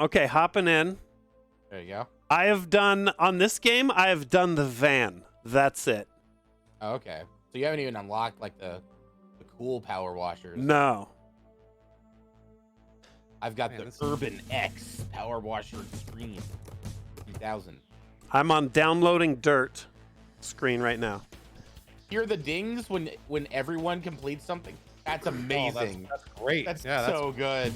Okay, hopping in. There you go. I have done, on this game, I have done the van. That's it. Oh, okay. So you haven't even unlocked like the cool power washers. No. I've got the Urban X power washer Extreme 3000. I'm on downloading dirt screen right now. Hear the dings when everyone completes something? That's amazing. That's great. That's yeah, so good.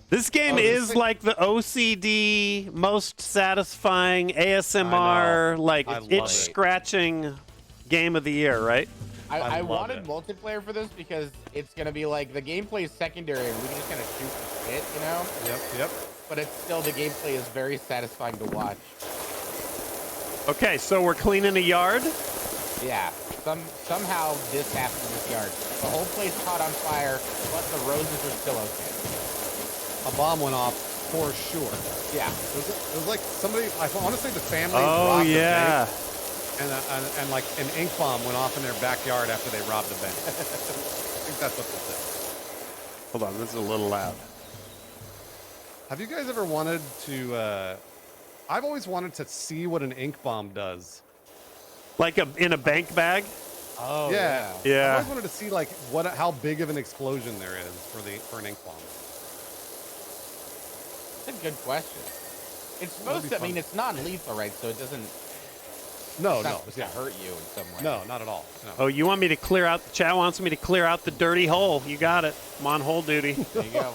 This game is like the OCD, most satisfying ASMR, like itch scratching game of the year, right? I wanted multiplayer for this because it's gonna be like the gameplay is secondary and we can just kind of shoot the shit, you know? Yep. But it's still, the gameplay is very satisfying to watch. Okay, so we're cleaning a yard. Yeah. Somehow this happened in this yard. The whole place caught on fire, but the roses are still okay. A bomb went off for sure. Yeah. It was like somebody, I want to say the family. Oh, robbed yeah. a bank, and like an ink bomb went off in their backyard after they robbed the bank. I think that's what this is. Hold on, this is a little loud. Have you guys ever wanted to, I've always wanted to see what an ink bomb does. Like in a bank bag? Oh, yeah. Yeah. I always wanted to see like how big of an explosion there is for an ink bomb. That's a good question. It's supposed to, I mean, it's non-lethal, right? So it doesn't... No, it's no. not supposed to hurt you in some way. No, not at all. No. Oh, you want me to clear out, the chat wants me to clear out the dirty hole. You got it. I'm on hole duty. There you go.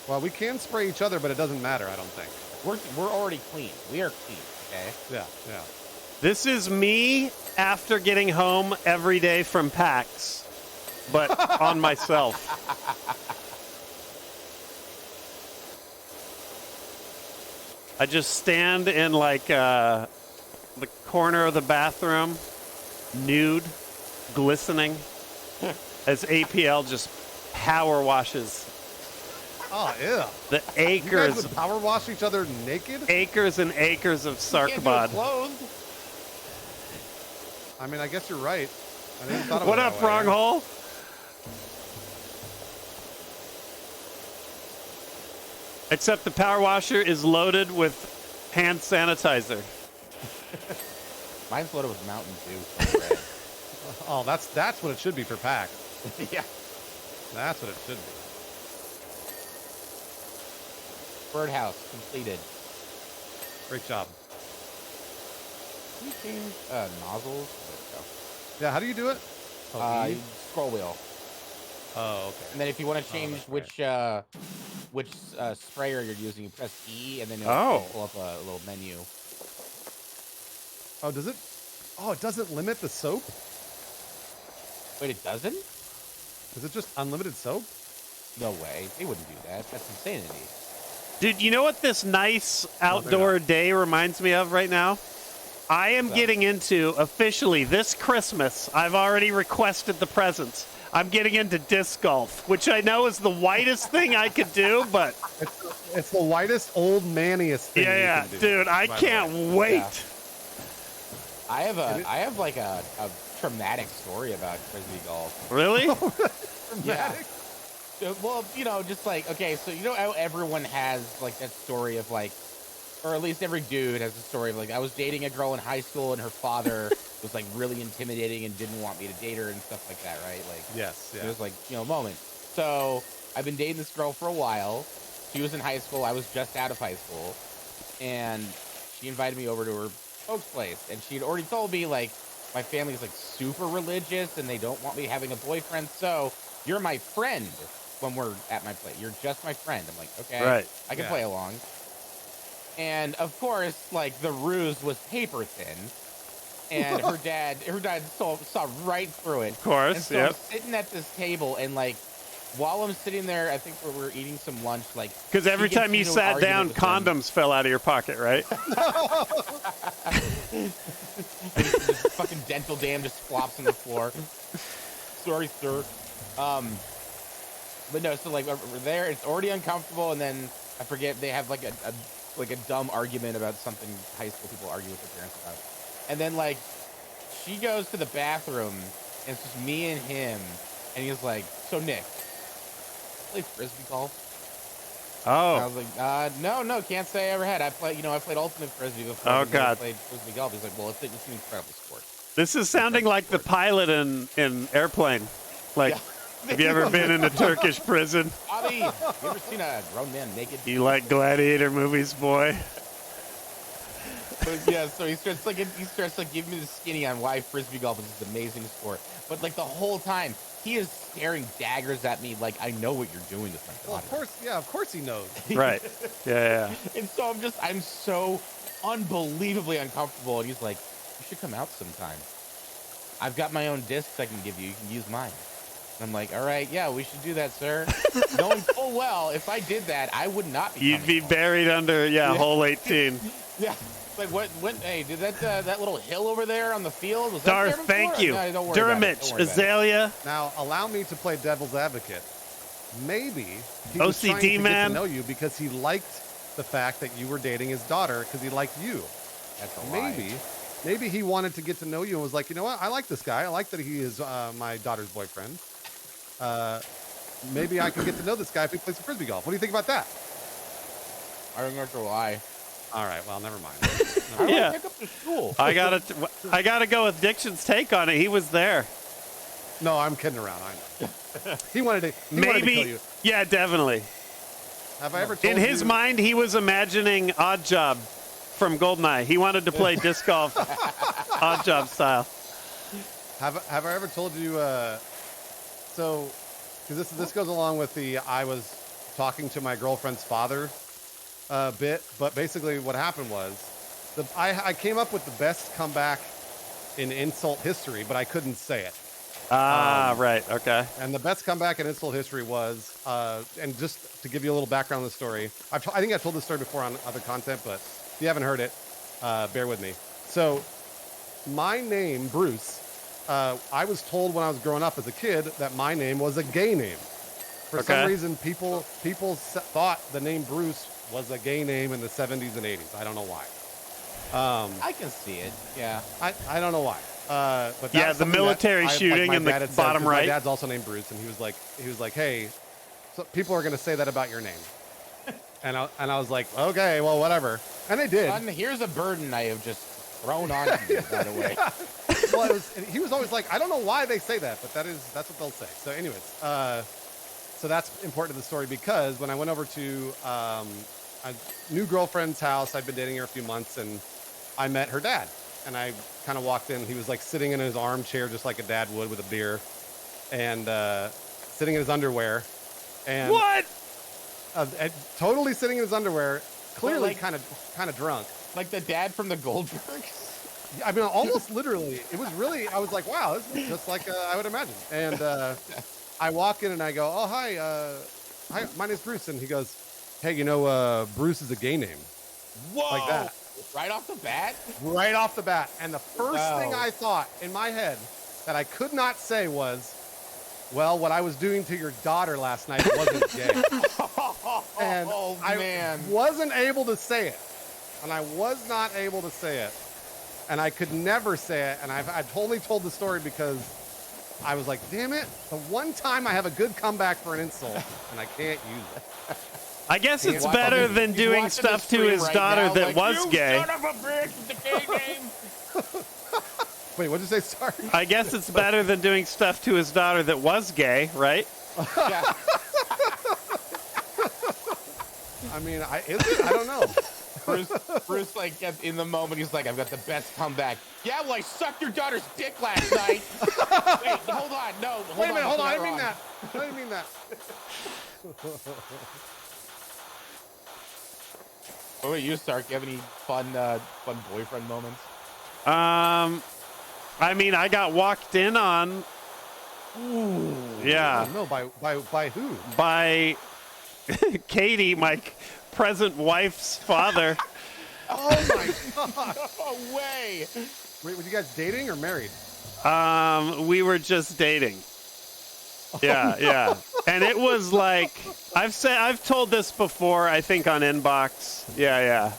Well, we can spray each other, but it doesn't matter, I don't think. We're already clean. We are clean, okay? Yeah. This is me after getting home every day from PAX, but on myself. I just stand in like the corner of the bathroom, nude, glistening, as APL just power washes Oh, yeah. the You guys acres, would power wash each other naked? acres and acres of Sark You can't do it bod. clothed. I mean, I guess you're right. I didn't thought of What it up, that way. wrong hole? Except the power washer is loaded with hand sanitizer. Mine's loaded with Mountain Dew. So red. Oh, that's what it should be for PAX. Yeah. That's what it should be. Birdhouse completed. Great job. Can you change nozzles? There Yeah, how do you do it? we go. Oh, You scroll wheel. oh, okay. And then if you want to change that's which sprayer you're using, you press E, and then Oh. it'll pull up a little menu. Oh, does it? Oh, it doesn't limit the soap? Wait, it doesn't? Is it just unlimited soap? No way. They wouldn't do that. That's insanity. Dude, you know what this nice outdoor day reminds me of right now? I am getting into, officially, this Christmas, I've already requested the presents. I'm getting into disc golf, which I know is the whitest thing I could do, but... It's the whitest, old maniest thing you Yeah, can do, dude, I by the can't way. wait. Yeah. I have like a traumatic story about Frisbee golf. Really? Yeah. Well, you know, just like, okay, so you know how everyone has like that story of like, or at least every dude has a story of like, I was dating a girl in high school and her father was like really intimidating and didn't want me to date her and stuff like that, right? Like, Yes, yeah. it was like, you know, a moment. So I've been dating this girl for a while. She was in high school. I was just out of high school. And she invited me over to her folks' place. And she had already told me, like, my family's like super religious and they don't want me having a boyfriend. So you're my friend when we're at my place. You're just my friend. I'm like, okay, Right. I can play along. And of course, like the ruse was paper thin. And her dad saw right through it. Of course, and so I'm sitting at this table and like, while I'm sitting there, I think we're eating some lunch, like... Because every time you sat down, condoms fell out of your pocket, right? This fucking dental dam just flops on the floor. Sorry, sir. But no, so like we're there, it's already uncomfortable, and then I forget they have like a dumb argument about something high school people argue with their parents about. And then like she goes to the bathroom, and it's just me and him. And he was like, so Nick, play Frisbee golf? Oh. And I was like, no, can't say I ever had. I played Ultimate Frisbee before. Oh, I God. played Frisbee golf. He's like, well, it's an incredible sport. This is sounding like the pilot in Airplane. Like, have you ever been in a Turkish prison? Bobby, you ever seen a grown man naked? You like gladiator movies, boy? But yeah, so he starts giving me the skinny on why Frisbee golf is this amazing sport. But like the whole time, he is staring daggers at me like I know what you're doing with my daughter. Well, of course he knows. Right. Yeah. And so I'm so unbelievably uncomfortable. And he's like, you should come out sometime. I've got my own discs I can give you. You can use mine. And I'm like, all right, yeah, we should do that, sir. Knowing full well, if I did that, I would not be. You'd be home. buried under, hole 18. Yeah. Like what? Hey, did that little hill over there on the field? Was Darth, that there before? thank you. No, don't worry about it. Durmich, Don't worry about it. Azalea. Now, allow me to play devil's advocate. Maybe he was OCD trying to get man. to know you because he liked the fact that you were dating his daughter because he liked you. That's a lie. Maybe he wanted to get to know you and was like, you know what? I like this guy. I like that he is my daughter's boyfriend. Maybe I can get to know this guy if he plays some Frisbee golf. What do you think about that? I think that's a lie. All right. Well, never mind. I Yeah. pick up the school. I gotta go with Diction's take on it. He was there. No, I'm kidding around. I know. He wanted to kill you. Yeah, definitely. Have I ever told In his you? mind, he was imagining Odd Job from Goldeneye. He wanted to play disc golf, Odd Job style. Have I ever told you? So, because this goes along with the I was talking to my girlfriend's father bit, but basically what happened was I came up with the best comeback in insult history, but I couldn't say it. Right, okay. And the best comeback in insult history was, and just to give you a little background on the story, I think I've told this story before on other content, but if you haven't heard it, bear with me. So, my name, Bruce, I was told when I was growing up as a kid that my name was a gay name. For some reason, people thought the name Bruce was a gay name in the 70s and 80s. I don't know why. I can see it. Yeah. I don't know why. But Yeah, the military shooting in the bottom right. My dad's also named Bruce, and he was like, hey, so people are going to say that about your name. And I was like, okay, well, whatever. And they did. Son, here's a burden I have just thrown on you, by the way. Well, he was always like, I don't know why they say that, but that's what they'll say. So anyways, so that's important to the story because when I went over to a new girlfriend's house, I'd been dating her a few months, and I met her dad. And I kind of walked in. He was like sitting in his armchair just like a dad would with a beer and sitting in his underwear. And What? Totally sitting in his underwear, clearly like- kind of drunk. Like the dad from the Goldbergs. I mean, almost literally. It was really, I was like, wow, this is just like I would imagine. And I walk in and I go, oh, hi, my name's Bruce. And he goes, hey, Bruce is a gay name. Whoa! Like that. Right off the bat? Right off the bat. And the first thing I thought in my head that I could not say was, well, what I was doing to your daughter last night wasn't gay. And I wasn't able to say it. And I was not able to say it. And I could never say it. And I've only told the story because I was like, damn it, the one time I have a good comeback for an insult, and I can't use it. I guess it's better than doing stuff to his daughter that was gay. Son of a bitch, it's a gay name. Wait, what did you say? Sorry. I guess it's better than doing stuff to his daughter that was gay, right? Yeah. I mean, is it? I don't know. Bruce, like, in the moment, he's like, I've got the best comeback. Yeah, well, I sucked your daughter's dick last night. Wait, hold on. No, Wait a minute, hold on. I didn't wrong. mean that. I didn't mean that. What about you, Sark? You have any fun boyfriend moments? I mean, I got walked in on. Ooh. Yeah. No, by who? By Katie, my present wife's father. Oh my god! No way! Wait, were you guys dating or married? We were just dating. Yeah, yeah. And it was like I've told this before, I think on Inbox. Yeah.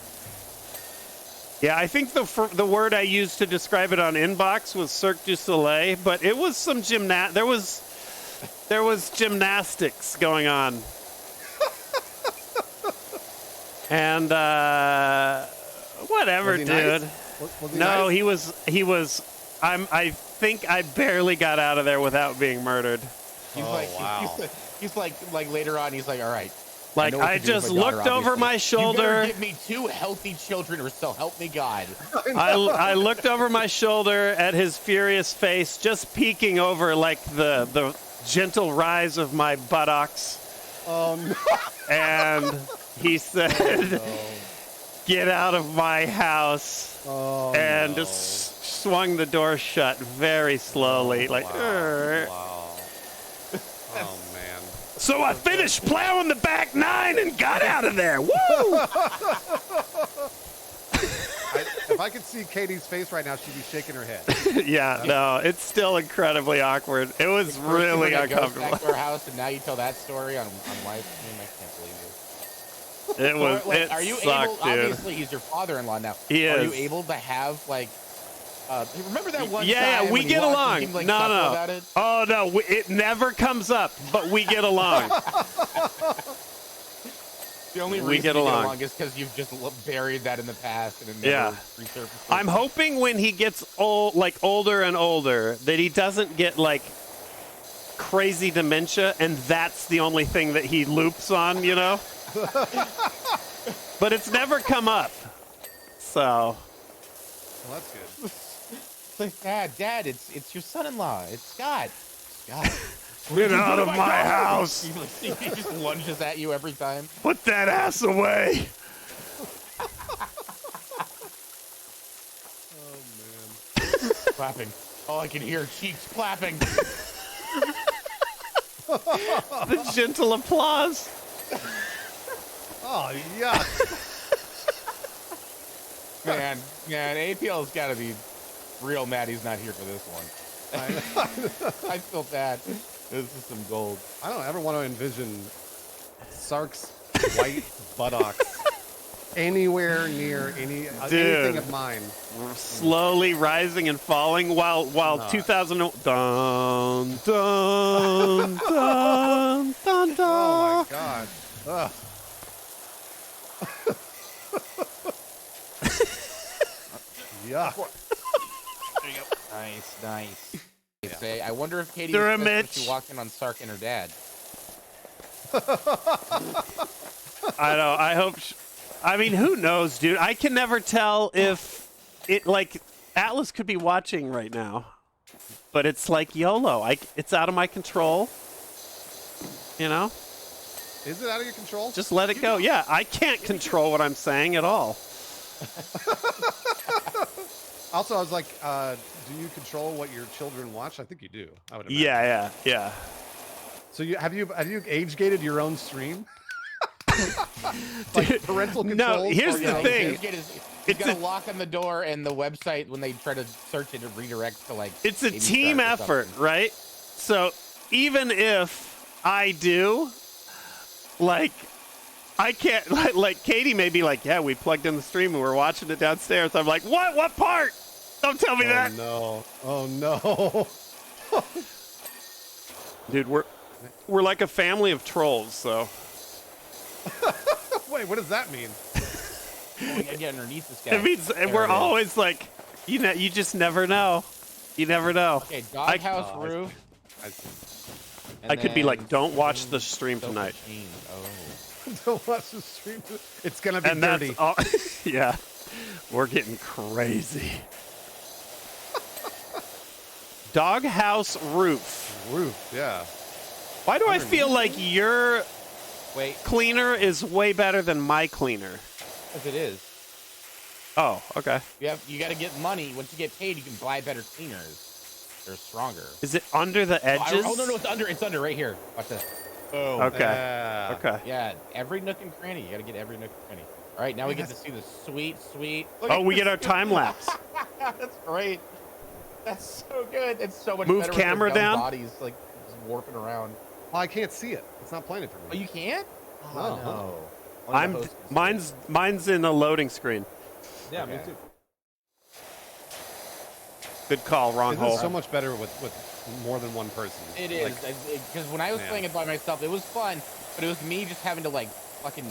Yeah, I think the word I used to describe it on Inbox was Cirque du Soleil, but it was some there was There was gymnastics going on. And whatever, Was he dude. nice? Was he No, nice? he was I think I barely got out of there without being murdered. He's Oh, like, wow. he's like later on, he's like, all right. Like know what I to do with just my daughter, looked over obviously. my You shoulder. better give me 2 healthy children, or so help me God. I looked over my shoulder at his furious face, just peeking over like the gentle rise of my buttocks. Oh no. And he said, "Get out of my house," Oh, and no. just swung the door shut very slowly, like. Wow. "Urgh." Wow. Oh man. So I finished plowing the back 9 and got out of there. Woo! If I could see Katie's face right now, she'd be shaking her head. Yeah, no, it's still incredibly awkward. It was really When I go uncomfortable. back to our house, and now you tell that story on live stream. I can't believe it. It was. Like, It are you sucked, able? dude. Obviously, he's your father-in-law now. He Are you is. able to have like? Remember that one Yeah, time we when you get watched along. and he, like, No, chuckled no. about it? Oh no, it never comes up, but we get along. The only We reason get you along. get along is because you've just buried that in the past and it Yeah. never resurfaces. I'm hoping when he gets older and older, that he doesn't get like crazy dementia, and that's the only thing that he loops on, you know. But it's never come up, so. Well, that's good. It's like, Dad, it's your son-in-law. It's Scott. Scott. Get out of Oh my God. house! He just lunges at you every time. Put that ass away! Oh man. Clapping. Oh, I can hear cheeks clapping. The gentle applause. Oh yeah. Man, APL's got to be real mad he's not here for this one. I feel bad. This is some gold. I don't ever want to envision Sark's white buttocks anywhere near anything of mine. We're slowly rising and falling while 2000 dun dun dun dun dun. Oh my god. Ugh. Yeah. There you go. Nice. Say, I wonder if Katie They're a was pissed when Mitch. she walked in on Sark and her dad. I know. I hope. I mean, who knows, dude? I can never tell if it like Atlas could be watching right now, but it's like YOLO. It's out of my control. You know, Is it out of your control? just let it go. Yeah, I can't control what I'm saying at all. Also, I was like, do you control what your children watch? I think you do. I would imagine. Yeah. So have you age gated your own stream? Like parental control. No, here's the thing. He's got a lock on the door, and the website, when they try to search it, it redirects to like. It's a Baby team Shark or effort, something. right? So even if I do, like, I can't, like Katie may be like, yeah, we plugged in the stream and we're watching it downstairs. I'm like, what? What part? Don't tell me that. No. Oh no. Dude, we're like a family of trolls, so. Wait, what does that mean? Oh, we gotta get underneath this guy. It means There we're it is. always like, you just never know. You never know. Okay, doghouse roof. I could be like, don't watch the stream tonight. Oh. Don't watch the stream. It's gonna be And dirty. that's all. Yeah, we're getting crazy. Doghouse roof. Roof. Yeah. Why do I feel like your Wait, cleaner is way better than my cleaner? because it is. Oh, okay. You got to get money. Once you get paid, you can buy better cleaners. They're stronger. Is it under the edges? Oh, no, it's under right here. Watch this. Oh. Okay. Yeah. Okay. Yeah, every nook and cranny. You got to get every nook and cranny. All right, now we get to see the sweet. Look Oh, at we get this. our time lapse. That's great. That's so good. It's so much Move better with their camera dumb down? bodies like just warping around. Oh, I can't see it. It's not playing it for Oh, me. you can't? No. no. Only the host can see it. Mine's in a loading screen. Yeah, me Okay. too. Good call, wrong This hole. is so much better with more than one person. It is, because when I was playing it by myself, it was fun, but it was me just having to like fucking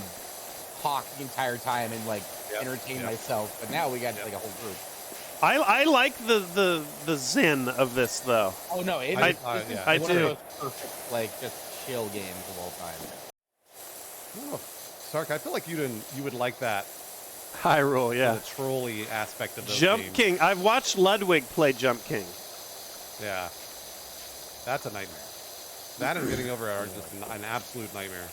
talk the entire time and like entertain myself. But now we got like a whole group. I like the zen of this though. Oh no, I do. One of the most perfect, like just chill games of all time. I don't know, Sark. I feel like you would like that. Hyrule, yeah. The trolley aspect of those Jump games. King. I've watched Ludwig play Jump King. Yeah, that's a nightmare. That and getting over are just an absolute nightmare.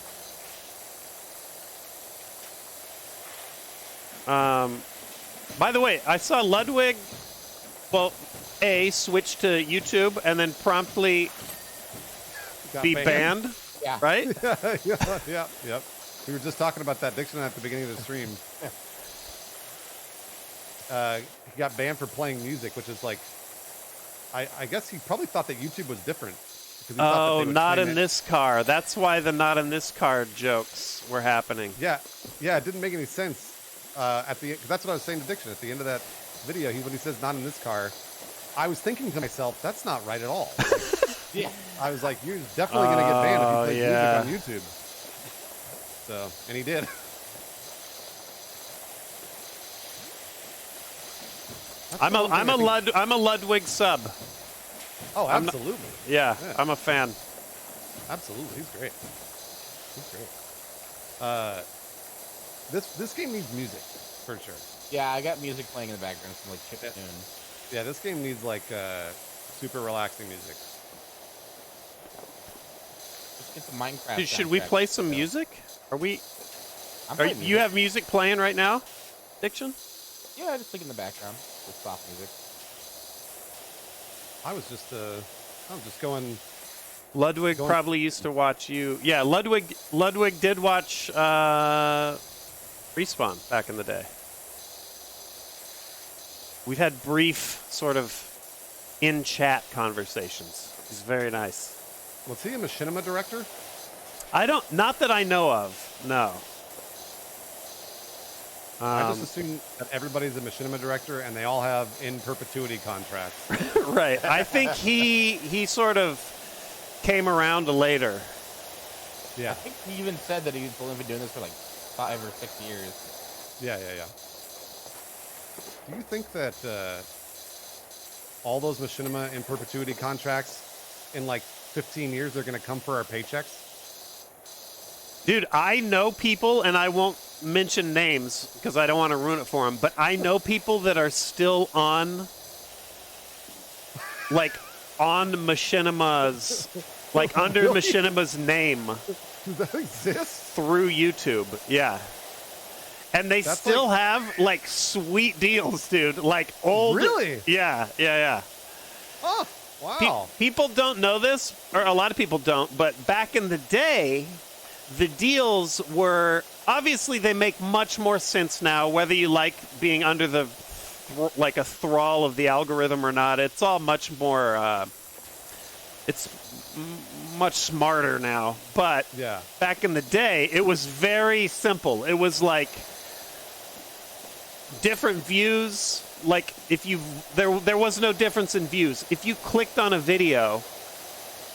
By the way, I saw Ludwig, well, switch to YouTube and then promptly be banned. Yeah. Right? Yep. We were just talking about that Diction at the beginning of the stream. He got banned for playing music, which is like, I guess he probably thought that YouTube was different. He thought that they would not claim in this car. That's why the not in this car jokes were happening. Yeah, it didn't make any sense. At the, cause that's what I was saying to Diction at the end of that video. When he says not in this car, I was thinking to myself, that's not right at all. Yeah. I was like, you're definitely going to get banned if you play music on YouTube. So, and he did. I'm a Ludwig sub. Oh, absolutely. Yeah, I'm a fan. Absolutely, he's great. This game needs music for sure. Yeah, I got music playing in the background, some like chip tune. Yeah, this game needs like super relaxing music. Just get the Minecraft. Dude, should we play some music? You have music playing right now, Diction? Yeah, just like in the background with soft music. I was just going. Ludwig probably used to watch you. Yeah, Ludwig did watch Respawn back in the day. We've had brief sort of in-chat conversations. He's very nice. Was he a Machinima director? Not that I know of, no. I just assume that everybody's a Machinima director and they all have in perpetuity contracts. Right. I think he sort of came around later. Yeah. I think he even said that he's only been doing this for like 5 or 6 years. Yeah. Do you think that all those Machinima in perpetuity contracts in like 15 years are going to come for our paychecks? Dude, I know people, and I won't mention names because I don't want to ruin it for them, but I know people that are still on Machinima's, like under really? Machinima's name. Does that exist? Through YouTube, yeah. And they still have like sweet deals, dude. Like old. Really? Yeah. Oh, wow. People don't know this, or a lot of people don't, but back in the day, the deals were, obviously they make much more sense now, whether you like being under the, like a thrall of the algorithm or not. It's all much more, it's much smarter now. But back in the day, it was very simple. It was like different views. Like if there was no difference in views. If you clicked on a video,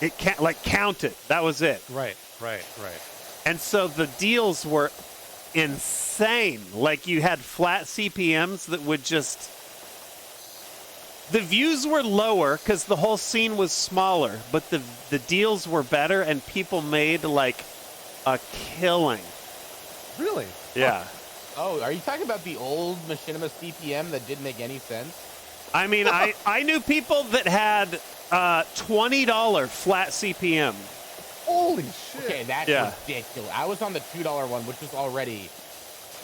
it counted. That was it. Right. And so the deals were insane. Like you had flat CPMs that would just... The views were lower because the whole scene was smaller, but the deals were better and people made like a killing. Really? Yeah. Oh, are you talking about the old Machinima CPM that didn't make any sense? I mean, I knew people that had $20 flat CPM. Holy shit. Okay, that's ridiculous. I was on the $2 one, which was already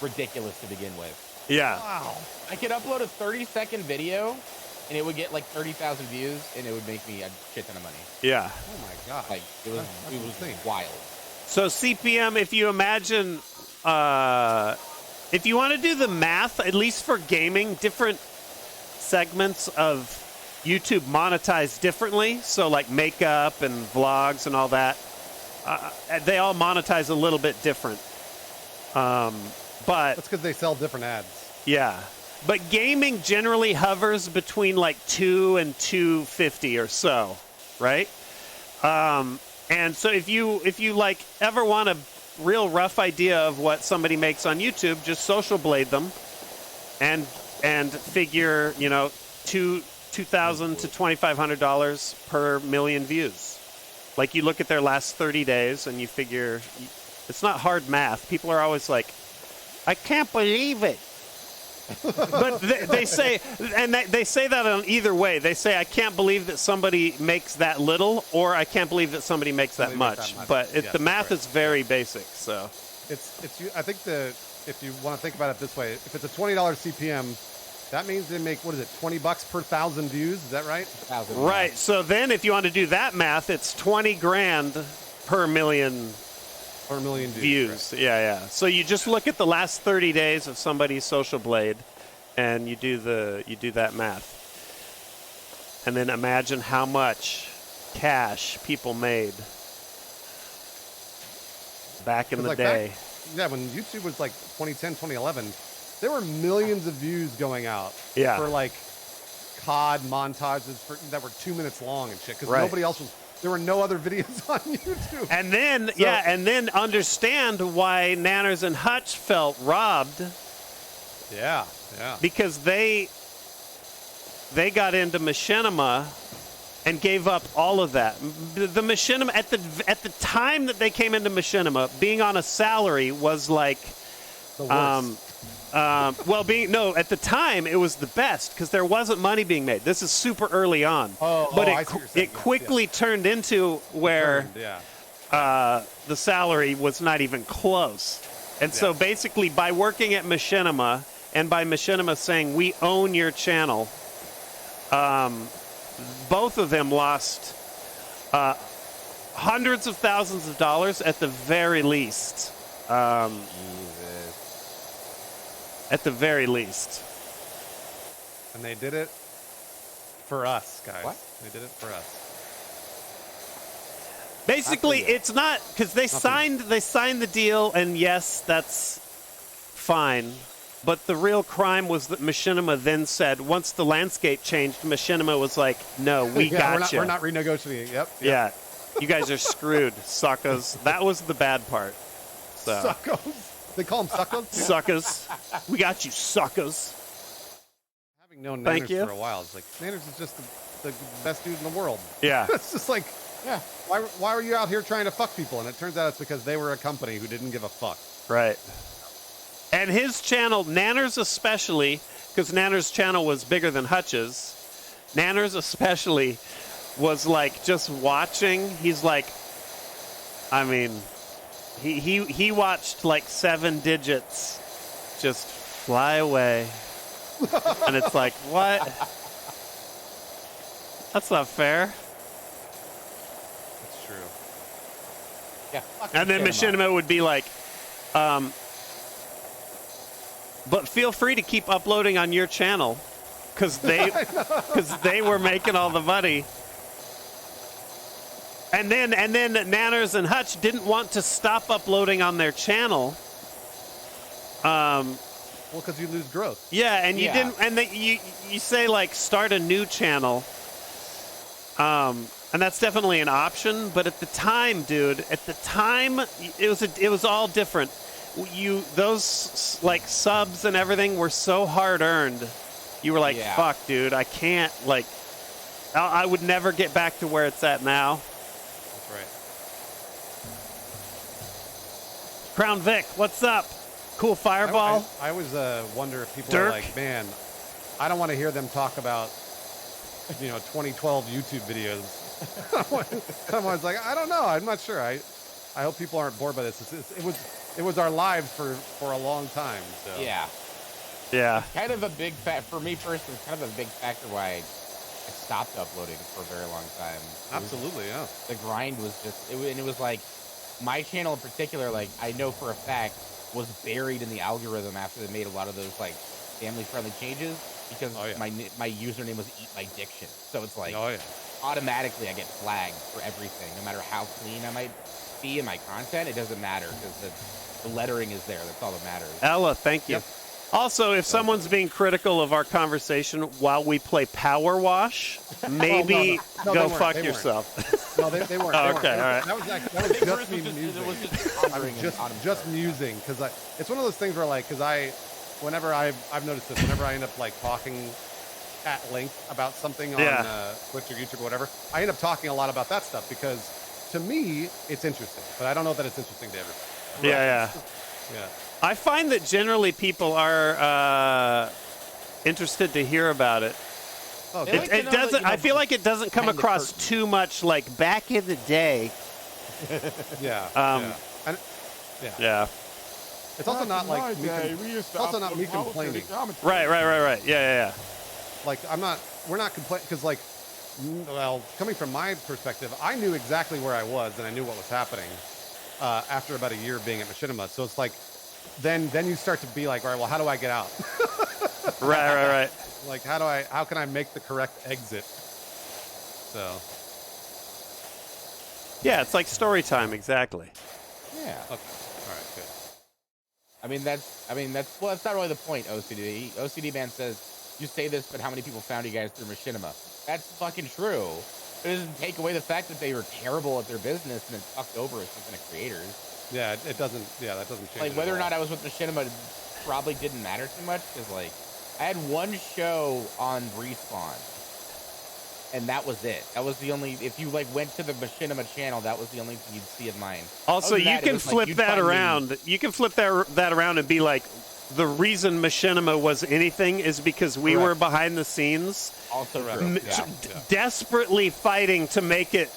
ridiculous to begin with. Yeah. Wow. I could upload a 30-second video, and it would get like 30,000 views, and it would make me a shit ton of money. Yeah. Oh my god. Like it was wild. So CPM, if you imagine, if you want to do the math, at least for gaming, different segments of YouTube monetize differently. So like makeup and vlogs and all that, they all monetize a little bit different. But that's because they sell different ads. Yeah. But gaming generally hovers between like $2 and $2.50 or so. right? And so if you like ever want a real rough idea of what somebody makes on YouTube, just social blade them, and figure $2,000 to $2,500 per million views. Like you look at their last 30 days and you figure, it's not hard math. People are always like, I can't believe it. But they say, and they say that on either way. They say, I can't believe that somebody makes that little, or I can't believe that somebody makes that much. But the math is very basic. So I think if you want to think about it this way, if it's a $20 CPM, that means they make, what is it, $20 per 1,000 views? Is that right? 1,000. Right. So then if you want to do that math, it's 20 grand per million views. Right. Yeah. So you just look at the last 30 days of somebody's social blade, and you do that math. And then imagine how much cash people made back in the day. When YouTube was like 2010, 2011, there were millions of views going out for like COD montages that were 2 minutes long and shit, because nobody else was. There were no other videos on YouTube. And then and then understand why Nanners and Hutch felt robbed. Yeah. Because they got into Machinima and gave up all of that. The Machinima at the time that they came into Machinima, being on a salary was like the worst. At the time it was the best because there wasn't money being made. This is super early on. It quickly turned into where the salary was not even close. And so basically by working at Machinima and by Machinima saying we own your channel, both of them lost hundreds of thousands of dollars at the very least. At the very least. And they did it for us, guys. What? They did it for us. Basically, it's not because they signed the deal, and yes, that's fine. But the real crime was that Machinima then said, once the landscape changed, Machinima was like, "No, we got you. We're not renegotiating. Yep. Yeah, you guys are screwed, suckers." That was the bad part. So. Suckers. They call them suckers? Suckers. We got you, suckers. Having known Nanners for a while, it's like, Nanners is just the best dude in the world. Yeah. It's just like, why were you out here trying to fuck people? And it turns out it's because they were a company who didn't give a fuck. Right. And his channel, Nanners especially, because Nanners' channel was bigger than Hutch's, Nanners especially was like just watching. He's like, I mean... He watched like 7 digits just fly away. And it's like, what? That's not fair. That's true. Yeah. And then Machinima would be like, but feel free to keep uploading on your channel because they were making all the money. And then Nanners and Hutch didn't want to stop uploading on their channel. Well, because you lose growth. Yeah, and you didn't. And you say like start a new channel. And that's definitely an option. But at the time, dude, it was all different. Those like subs and everything were so hard earned. You were like, fuck, dude, I can't like. I would never get back to where it's at now. Right. Crown Vic, what's up? Cool fireball. I always wonder if people Dirk? are like, man, I don't want to hear them talk about, 2012 YouTube videos. I'm always like, I don't know. I'm not sure. I hope people aren't bored by this. It was our lives for a long time. So. Yeah. Kind of a big for me personally, it's kind of a big factor why I stopped uploading for a very long time. Absolutely, yeah. The grind was just, it was like, my channel in particular, like, I know for a fact, was buried in the algorithm after they made a lot of those, like, family-friendly changes, because my username was Eat My Diction. So it's like, automatically I get flagged for everything, no matter how clean I might be in my content, it doesn't matter, because the lettering is there, that's all that matters. Ella, thank you. Yep. Also, if someone's being critical of our conversation while we play PowerWash, maybe go fuck yourself. No, they weren't. Oh, They okay, weren't. all right. That was just me musing. It was just I was just musing because it's one of those things where whenever I've noticed this, whenever I end up like talking at length about something on Twitch or YouTube or whatever, I end up talking a lot about that stuff because to me it's interesting, but I don't know that it's interesting to everybody. Yeah. I find that generally people are interested to hear about it. Oh, It doesn't. I feel like it doesn't come across too much like back in the day. Yeah. It's also not like me. It's also not me complaining. Right. Yeah. Like we're not complaining because like, well, coming from my perspective, I knew exactly where I was and I knew what was happening after about a year of being at Machinima. So it's like, then you start to be like, all right, well, how do I get out? Right. Like, how can I make the correct exit? So. Yeah, it's like Storytime, exactly. Yeah. Okay. All right. Good. I mean, that's not really the point, OCD. OCD man says, you say this, but how many people found you guys through Machinima? That's fucking true. It doesn't take away the fact that they were terrible at their business and then fucked over as something of creators. Yeah, it doesn't. Yeah, that doesn't change. Like whether or not I was with Machinima probably didn't matter too much because like I had one show on Respawn, and that was it. That was the only. If you like went to the Machinima channel, that was the only thing you'd see of mine. Also, you can flip that around. You can flip that around and be like, the reason Machinima was anything is because we were behind the scenes, also true. desperately fighting to make it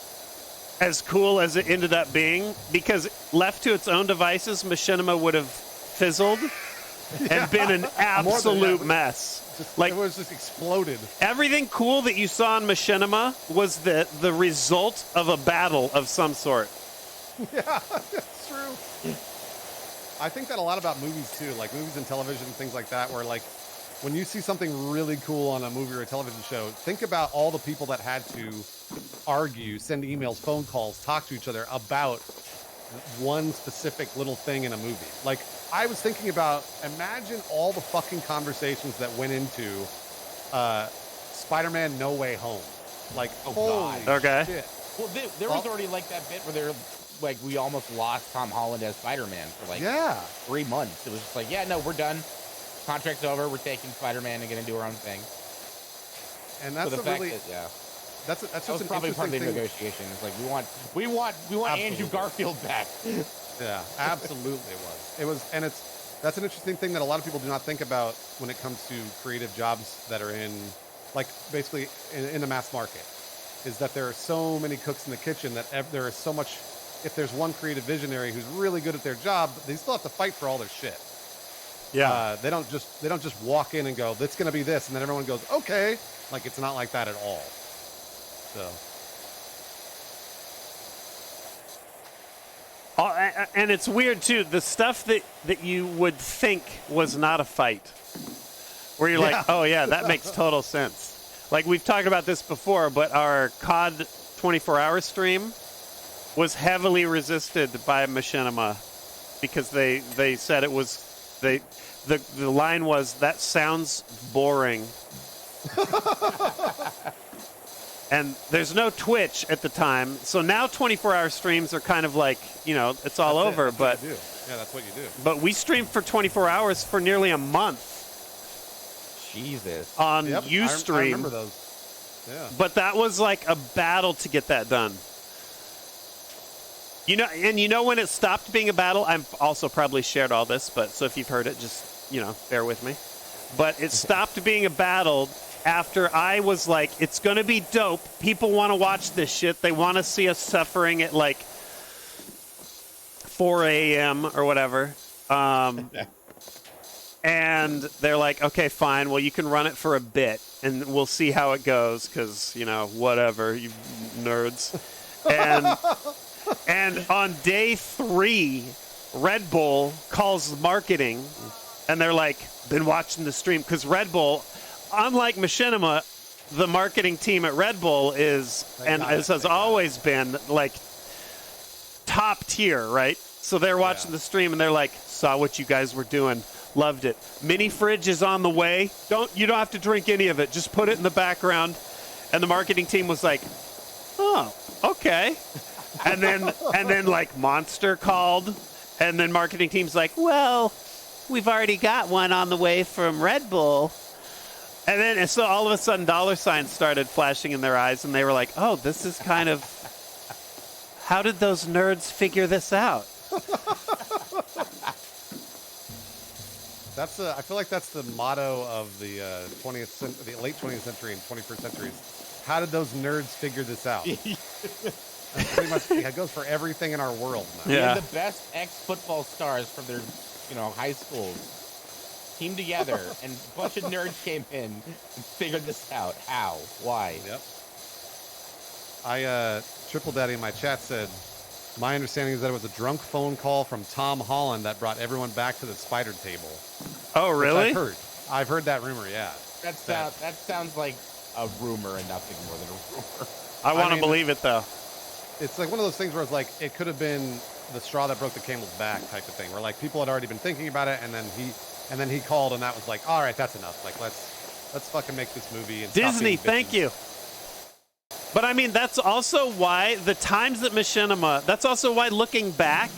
as cool as it ended up being, because left to its own devices, Machinima would have fizzled and been an absolute mess. It was just exploded. Everything cool that you saw in Machinima was the result of a battle of some sort. Yeah, it's true. I think that a lot about movies too, like movies and television, things like that, where like when you see something really cool on a movie or a television show, think about all the people that had to argue, send emails, phone calls, talk to each other about one specific little thing in a movie. Like, I was thinking about, imagine all the fucking conversations that went into Spider-Man No Way Home. Like, holy shit. Well, there was already like that bit where they're like, we almost lost Tom Holland as Spider-Man for like 3 months. It was just like, yeah, no, we're done. Contract's over. We're taking Spider-Man and going to do our own thing. And that's so the fact really... that, That's just that was probably part of the negotiation. It's like we want Andrew Garfield back. Yeah, absolutely it was, and that's an interesting thing that a lot of people do not think about when it comes to creative jobs that are in, like basically in the mass market, is that there are so many cooks in the kitchen that there is so much. If there's one creative visionary who's really good at their job, they still have to fight for all their shit. Yeah, they don't just walk in and go, "It's going to be this," and then everyone goes, "Okay." Like, it's not like that at all. So. And it's weird too. The stuff that you would think was not a fight, where you're like, "Oh yeah, that makes total sense." Like, we've talked about this before, but our COD 24-hour stream was heavily resisted by Machinima because they said it was the line was, "That sounds boring." And there's no Twitch at the time, so now 24-hour streams are kind of like, it's all over. But yeah, that's what you do. But we streamed for 24 hours for nearly a month. Jesus. On Ustream. I remember those. Yeah. But that was like a battle to get that done. And when it stopped being a battle, I'm also probably shared all this, but so if you've heard it, just bear with me. But it stopped being a battle after I was like, it's going to be dope. People want to watch this shit. They want to see us suffering at like 4 a.m. or whatever. And they're like, okay, fine. Well, you can run it for a bit and we'll see how it goes because, whatever, you nerds. And on day 3, Red Bull calls marketing and they're like, been watching the stream because Red Bull, unlike Machinima, the marketing team at Red Bull is, and as has always been, like top tier, right? So they're watching the stream and they're like, saw what you guys were doing. Loved it. Mini fridge is on the way. You don't have to drink any of it. Just put it in the background. And the marketing team was like, oh, okay. And then like Monster called, and then marketing team's like, well, we've already got one on the way from Red Bull. And so all of a sudden dollar signs started flashing in their eyes, and they were like, oh, this is kind of, how did those nerds figure this out? I feel like that's the motto of the the late 20th century and 21st centuries. How did those nerds figure this out? That's pretty much, it goes for everything in our world now. Yeah. The best ex-football stars from their, high schools teamed together, and a bunch of nerds came in and figured this out. How? Why? Yep. Triple Daddy in my chat said, my understanding is that it was a drunk phone call from Tom Holland that brought everyone back to the spider table. Oh, really? I've heard that rumor, yeah. That sounds like a rumor and nothing more than a rumor. I want to believe it, though. It's like one of those things where it's like, it could have been the straw that broke the camel's back type of thing, where like people had already been thinking about it, and then he called, and that was like, all right, that's enough. Like, let's fucking make this movie. And Disney, thank you. But I mean, that's also why the times at Machinima, that's also why looking back,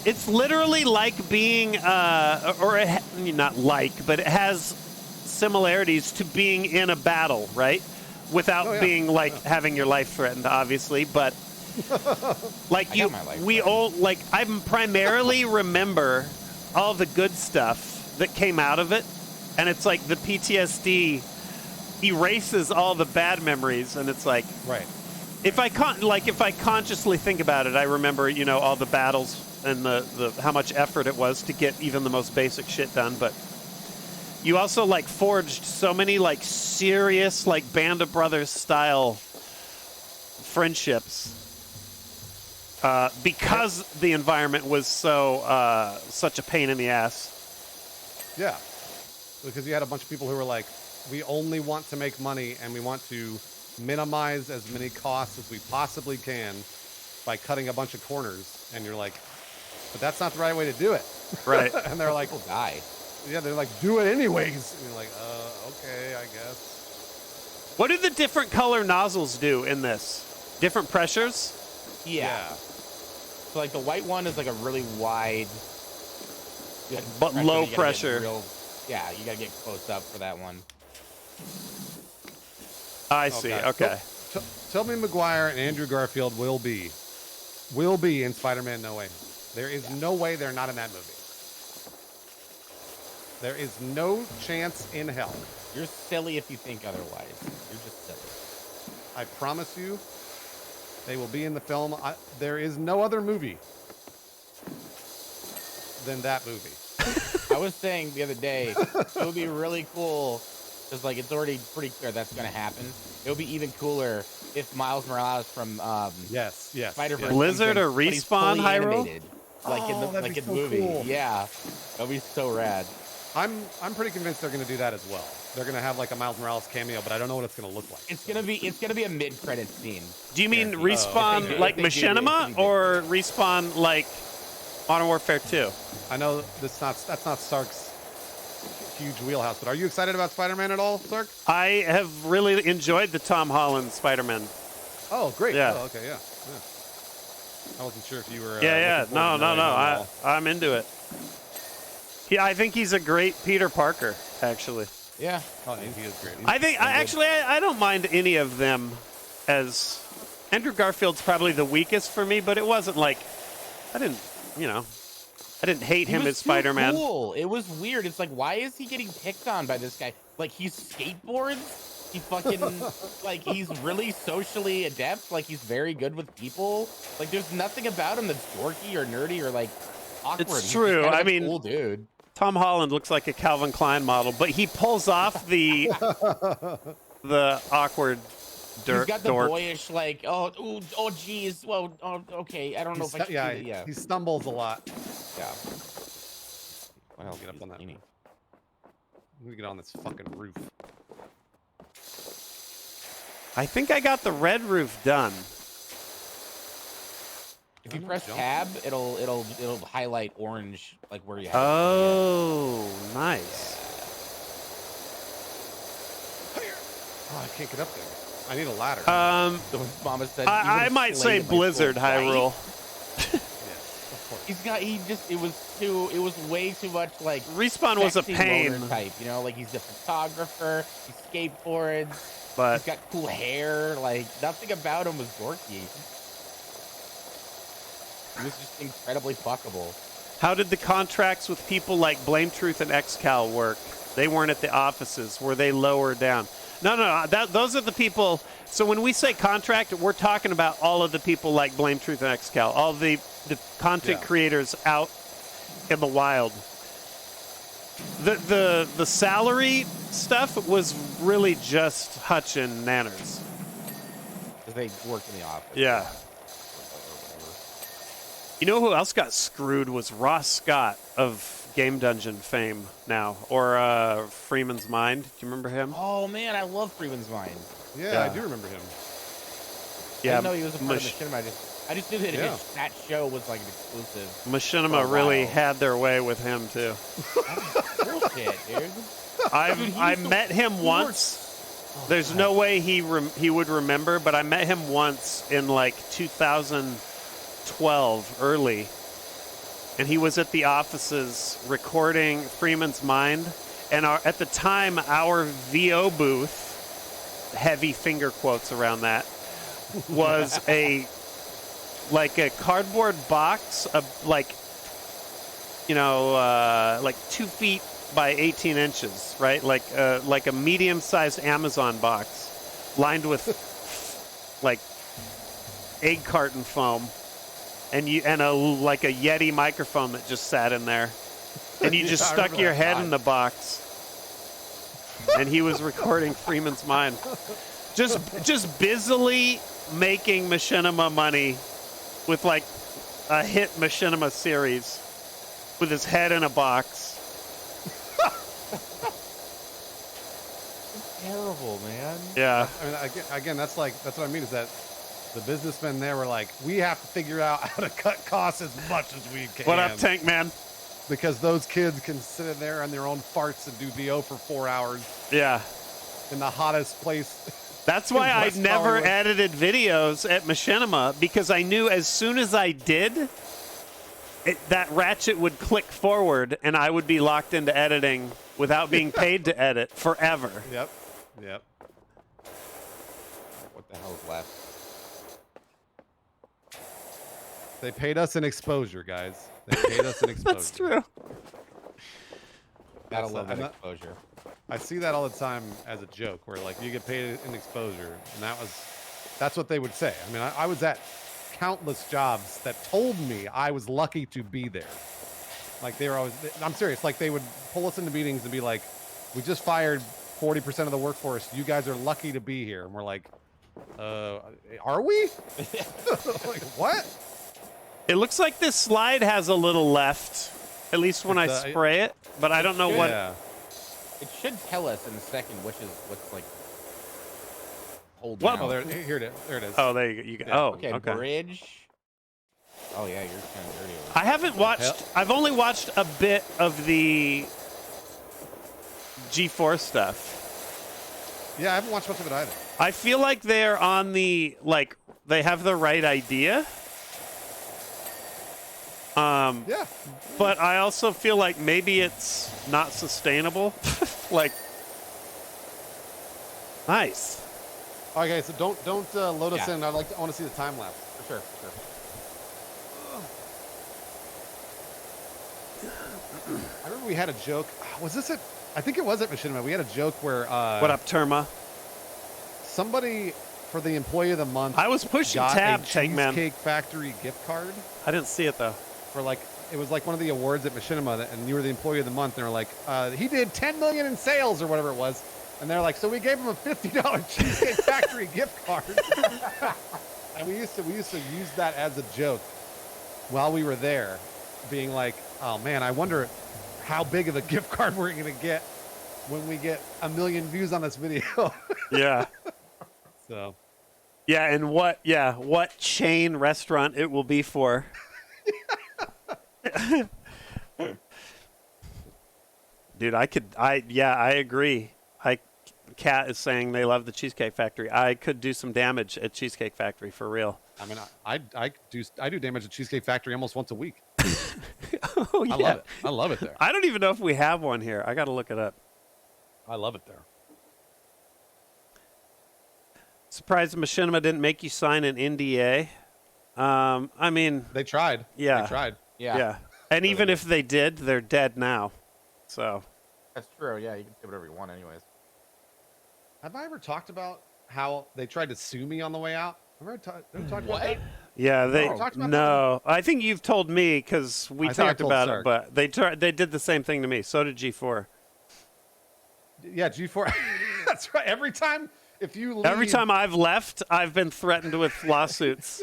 it's literally like being, not like, but it has similarities to being in a battle, right? Without being like having your life threatened, obviously, but like I primarily remember all the good stuff that came out of it, and it's like the PTSD erases all the bad memories, and it's like, right. If I consciously think about it, I remember, all the battles and the how much effort it was to get even the most basic shit done. But you also like forged so many like serious like Band of Brothers style friendships because the environment was so such a pain in the ass. Yeah, because you had a bunch of people who were like, we only want to make money, and we want to minimize as many costs as we possibly can by cutting a bunch of corners. And you're like, but that's not the right way to do it. Right. And they're like, people die. Yeah, they're like, do it anyways. And you're like, okay, I guess. What do the different color nozzles do in this? Different pressures? Yeah. So like the white one is like a really wide, but low pressure. You gotta get close up for that one. I see. Okay. Tobey Maguire and Andrew Garfield will be in Spider-Man No Way Home. There is no way they're not in that movie. There is no chance in hell. You're silly if you think otherwise. You're just silly. I promise you, they will be in the film. There is no other movie than that movie. I was saying the other day, it would be really cool, because like it's already pretty clear that's going to happen. It would be even cooler if Miles Morales from Spider-Verse Blizzard or Respawn Hyrule, like in the movie. Cool. Yeah, that'd be so rad. I'm pretty convinced they're going to do that as well. They're going to have like a Miles Morales cameo, but I don't know what it's going to look like. It's going to be a mid-credit scene. Do you mean Respawn like Machinima, or Respawn like Modern Warfare 2? I know that's not Sark's huge wheelhouse, but are you excited about Spider-Man at all, Sark? I have really enjoyed the Tom Holland Spider-Man. Oh, great. Yeah. Oh, okay, yeah. I wasn't sure if you were. No. I'm into it. I think he's a great Peter Parker, actually. Yeah. Oh, he is great. I don't mind any of them as Andrew Garfield's probably the weakest for me, but it wasn't like I didn't hate him as Spider-Man. Cool. It was weird. It's like, why is he getting picked on by this guy? Like, he skateboards. He fucking like he's really socially adept. Like, he's very good with people. Like, there's nothing about him that's dorky or nerdy or like awkward. It's true. I mean, cool dude. Tom Holland looks like a Calvin Klein model, but he pulls off the awkward He's got the boyish, like, geez, well, okay, I don't know if I should do that. Yeah, he stumbles a lot. Yeah. Well, I'll get up on that. Let me get on this fucking roof. I think I got the red roof done. If you press tab, it'll highlight orange like where you have. Oh, nice. Oh, I can't get up there. I need a ladder. Mama said I might say Blizzard Hyrule. It was way too much like Respawn was a sexy pain. loner type, you know, like he's a photographer, he skateboards, but he's got cool hair, like nothing about him was dorky. He was just incredibly fuckable. How did the contracts with people like Blame Truth and XCal work? They weren't at the offices. Were they lower down? No. Those are the people. So when we say contract, we're talking about all of the people like Blame Truth and XCal, all the content creators out in the wild. The salary stuff was really just Hutch and Nanners. Because they worked in the office. Yeah. You know who else got screwed was Ross Scott of Game Dungeon fame now, or Freeman's Mind. Do you remember him? Oh man, I love Freeman's Mind. Yeah, I do remember him. Yeah, I didn't know he was a part of Machinima. I just knew that that show was like an exclusive. Machinima really had their way with him too. Bullshit, dude. I met him once. There's no way he would remember, but I met him once in like 2012 early. And he was at the offices recording Freeman's Mind. And at the time, our VO booth, heavy finger quotes around that, was a cardboard box of like 2 feet by 18 inches, right? Like a medium-sized Amazon box lined with like egg carton foam. And a Yeti microphone that just sat in there, and you just stuck your head in the box, and he was recording Freeman's Mind, just busily making Machinima money with like a hit Machinima series, with his head in a box. It's terrible, man. Yeah. I mean, again, that's what I mean is that. The businessmen there were like, we have to figure out how to cut costs as much as we can. What up, Tank Man? Because those kids can sit in there on their own farts and do VO for 4 hours. Yeah. In the hottest place. That's why I never edited videos at Machinima, because I knew as soon as I did, that ratchet would click forward and I would be locked into editing without being paid to edit forever. Yep. What the hell is left? They paid us in exposure, guys. They paid us in exposure. That's true. Gotta love that exposure. I see that all the time as a joke, where like you get paid in exposure, and that's what they would say. I mean, I was at countless jobs that told me I was lucky to be there. Like they were always, I'm serious. Like they would pull us into meetings and be like, "We just fired 40% of the workforce. You guys are lucky to be here." And we're like, "Are we?" Like what? It looks like this slide has a little left, at least when I spray it, but I don't know what. It should tell us in a second what's like hold Well, down. there it is. Oh, there you go. Yeah. Oh, okay. Bridge. Oh yeah, you're kind of dirty. I haven't watched. I've only watched a bit of the G4 stuff. Yeah, I haven't watched much of it either. I feel like they're on the they have the right idea. Yeah. But I also feel like maybe it's not sustainable. Like, nice. Okay, so don't load us in. I want to see the time lapse. For sure. I remember we had a joke. Was this it? I think it was at Machinima. We had a joke where what up, Terma? Somebody for the employee of the month. I was pushing got tab, a Tank Man. Cheesecake Factory gift card. I didn't see it though. For like, it was like one of the awards at Machinima, and you were the employee of the month. And they were like, he did 10 million in sales or whatever it was. And they're like, so we gave him a $50 Cheesecake Factory gift card. And we used to use that as a joke while we were there, being like, oh man, I wonder how big of a gift card we're gonna get when we get 1 million views on this video. Yeah. So Yeah, and what chain restaurant it will be for. Dude, I agree. Kat is saying they love the Cheesecake Factory. I could do some damage at Cheesecake Factory for real. I mean, I do damage at Cheesecake Factory almost once a week. Oh, yeah. I love it. I love it there. I don't even know if we have one here. I got to look it up. I love it there. Surprised Machinima didn't make you sign an NDA. I mean, They tried. Yeah. They tried. yeah. And even if they did, they're dead now. So That's true. Yeah, you can say whatever you want, anyways. Have I ever talked about how they tried to sue me on the way out? Have I ever talked about What? that? yeah, they talked about no. I think you've told me because we I think I talked told about Sark. it, but they did the same thing to me. So did G4. Yeah, G4. That's right. Every time, if you leave, Every time I've left, I've been threatened with lawsuits.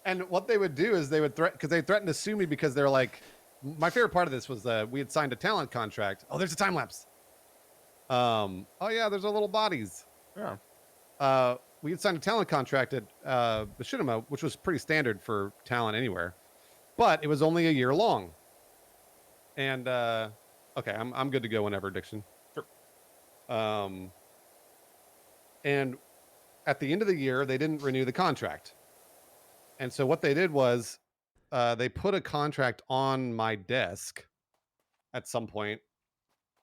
And what they would do is they would because they threatened to sue me because they're like, my favorite part of this was we had signed a talent contract. Oh, there's a time lapse. Oh yeah, there's our little bodies. Yeah. We had signed a talent contract at Machinima, which was pretty standard for talent anywhere, but it was only a year long. And okay, I'm good to go whenever, Diction. Sure. And at the end of the year, they didn't renew the contract. And so what they did was they put a contract on my desk at some point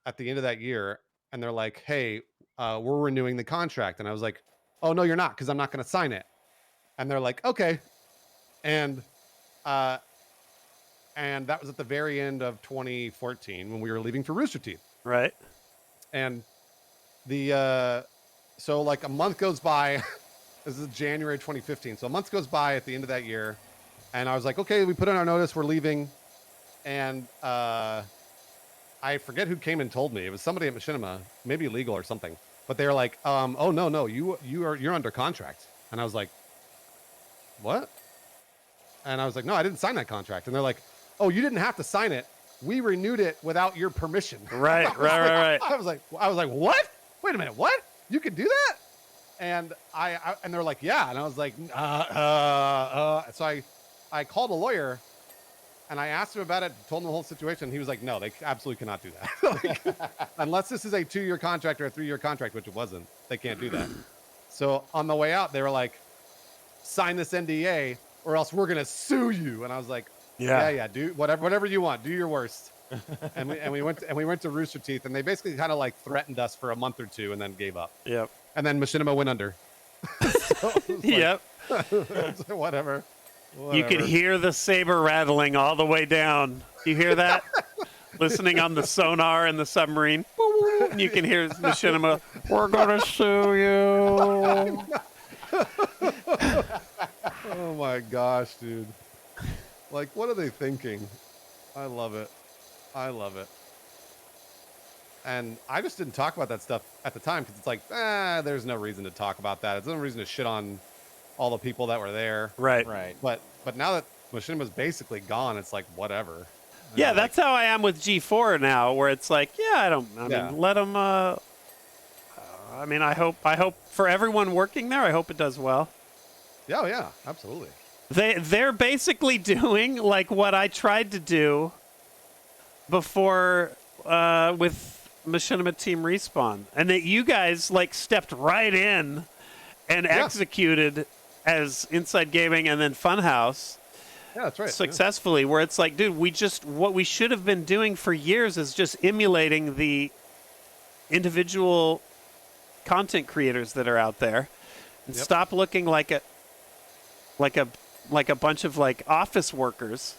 at the end of that year. And they're like, hey, we're renewing the contract. And I was like, oh, no, you're not, because I'm not going to sign it. And they're like, okay. And that was at the very end of 2014 when we were leaving for Rooster Teeth. Right. And so like a month goes by. This is January 2015. So a month goes by at the end of that year. And I was like, okay, we put in our notice. We're leaving. And I forget who came and told me. It was somebody at Machinima, maybe legal or something. But they were like, oh, no, you're under contract. And I was like, what? And I was like, no, I didn't sign that contract. And they're like, oh, you didn't have to sign it. We renewed it without your permission. Right. I was like, what? Wait a minute, what? You could do that? And and they're like, yeah. And I was like, so I called a lawyer and I asked him about it, told him the whole situation. He was like, no, they absolutely cannot do that. Like, unless this is a 2-year contract or a 3-year contract, which it wasn't, they can't do that. So on the way out, they were like, sign this NDA or else we're going to sue you. And I was like, yeah, do whatever you want, do your worst. and we went to Rooster Teeth, and they basically kind of like threatened us for a month or two and then gave up. Yep. And then Machinima went under. So it was like, Yep. Whatever. You could hear the saber rattling all the way down. You hear that? Listening on the sonar in the submarine. And you can hear Machinima, we're going to sue you. Oh my gosh, dude. Like, what are they thinking? I love it. And I just didn't talk about that stuff at the time because it's like, there's no reason to talk about that. There's no reason to shit on all the people that were there. Right. Right. But now that Machinima's basically gone, it's like, whatever. Yeah, that's how I am with G4 now, where it's like, let them, I hope for everyone working there, I hope it does well. Yeah, yeah, absolutely. They're basically doing like what I tried to do before with Machinima Team Respawn, and that you guys like stepped right in and executed as Inside Gaming and then Funhouse. Yeah, that's right. Successfully, where it's like, dude, what we should have been doing for years is just emulating the individual content creators that are out there and stop looking like a bunch of like office workers.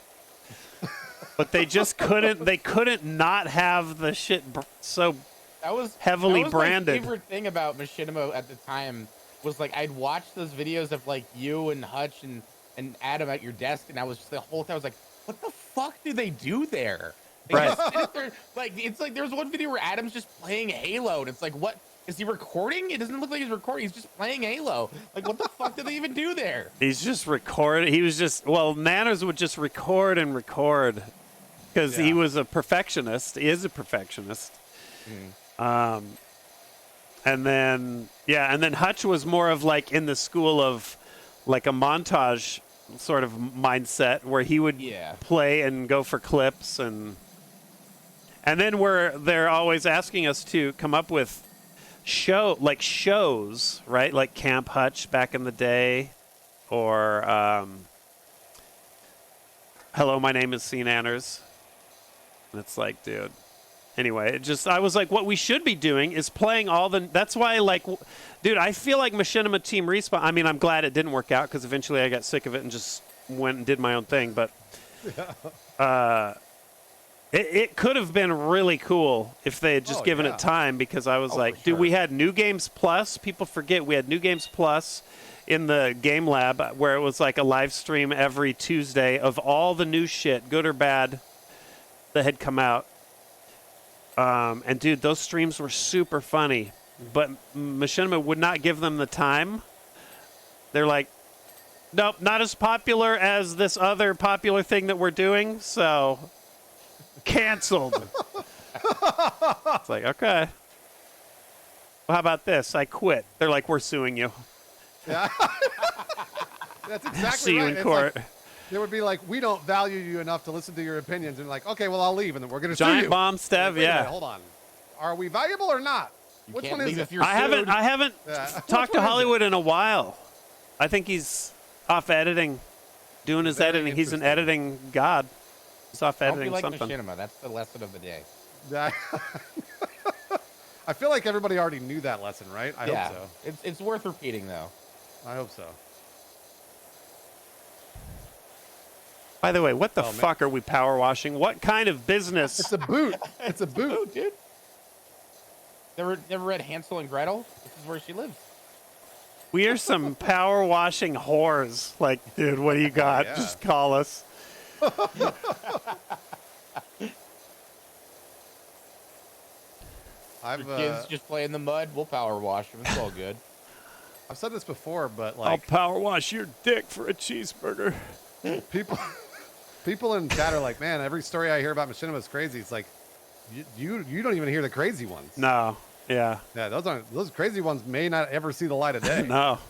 But they just couldn't not have the shit so heavily branded. My favorite thing about Machinima at the time was like I'd watch those videos of like you and Hutch and Adam at your desk, and I was just the whole time I was like, what the fuck do they do there? Right. Like it's like there's one video where Adam's just playing Halo, and it's like, what is he recording? It doesn't look like he's recording. He's just playing Halo. Like, what the fuck did they even do there? He's just recording. He was just Nanners would just record and record because he was a perfectionist. He is a perfectionist. And then Hutch was more of like in the school of like a montage sort of mindset where he would play and go for clips and then they're always asking us to come up with shows, right? Like Camp Hutch back in the day, or Hello, my name is Sean Anners. And it's like, dude. Anyway, I was like, what we should be doing is playing all the. That's why, like, dude, I feel like Machinima Team Respawn. I mean, I'm glad it didn't work out because eventually I got sick of it and just went and did my own thing. But it could have been really cool if they had just given it time, because I was like, dude, we had New Games Plus. People forget we had New Games Plus in the game lab where it was like a live stream every Tuesday of all the new shit, good or bad, that had come out. And dude, those streams were super funny, but Machinima would not give them the time. They're like, nope, not as popular as this other popular thing that we're doing, so canceled. It's like, okay. Well, how about this? I quit. They're like, we're suing you. Yeah. That's exactly See you right. in court. Like, they would be like, we don't value you enough to listen to your opinions. And like, okay, well, I'll leave, and then we're going to sue you. Giant bomb Stev, yeah. Hold on. Are we valuable or not? Which one is it? I haven't talked to Hollywood in a while. I think he's off editing, doing his editing. He's an editing god. He's off editing like something. Machinima. That's the lesson of the day. I feel like everybody already knew that lesson, right? I hope so. It's worth repeating, though. I hope so. By the way, what the fuck are we power washing? What kind of business? It's a boot. It's a boot, dude. Never read Hansel and Gretel? This is where she lives. We are some power washing whores. Like, dude, what do you got? Just call us. Kids just play in the mud. We'll power wash them. It's all good. I've said this before, but like, I'll power wash your dick for a cheeseburger. People in chat are like, man, every story I hear about Machinima is crazy. It's like, you don't even hear the crazy ones. No. Yeah. Yeah, those crazy ones may not ever see the light of day. No.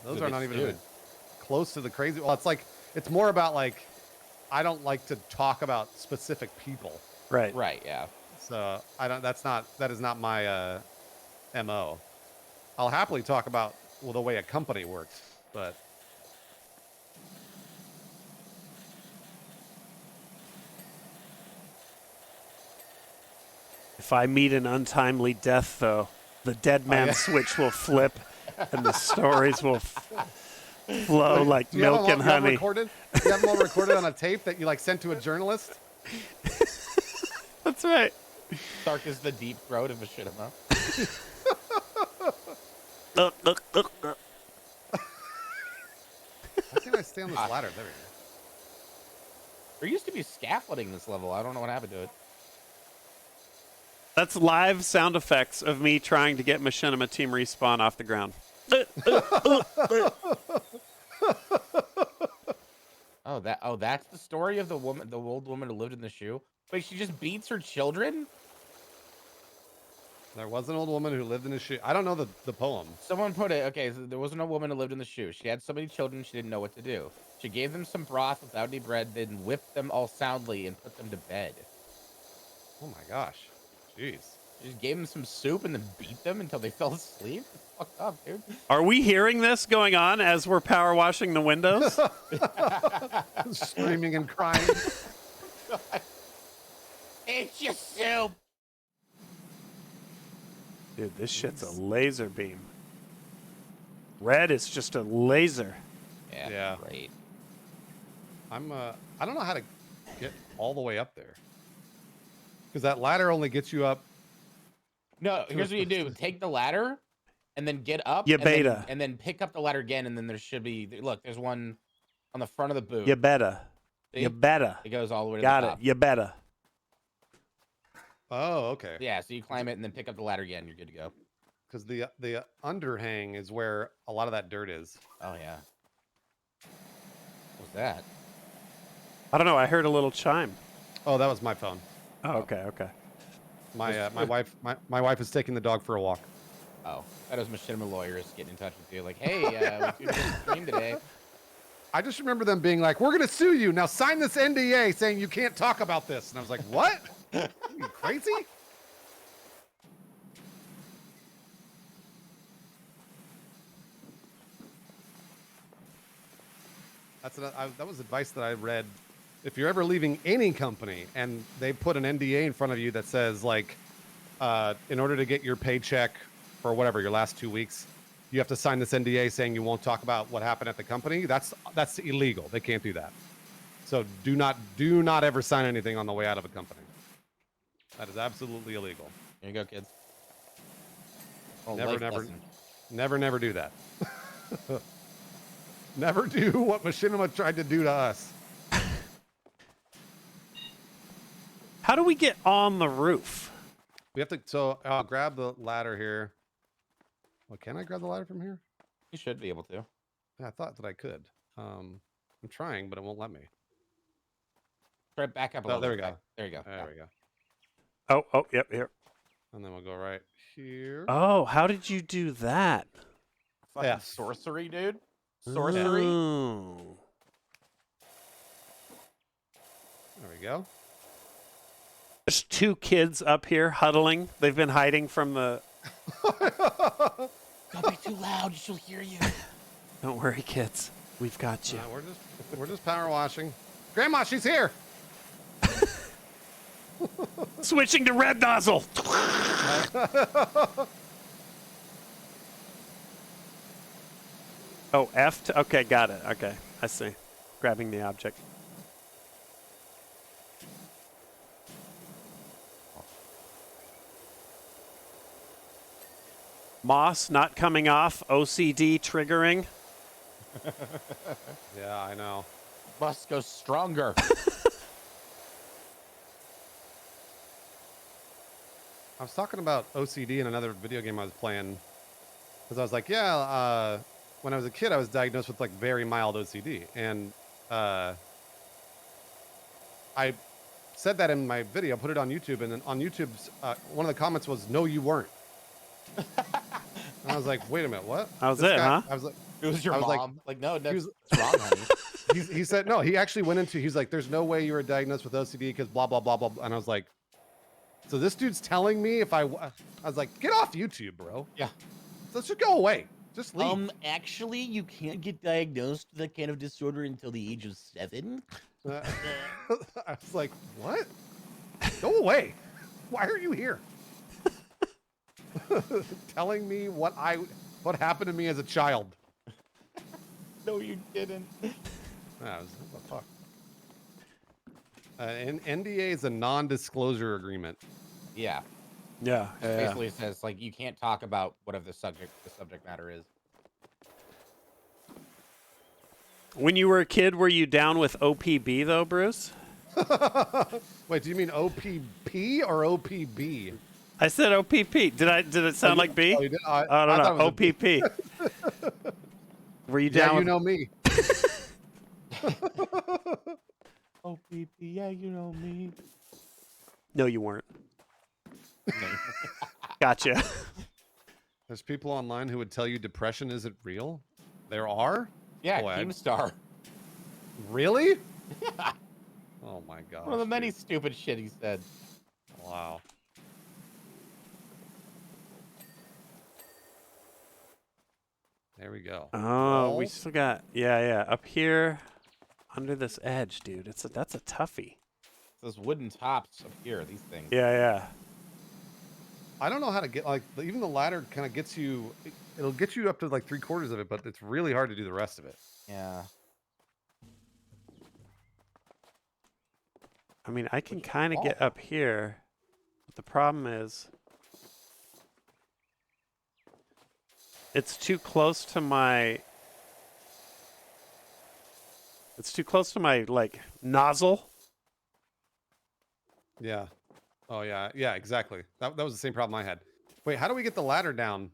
Those are not even close to the crazy. Well, it's more about like, I don't like to talk about specific people. Right. Right. Yeah. So that is not my MO. I'll happily talk about the way a company works, but. If I meet an untimely death, though, the dead man switch will flip, and the stories will flow like milk and honey. Do you have them all recorded on a tape that you like sent to a journalist? That's right. Sark is the deep throat of Machinima. Why can't I stay on this ladder? There we go. There used to be scaffolding this level. I don't know what happened to it. That's live sound effects of me trying to get Machinima Team Respawn off the ground. That's the story of the old woman who lived in the shoe. Wait, she just beats her children? There was an old woman who lived in a shoe. I don't know the poem. Someone put it. Okay, so there was an old woman who lived in the shoe. She had so many children she didn't know what to do. She gave them some broth without any bread, then whipped them all soundly and put them to bed. Oh my gosh. Jeez. She just gave them some soup and then beat them until they fell asleep? That's fucked up, dude. Are we hearing this going on as we're power washing the windows? Screaming and crying. It's your soup. Dude, this shit's a laser beam. Red is just a laser. Yeah. Great. I don't know how to get all the way up there. Because that ladder only gets you up. No, here's what you do. Take the ladder and then get up. You beta. And then pick up the ladder again, and then there should be... Look, there's one on the front of the boot. You better. See? You better. It goes all the way to Got the top. it. You better. Oh, okay. Yeah, so you climb it and then pick up the ladder again. You're good to go. Because the underhang is where a lot of that dirt is. Oh, yeah. What's that? I don't know. I heard a little chime. Oh, that was my phone. Oh, okay. My wife is taking the dog for a walk. Oh, that was Machinima lawyers getting in touch with you, like, hey, we're doing a stream today. I just remember them being like, "We're gonna sue you now. Sign this NDA saying you can't talk about this." And I was like, "What? Are you crazy?" That was advice that I read. If you're ever leaving any company and they put an NDA in front of you that says like, in order to get your paycheck for whatever your last 2 weeks, you have to sign this NDA saying you won't talk about what happened at the company. That's illegal. They can't do that. So do not ever sign anything on the way out of a company. That is absolutely illegal. Here you go, kids. Never do that. Never do what Machinima tried to do to us. How do we get on the roof? We have to. So I'll grab the ladder here. Well, can I grab the ladder from here? You should be able to. Yeah, I thought that I could. I'm trying, but it won't let me. Try back up a little. There we bit. go. There you go. There we go. Oh, yep, here. And then we'll go right here. Oh, how did you do that? Fucking sorcery, dude. Sorcery. Oh. There we go. There's 2 kids up here huddling. They've been hiding from the... Don't be too loud. She'll hear you. Don't worry, kids. We've got you. We're just power washing. Grandma, she's here. Switching to red nozzle. Oh, F. Okay, got it. Okay, I see. Grabbing the object. Moss not coming off. OCD triggering. Yeah, I know. Must go stronger. I was talking about OCD in another video game I was playing. Because I was like, yeah, when I was a kid, I was diagnosed with like very mild OCD. And I said that in my video, put it on YouTube. And then on YouTube's, one of the comments was, "No, you weren't." And I was like, wait a minute, what? That was it, huh? I was like, It was your I was mom. Like, no, was- it's wrong, honey. he said, no, he actually went into, he's like, there's no way you were diagnosed with OCD because blah, blah, blah, blah. And I was like, so this dude's telling me if I was like, get off YouTube, bro. Yeah. Let's just go away. Just leave. Actually, you can't get diagnosed with that kind of disorder until the age of 7. I was like, what? Go away. Why are you here? Telling me what happened to me as a child. No, you didn't. What the fuck? An NDA is a non-disclosure agreement. Yeah. Yeah. Basically, it says like you can't talk about whatever the subject matter is. When you were a kid, were you down with OPB though, Bruce? Wait, do you mean OPP or OPB? I said OPP. Did it sound like B? Oh, you did? I don't know. OPP. Were you down? Yeah, you with... know me. OPP, yeah, you know me. No, you weren't. Gotcha. There's people online who would tell you depression isn't real. There are? Yeah, Boy, Keemstar. Really? Oh my god. One of the many stupid shit he said. Wow. There we go. Oh, we still got up here under this edge, dude. That's a toughie. Those wooden tops up here, these things. Yeah. I don't know how to get like even the ladder kind of gets you. It'll get you up to like 3/4 of it, but it's really hard to do the rest of it. Yeah. I mean, I can kind of get up here, but the problem is it's too close to my like nozzle. Yeah. Oh yeah. Yeah. Exactly. That was the same problem I had. Wait, how do we get the ladder down?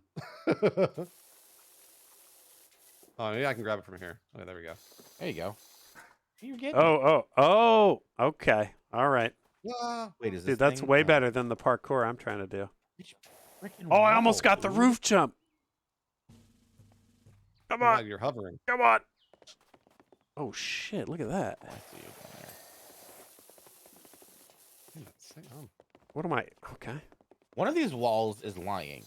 Oh, yeah, I can grab it from here. Okay, there we go. There you go. You're getting Oh. Okay. All right. Wait, is this Dude, that's thing? way No. better than the parkour I'm trying to do. Which frickin' Oh, I almost wall, got the dude? roof jump. Come on. You're hovering. Come on. Oh, shit. Look at that. Oh, I see you down there. What am I? Okay. One of these walls is lying.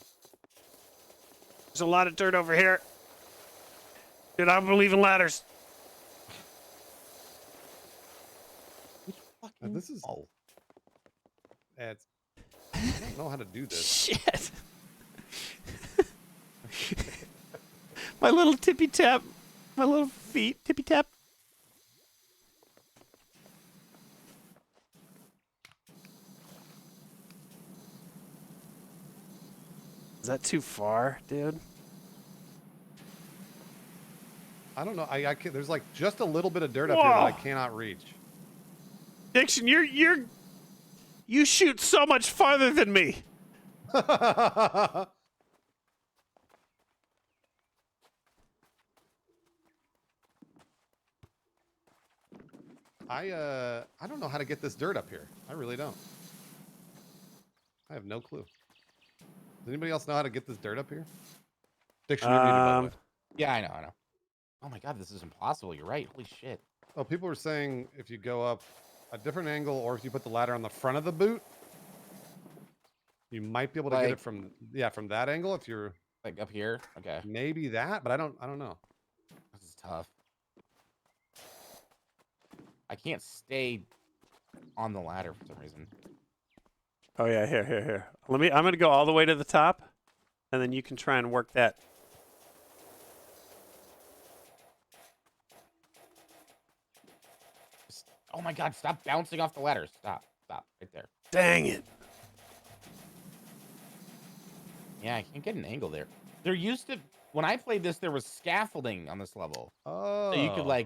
There's a lot of dirt over here. Dude, I believe in ladders. Which fucking This is. wall? It's, I don't know how to do this. Shit. My little tippy tap. My little feet. Tippy tap. Is that too far, dude? I don't know. I can't, there's like just a little bit of dirt up here that I Whoa. cannot reach. Diction, you shoot so much farther than me. I don't know how to get this dirt up here. I really don't. I have no clue. Does anybody else know how to get this dirt up here? Diction, you're muted, by the way. Yeah, I know. Oh my god, this is impossible. You're right. Holy shit. Oh, people were saying if you go up a different angle or if you put the ladder on the front of the boot, you might be able to get it from that angle if you're Like up here? Okay. maybe that, but I don't know. This is tough. I can't stay on the ladder for some reason. Oh yeah, here. I'm gonna go all the way to the top, and then you can try and work that. Oh my god, stop bouncing off the ladder. Stop. Right there. Dang it. Yeah, I can't get an angle there. There used to, when I played this, there was scaffolding on this level. Oh. So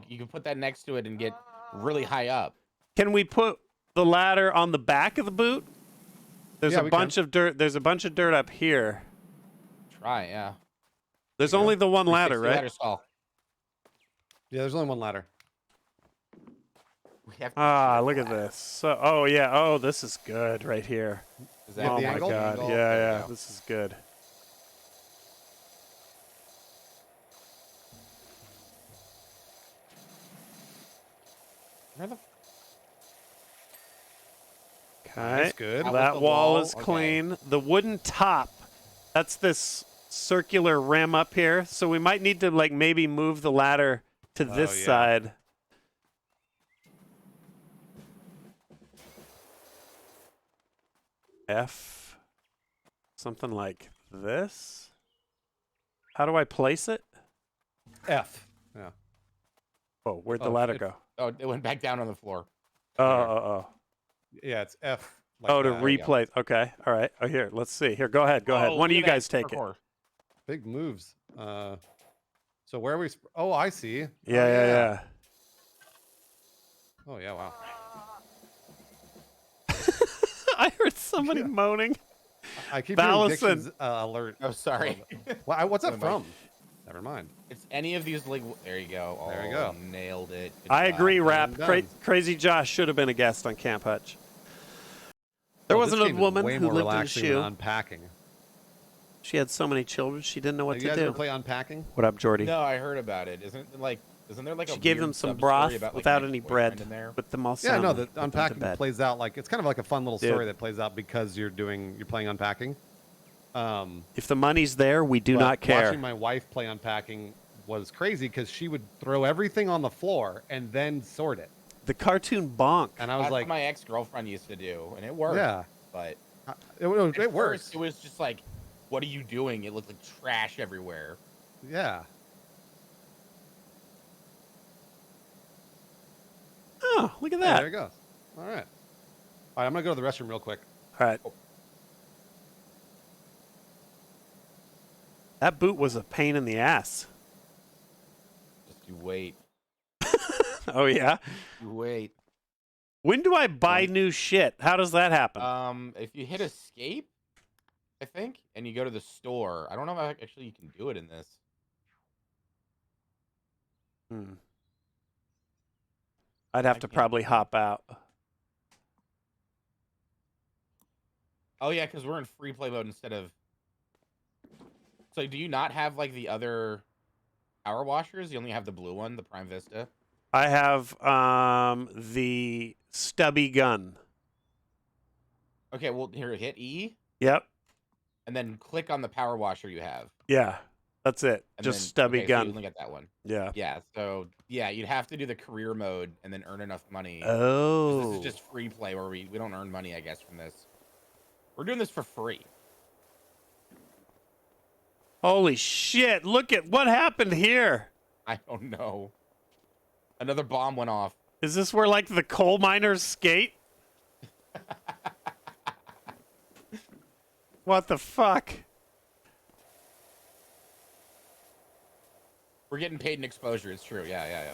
you could put that next to it and get really high up. Can we put the ladder on the back of the boot? There's Yeah, a we bunch can. of dirt. There's a bunch of dirt up here. Try, yeah. There's only the one ladder, 360 right? ladder stall. Yeah, there's only one ladder. We have Ah, look at this. So, oh yeah. Oh, this is good right here. Is Yeah, Oh the my angle? god. Angle? Yeah, There we yeah. go. This is good. Where the Okay. That's good. That was That the wall wall? is Okay. clean. The wooden top. That's this circular rim up here. So we might need to like maybe move the ladder to this yeah. side. F. Something like this. How do I place it? F. Yeah. Oh, where'd the Oh, ladder shit. go? Oh, it went back down on the floor. Oh. Yeah, it's F. Like Oh, to that. replace. Okay. All right. Oh, here. Let's see. Here, go ahead. Go ahead. Oh, One of look you at that guys take it. parkour. Big moves. So where are we? Oh, I see. Yeah. Oh yeah, wow. I heard somebody moaning. I keep hearing Ballison. Diction's alert. Oh, sorry. What's that Never mind. from? Never mind. It's any of these like. There you go. There you Oh, go. Nailed it. Good I job. agree, done, Rap. done. Crazy Josh should have been a guest on Camp Hutch. There Oh, wasn't this a game is woman way who more lived in a relaxing than shoe. Unpacking. She had so many children, she didn't know what Have you to guys ever do. play Unpacking? What up, Jordy? No, I heard about it. Isn't there like She a gave weird them some sub-story broth about, like, without an any ex-boyfriend bread, in there? with them all Yeah, no, sound the and put them to Unpacking bed. plays out like it's kind of like a fun little Dude. story that plays out because you're playing Unpacking. If the money's there, we do But not care. Watching my wife play Unpacking was crazy because she would throw everything on the floor and then sort it. The cartoon bonk. And I was That's like, what my ex-girlfriend used to do, and it worked. yeah, But it at works. first, it was just like, what are you doing? It looked like trash everywhere. Yeah. Oh, look at Yeah, that. there it goes. All right. All right, I'm going to go to the restroom real quick. All right. That boot was a pain in the ass. Just you wait. Oh, yeah? You wait. When do I buy new shit? How does that happen? If you hit escape, I think, and you go to the store. I don't know if actually you can do it in this. I'd have I to can't probably think. hop out. Oh yeah, because we're in free play mode instead of. So do you not have like the other power washers? You only have the blue one, the Prime Vista. I have the stubby gun. Okay, well here, hit E. Yep. And then click on the power washer you have. Yeah. That's it. And Just then, stubby okay, gun. So you only get that one. Yeah. Yeah. So yeah, you'd have to do the career mode and then earn enough money. Oh. This is just free play where we don't earn money, I guess, from this. We're doing this for free. Holy shit. Look at what happened here. I don't know. Another bomb went off. Is this where, like, the coal miners skate? What the fuck? We're getting paid in exposure. It's true. Yeah.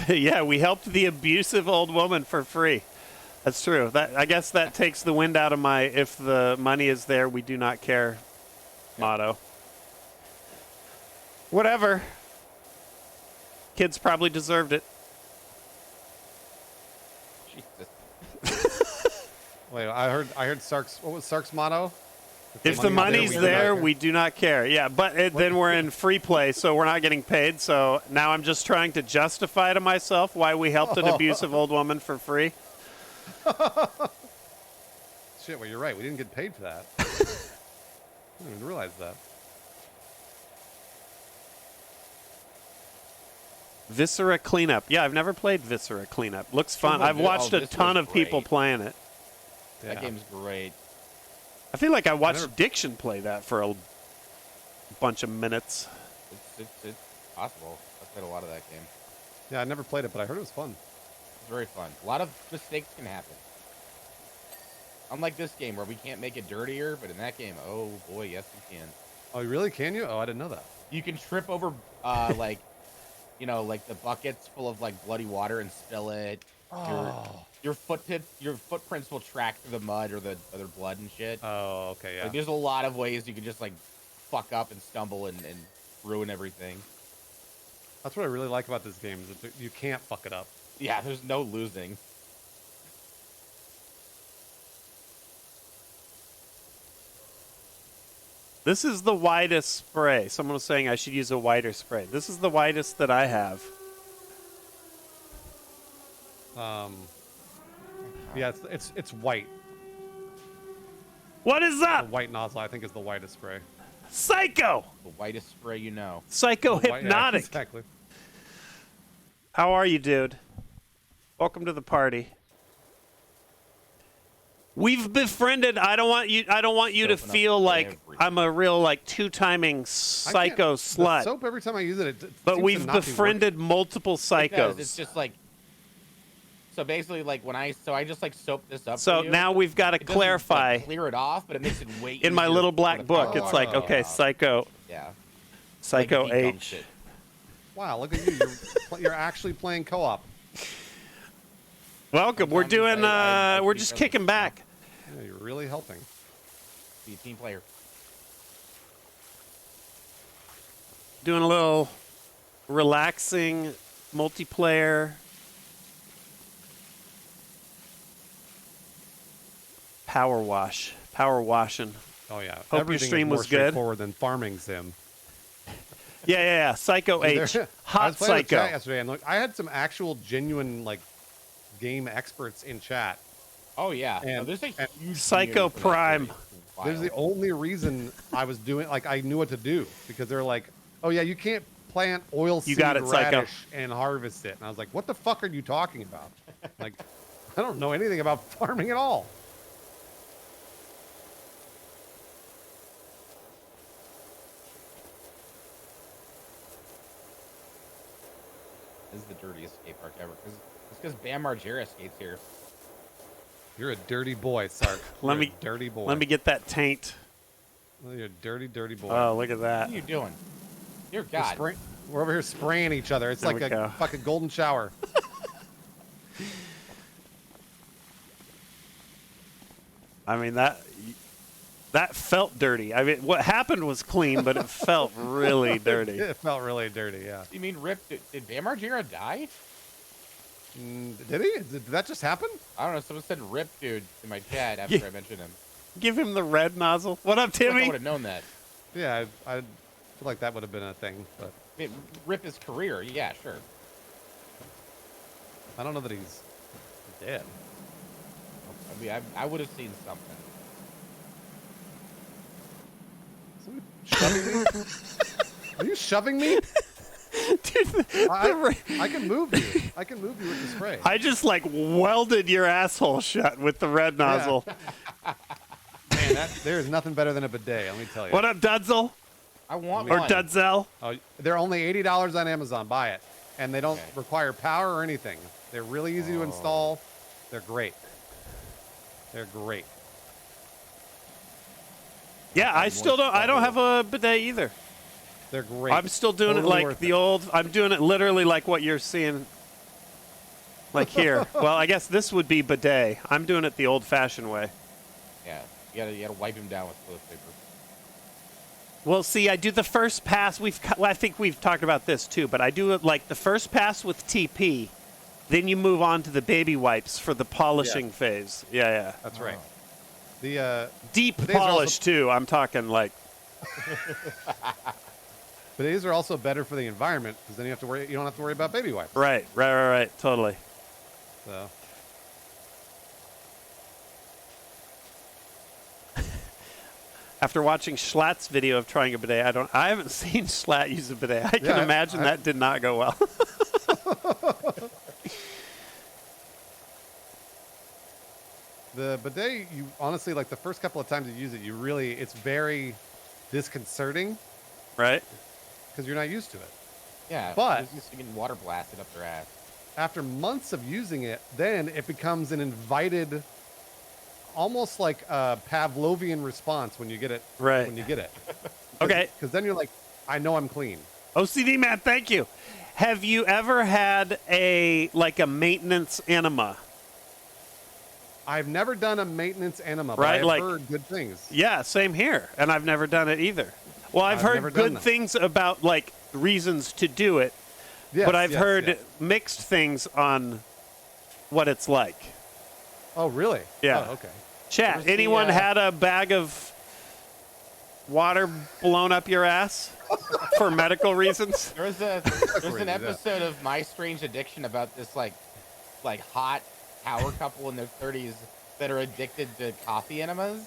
Yeah, we helped the abusive old woman for free. That's true. I guess that takes the wind out of my "if the money is there, we do not care" motto. Whatever. Kids probably deserved it. Jesus. Wait, I heard Sark's. What was Sark's motto? If the money's there, we do not care. Yeah, but then we're in free play, so we're not getting paid. So now I'm just trying to justify to myself why we helped an abusive old woman for free. Shit, well, you're right. We didn't get paid for that. I didn't even realize that. Viscera Cleanup. Yeah, I've never played Viscera Cleanup. Looks fun. I've watched a ton of people playing it. Yeah. That game's great. I feel like I watched Diction play that for a bunch of minutes. It's possible. I played a lot of that game. Yeah, I never played it, but I heard it was fun. It's very fun. A lot of mistakes can happen. Unlike this game where we can't make it dirtier, but in that game, oh boy, yes you can. Oh, really? Can you? Oh, I didn't know that. You can trip over, like, you know, like the buckets full of like bloody water and spill it. Oh. Your footprints will track through the mud or the other blood and shit. Oh, okay, yeah. Like, there's a lot of ways you can just like fuck up and stumble and ruin everything. That's what I really like about this game is that you can't fuck it up. Yeah, there's no losing. This is the widest spray. Someone was saying I should use a wider spray. This is the widest that I have. Yeah, it's white. What is The up? white nozzle, I think, is the whitest spray. Psycho! The whitest spray you know. Psycho White- yeah, hypnotic. exactly. How are you, dude? Welcome to the party. We've befriended. I don't want you to Soap enough feel for like everything. I'm a real like two-timing I psycho can't- the slut. soap, every time I use it, But seems we've to not be befriended multiple It does. psychos. It's just like. So basically, like I just like soap this up. So for you. now we've got to It doesn't, clarify. like, clear it off, but it makes it way In my easier little for black the book, power it's like, wash to okay, get off. psycho, Yeah. psycho Like the debunk H. shit. Wow, look at you. You're actually playing co-op. Welcome. We're Sometimes doing. I We're speak just others. kicking back. Yeah, you're really helping. Be a team player. Doing a little relaxing multiplayer. Power wash. Power washing. Oh yeah. your Everything stream is more was good. straightforward than farming sim. Yeah. Psycho H. I Hot was playing with chat Psycho. yesterday, and look, I had some actual genuine like game experts in chat. Oh yeah. And- no, there's a and huge Psycho community for that Prime. game. It's This is the wild. only reason I was doing like I knew what to do because they're like, oh yeah, you can't plant oilseed got it, Psycho. radish and harvest it. And I was like, what the fuck are you talking about? Like, I don't know anything about farming at all. This is the dirtiest skate park ever. It's because Bam Margera skates here. You're a dirty boy, Sark. Let You're me- a dirty boy. Let me get that taint. You're a dirty, dirty boy. Oh, look at What that. are you doing? Dear We're, God. we're over here spraying each other. It's There like we a go. fucking golden shower. I mean that felt dirty. I mean, what happened was clean, but it felt really dirty. It felt really dirty, yeah. You mean Rip? Did Bam Margera die? Did he? Did that just happen? I don't know. Someone said "rip, dude" in my chat after I mentioned him. Give him the red nozzle. What up, Timmy? I would have known that. Yeah, I feel like that would have been a thing, but I mean, rip his career. Yeah, sure. I don't know that he's dead. I mean, I would have seen something. Somebody shoving me? Are you shoving me? Dude, I can move you. I can move you with the spray. I just like welded your asshole shut with the red nozzle. Man, there is nothing better than a bidet. Let me tell you. What up, Dudsel? I want Or one. Dudsel? Oh, they're only $80 on Amazon. Buy it, and they don't require power or anything. They're really easy to install. They're great. They're great. Yeah, I don't have a bidet either. They're great. I'm still doing Totally it like worth the old. I'm doing it literally like what you're seeing. Like here. Well, I guess this would be bidet. I'm doing it the old-fashioned way. Yeah, you gotta wipe him down with toilet paper. Well, see, I do the first pass. I think we've talked about this too, but I do it like the first pass with TP, then you move on to the baby wipes for the polishing phase. Yeah. That's right. The Deep bidets polish too. I'm talking like. bidets are also better for the environment because then you don't have to worry about baby wipes. Right. Totally. So. After watching Schlatt's video of trying a bidet, I haven't seen Schlatt use a bidet. I can imagine that did not go well. The bidet, you honestly, like the first couple of times you use it, it's very disconcerting. Right? Because you're not used to it. Yeah, but it's just getting water blasted up their ass. After months of using it, then it becomes an invited, almost like a Pavlovian response when you get it. Right. When you get it. Okay. Because then you're like, I know I'm clean. OCD man, thank you. Have you ever had a maintenance enema? I've never done a maintenance enema, but Right, I've heard good things. Yeah, same here, and I've never done it either. Well, I've heard good things about reasons to do it, but I've heard mixed things on what it's like. Oh, really? Yeah. Oh, okay. Chat, anyone had a bag of water blown up your ass for medical reasons? There's an episode of My Strange Addiction about this like hot power couple in their 30s that are addicted to coffee enemas.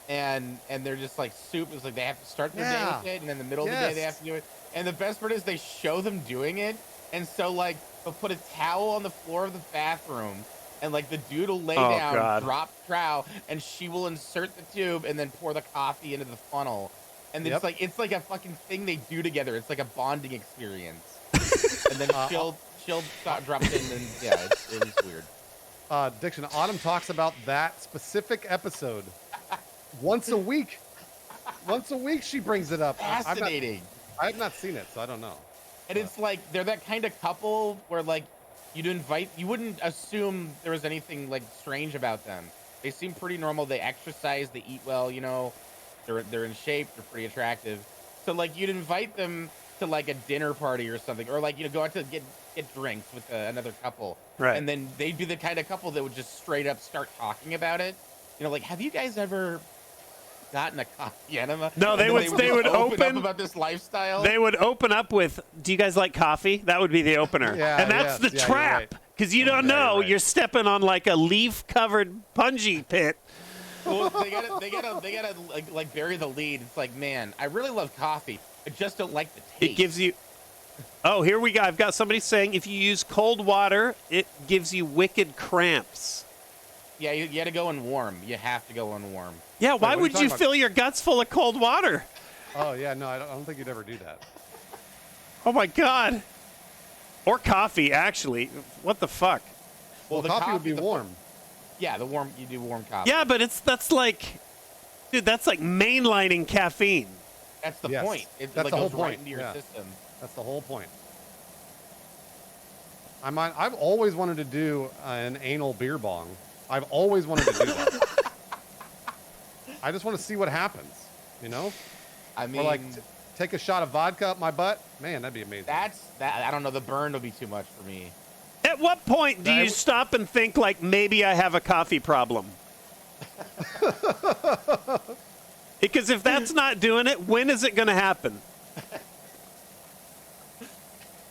And they're just like soup. It's like they have to start their day with it, and in the middle of the day they have to do it. And the best part is they show them doing it, and so they'll put a towel on the floor of the bathroom, and the dude will lay down, drop trowel, and she will insert the tube and then pour the coffee into the funnel. And it's like a fucking thing they do together. It's like a bonding experience. And then she'll drop it in, and it was weird. Diction, Autumn talks about that specific episode once a week. Once a week she brings it up. Fascinating. I have not seen it, so I don't know. And it's like they're that kind of couple where you wouldn't assume there was anything strange about them. They seem pretty normal. They exercise, they eat well, they're in shape, they're pretty attractive. So you'd invite them to a dinner party or something, or go out to get drinks with another couple. Right. And then they'd be the kind of couple that would just straight up start talking about it. Have you guys ever gotten a coffee enema? No, they would open up about this lifestyle. They would open up with, "Do you guys like coffee?" That would be the opener. And that's the trap, because you don't know you're stepping on a leaf-covered punji pit. Well, they gotta bury the lead. It's like, man, I really love coffee. I just don't like the taste. It gives you. Oh, here we go. I've got somebody saying if you use cold water, it gives you wicked cramps. Yeah, you got to go in warm. You have to go in warm. Yeah, why would you fill your guts full of cold water? Oh, yeah, no, I don't think you'd ever do that. Oh, my God. Or coffee, actually. What the fuck? Well, the coffee would be warm. Yeah, you do warm coffee. Yeah, but that's mainlining caffeine. That's the point. That's the whole point. Right into your system. That's the whole point. I've always wanted to do an anal beer bong. I've always wanted to do that. I just want to see what happens, I mean, or take a shot of vodka up my butt. Man, that'd be amazing. I don't know. The burn would be too much for me. Yeah, At what point do you stop and think, like, maybe I have a coffee problem? Because if that's not doing it, when is it going to happen?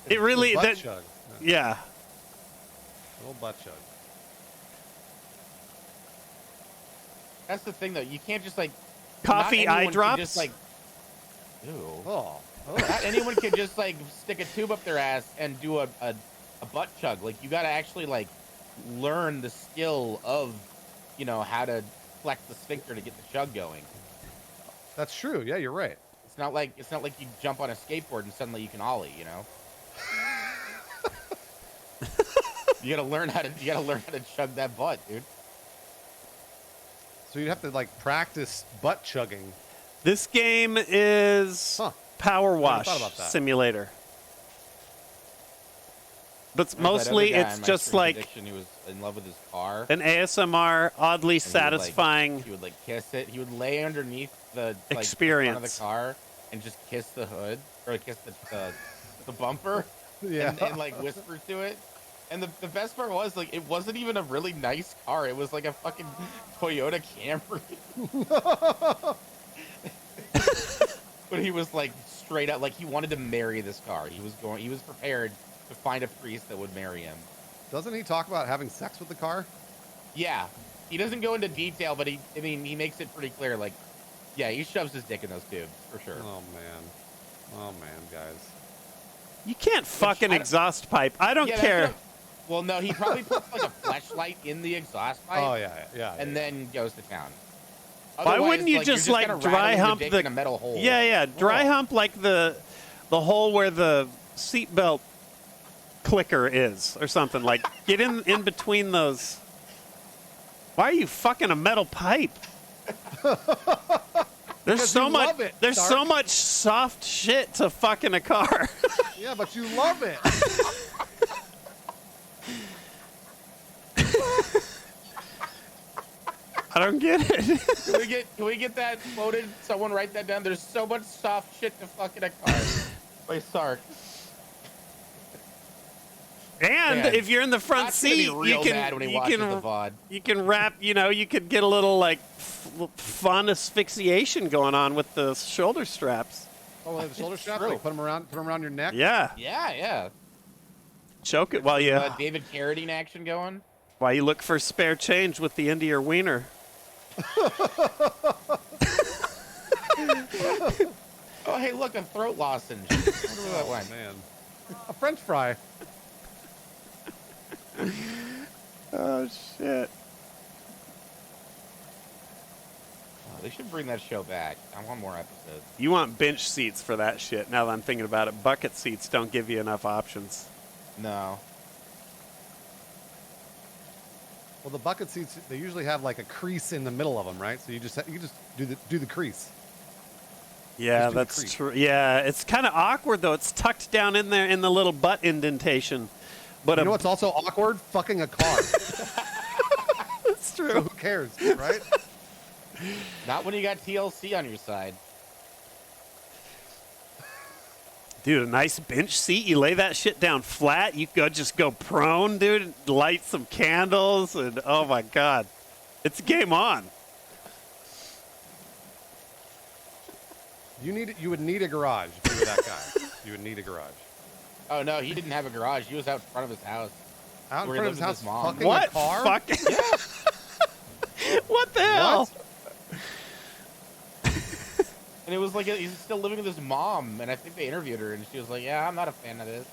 It really... Butt chug. Yeah. Little butt chug. That's the thing, though. You can't just, like... Coffee eye drops? Just, like... Ew. Oh. Not anyone can just, like, stick a tube up their ass and do a butt chug. Like, you gotta actually, like, learn the skill of, you know, how to flex the sphincter to get the chug going. That's true. Yeah, you're right. It's not like you jump on a skateboard and suddenly you can ollie, you know? You gotta learn how to chug that butt, dude. So you have to like practice butt chugging. This game is PowerWash Simulator. But mostly it's just like Diction, he was in love with his car. An ASMR, oddly satisfying. He would like kiss it. He would lay underneath the experience front of the car and just kiss the hood or kiss the bumper. Yeah. And like whisper to it. And the best part was, like, it wasn't even a really nice car. It was like a fucking Toyota Camry. But he was like straight up, like he wanted to marry this car. He was prepared to find a priest that would marry him. Doesn't he talk about having sex with the car? Yeah. He doesn't go into detail, but he makes it pretty clear, like, yeah, he shoves his dick in those tubes, for sure. Oh, man, guys. You can't fuck an exhaust pipe. I don't care. Well, no, he probably puts like a fleshlight in the exhaust pipe. Oh, yeah. And then goes to town. Why wouldn't you just like dry hump the in a metal hole? Yeah, dry hump like the hole where the seatbelt clicker is or something. Like get in between those. Why are you fucking a metal pipe? There's so much. There's so much soft shit to fuck in a car. Yeah, but you love it. I don't get it. Can we get that quoted? Someone write that down. There's so much soft shit to fuck in a car. By Sark. And Man, if you're in the front seat, you can wrap. You could get a little like fun asphyxiation going on with the shoulder straps. Oh, the shoulder straps. Like put them around your neck. Yeah. Choke it while you David Carradine action going. While you look for spare change with the end of your wiener. Oh, hey, look, a throat lozenge. I wonder where that went. Man, a French fry. Oh shit! Oh, they should bring that show back. I want more episodes. You want bench seats for that shit. Now that I'm thinking about it, bucket seats don't give you enough options. No. Well, the bucket seats, they usually have like a crease in the middle of them, right? So you just do the crease. Yeah, that's true. Yeah, it's kind of awkward though. It's tucked down in there in the little butt indentation. But you know what's also awkward? Fucking a car. That's true. So who cares, right? Not when you got TLC on your side. Dude, a nice bench seat. You lay that shit down flat. You could just go prone, dude. Light some candles, and oh my god, it's game on. You would need a garage if you were that guy. You would need a garage. Oh no, he didn't have a garage. He was out in front of his house. Out in front of his house, fucking what? a car? Fucking what the hell? And it was like he's still living with his mom, and I think they interviewed her, and she was like, "Yeah, I'm not a fan of this."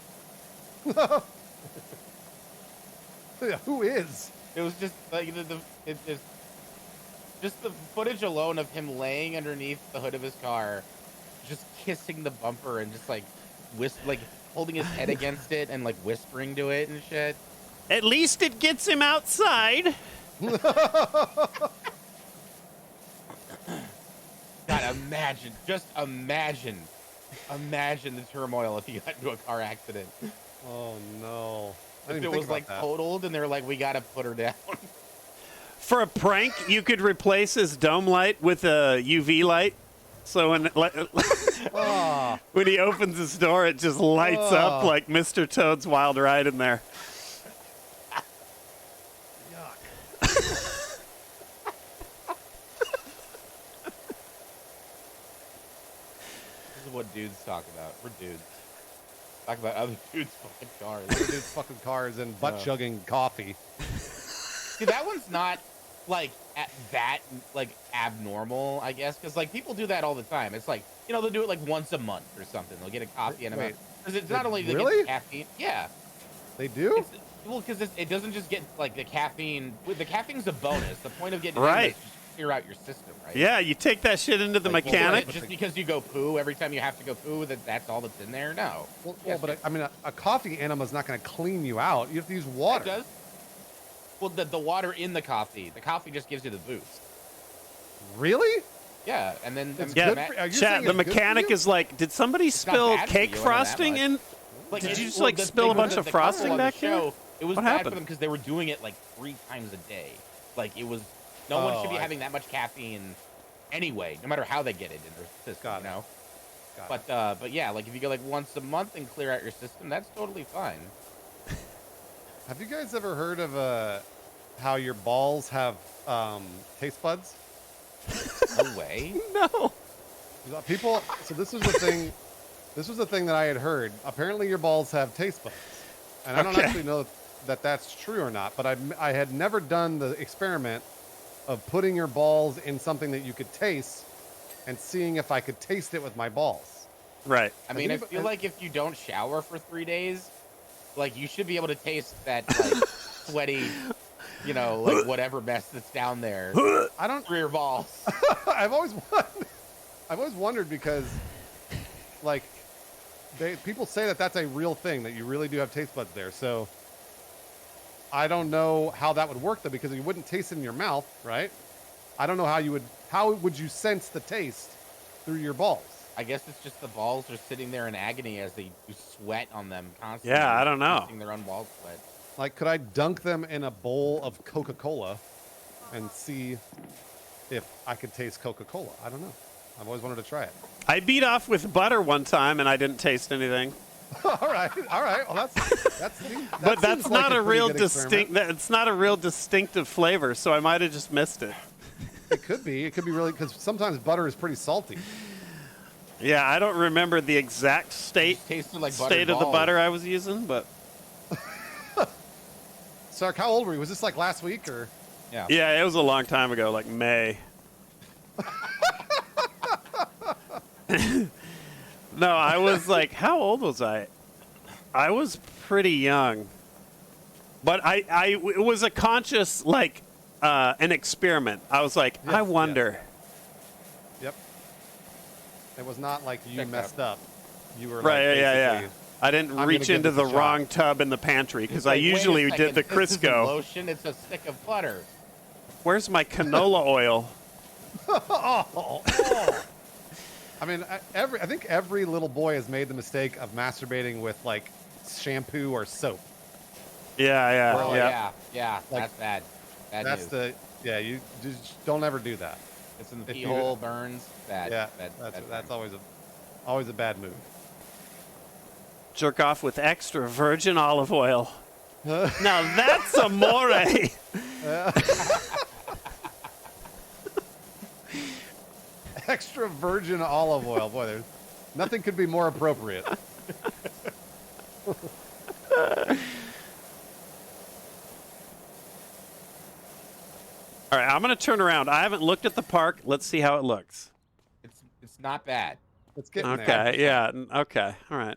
Yeah, who is? It was just like just the footage alone of him laying underneath the hood of his car, just kissing the bumper and just like holding his head against it and like whispering to it and shit. At least it gets him outside. God, imagine the turmoil if he got into a car accident. Oh no! If it was like totaled and they're like, we gotta put her down. For a prank, you could replace his dome light with a UV light. So when he opens his door, it just lights up like Mr. Toad's Wild Ride in there. what dudes talk about. We're dudes. Talk about other dudes' fucking cars. Other dudes' fucking cars and butt chugging coffee. See, that one's not like that like abnormal, I guess, because like people do that all the time. It's like, you know, they'll do it like once a month or something. They'll get a coffee and a because it's not only they get the caffeine. Yeah, they do. Well, because it doesn't just get like the caffeine. The caffeine's a bonus. The point of getting right. it is just clear out your system, right? Yeah, you take that shit into the like, mechanic. Well, just because you go poo every time you have to go poo, that's all that's in there? No. Well, but I mean, a coffee enema is not going to clean you out. You have to use water. It does. Well, the water in the coffee just gives you the boost. Really? Yeah, and then Chat, the mechanic is like, did somebody spill cake frosting in? Like, did you just like spill a bunch of frosting back there? It was bad for them because they were doing it like 3 times a day. Like it was, no one should be having that much caffeine anyway, no matter how they get it in their system, you know. But yeah, like if you go like once a month and clear out your system, that's totally fine. Have you guys ever heard of how your balls have taste buds? No way. No. People. So this was the thing. This was the thing that I had heard. Apparently, your balls have taste buds, and I don't actually know that that's true or not. But I had never done the experiment of putting your balls in something that you could taste and seeing if I could taste it with my balls. Right. I mean, I feel like if you don't shower for 3 days, like you should be able to taste that like sweaty, you know, like whatever mess that's down there. I don't through your balls. I've always wondered because, like, people say that that's a real thing, that you really do have taste buds there. So I don't know how that would work though, because you wouldn't taste it in your mouth, right? I don't know how would you sense the taste through your balls? I guess it's just the balls are sitting there in agony as they do sweat on them constantly. Yeah, I don't know. Their own ball sweat. Like, could I dunk them in a bowl of Coca-Cola and see if I could taste Coca-Cola? I don't know. I've always wanted to try it. I beat off with butter one time and I didn't taste anything. all right. Well, but that's not like a real distinct. It's not a real distinctive flavor, so I might have just missed it. It could be. It could be really, because sometimes butter is pretty salty. Yeah, I don't remember the exact state like of the butter I was using, but. Sark, how old were you? Was this like last week or? Yeah. Yeah, it was a long time ago, like May. No, I was like, how old was I? I was pretty young. But it was a conscious, like, an experiment. I was like, Yes, I wonder. Yep. It was not like you messed up. You were Right, like, yeah. I didn't reach into the wrong tub in the pantry because I usually did the This isn't Crisco. lotion, it's a stick of butter. Where's my canola oil? I mean, I think every little boy has made the mistake of masturbating with like shampoo or soap. Yeah. Like, that's bad. That's news. you just don't ever do that. It's in the pee hole, burns. Bad. Yeah, that's always a bad move. Jerk off with extra virgin olive oil. Now that's amore. Extra virgin olive oil. Boy, there's nothing could be more appropriate. All right, I'm going to turn around. I haven't looked at the park. Let's see how it looks. It's not bad. It's getting Okay, there. yeah. Okay, all right.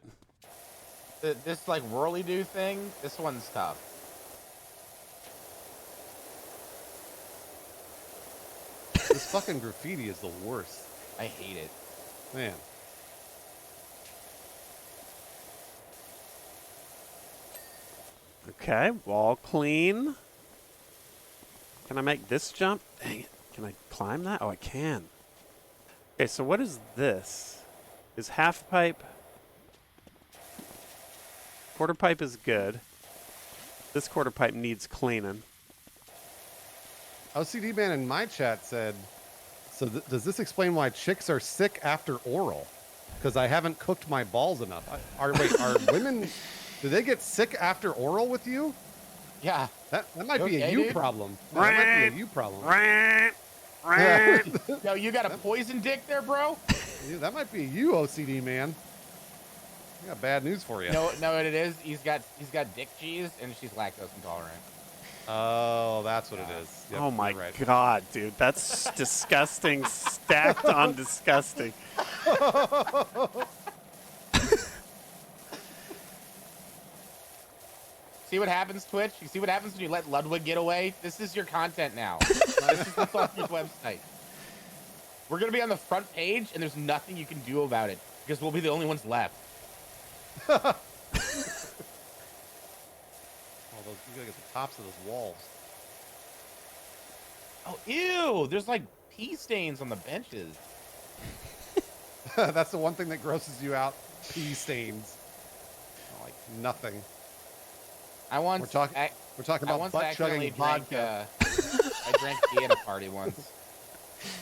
This like whirly-do thing, this one's tough. This fucking graffiti is the worst. I hate it. Man. Okay, wall clean. Can I make this jump? Dang it. Can I climb that? Oh, I can. Okay, so what is this? Is half pipe... Quarter pipe is good. This quarter pipe needs cleaning. OCD Man in my chat said, so does this explain why chicks are sick after oral? Because I haven't cooked my balls enough. Are women, do they get sick after oral with you? Yeah. That might be a you problem. That might be a you problem. Yo, you got a poison dick there, bro? Yeah, that might be you, OCD man. I got bad news for you. No, what it is? He's got dick cheese, and she's lactose intolerant. Oh, that's what it is. Yep, Oh my you're right. god, dude, that's disgusting. Stacked on disgusting. See what happens, Twitch? You see what happens when you let Ludwig get away? This is your content now. This is what's on your website. We're gonna be on the front page, and there's nothing you can do about it because we'll be the only ones left. Oh, you gotta get the tops of those walls. Oh, ew! There's like pee stains on the benches. That's the one thing that grosses you out. Pee stains. Like nothing. I once We're talking about butt chugging vodka. I drank pee at a party once.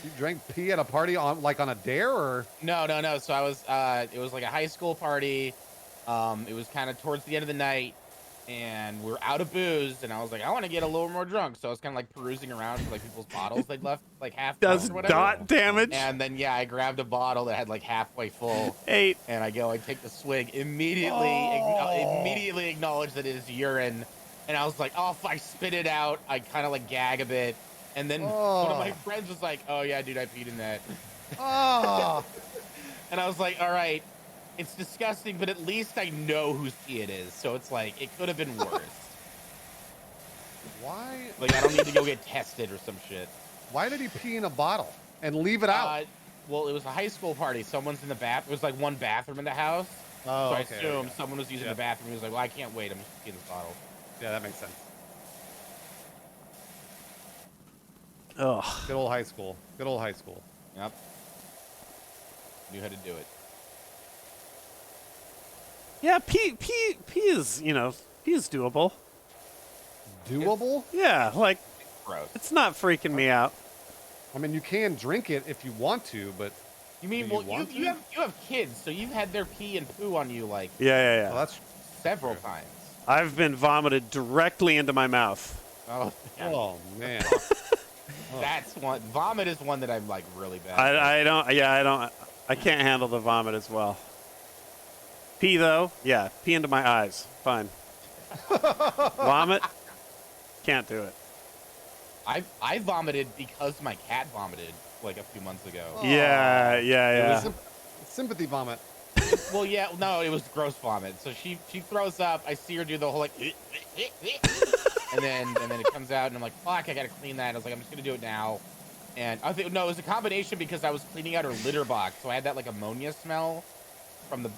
You drank pee at a party on a dare or? No. So I was it was like a high school party. It was kind of towards the end of the night, and we're out of booze, and I was like, I want to get a little more drunk. So I was kind of like perusing around for like people's bottles they'd left like half Does or whatever. dot damage. And then I grabbed a bottle that had like halfway full. 8. And I take the swig, immediately acknowledge that it is urine. And I was like, oh, if I spit it out, I kind of like gag a bit. And then one of my friends was like, oh yeah, dude, I peed in that. Oh. And I was like, all right, it's disgusting, but at least I know whose pee it is. So it's like, it could have been worse. Why? Like, I don't need to go get tested or some shit. Why did he pee in a bottle and leave it out? Well, it was a high school party. Someone's in the bath. There was like one bathroom in the house. Oh, so I okay, assumed someone was using the bathroom. He was like, well, I can't wait. I'm just peeing this bottle. Yeah, that makes sense. Ugh. Good old high school. Good old high school. Yep. Knew how to do it. Yeah, pee is, pee is doable. Doable? Yeah, like, Gross. it's not freaking me out. I mean, you can drink it if you want to, but You mean, Do well, you want you have kids, so you've had their pee and poo on you like Yeah. well, that's several times. I've been vomited directly into my mouth. Oh, yeah. oh man. That's one. Vomit is one that I'm like really bad. I can't handle the vomit as well. Pee though, yeah, pee into my eyes, fine. Vomit, can't do it. I vomited because my cat vomited like a few months ago. Oh. Yeah. It was sympathy vomit. Well, yeah, no, it was gross vomit. So she throws up. I see her do the whole like, and then it comes out, and I'm like, fuck, I gotta clean that. I was like, I'm just gonna do it now. And I think no, it was a combination because I was cleaning out her litter box, so I had that like ammonia smell from the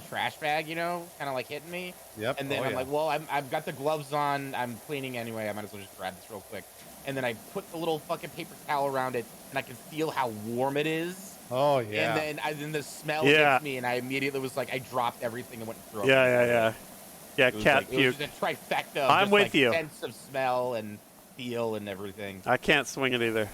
trash bag, kind of like hitting me. Yep. And then I'm like, well, I've got the gloves on. I'm cleaning anyway. I might as well just grab this real quick. And then I put the little fucking paper towel around it, and I can feel how warm it is. Oh yeah. And then the smell hits me, and I immediately was like, I dropped everything and went and threw up. Yeah, It was cat like, puke. It was just a trifecta. Of I'm just, with like, you. Sense of smell and feel and everything. I can't swing it either.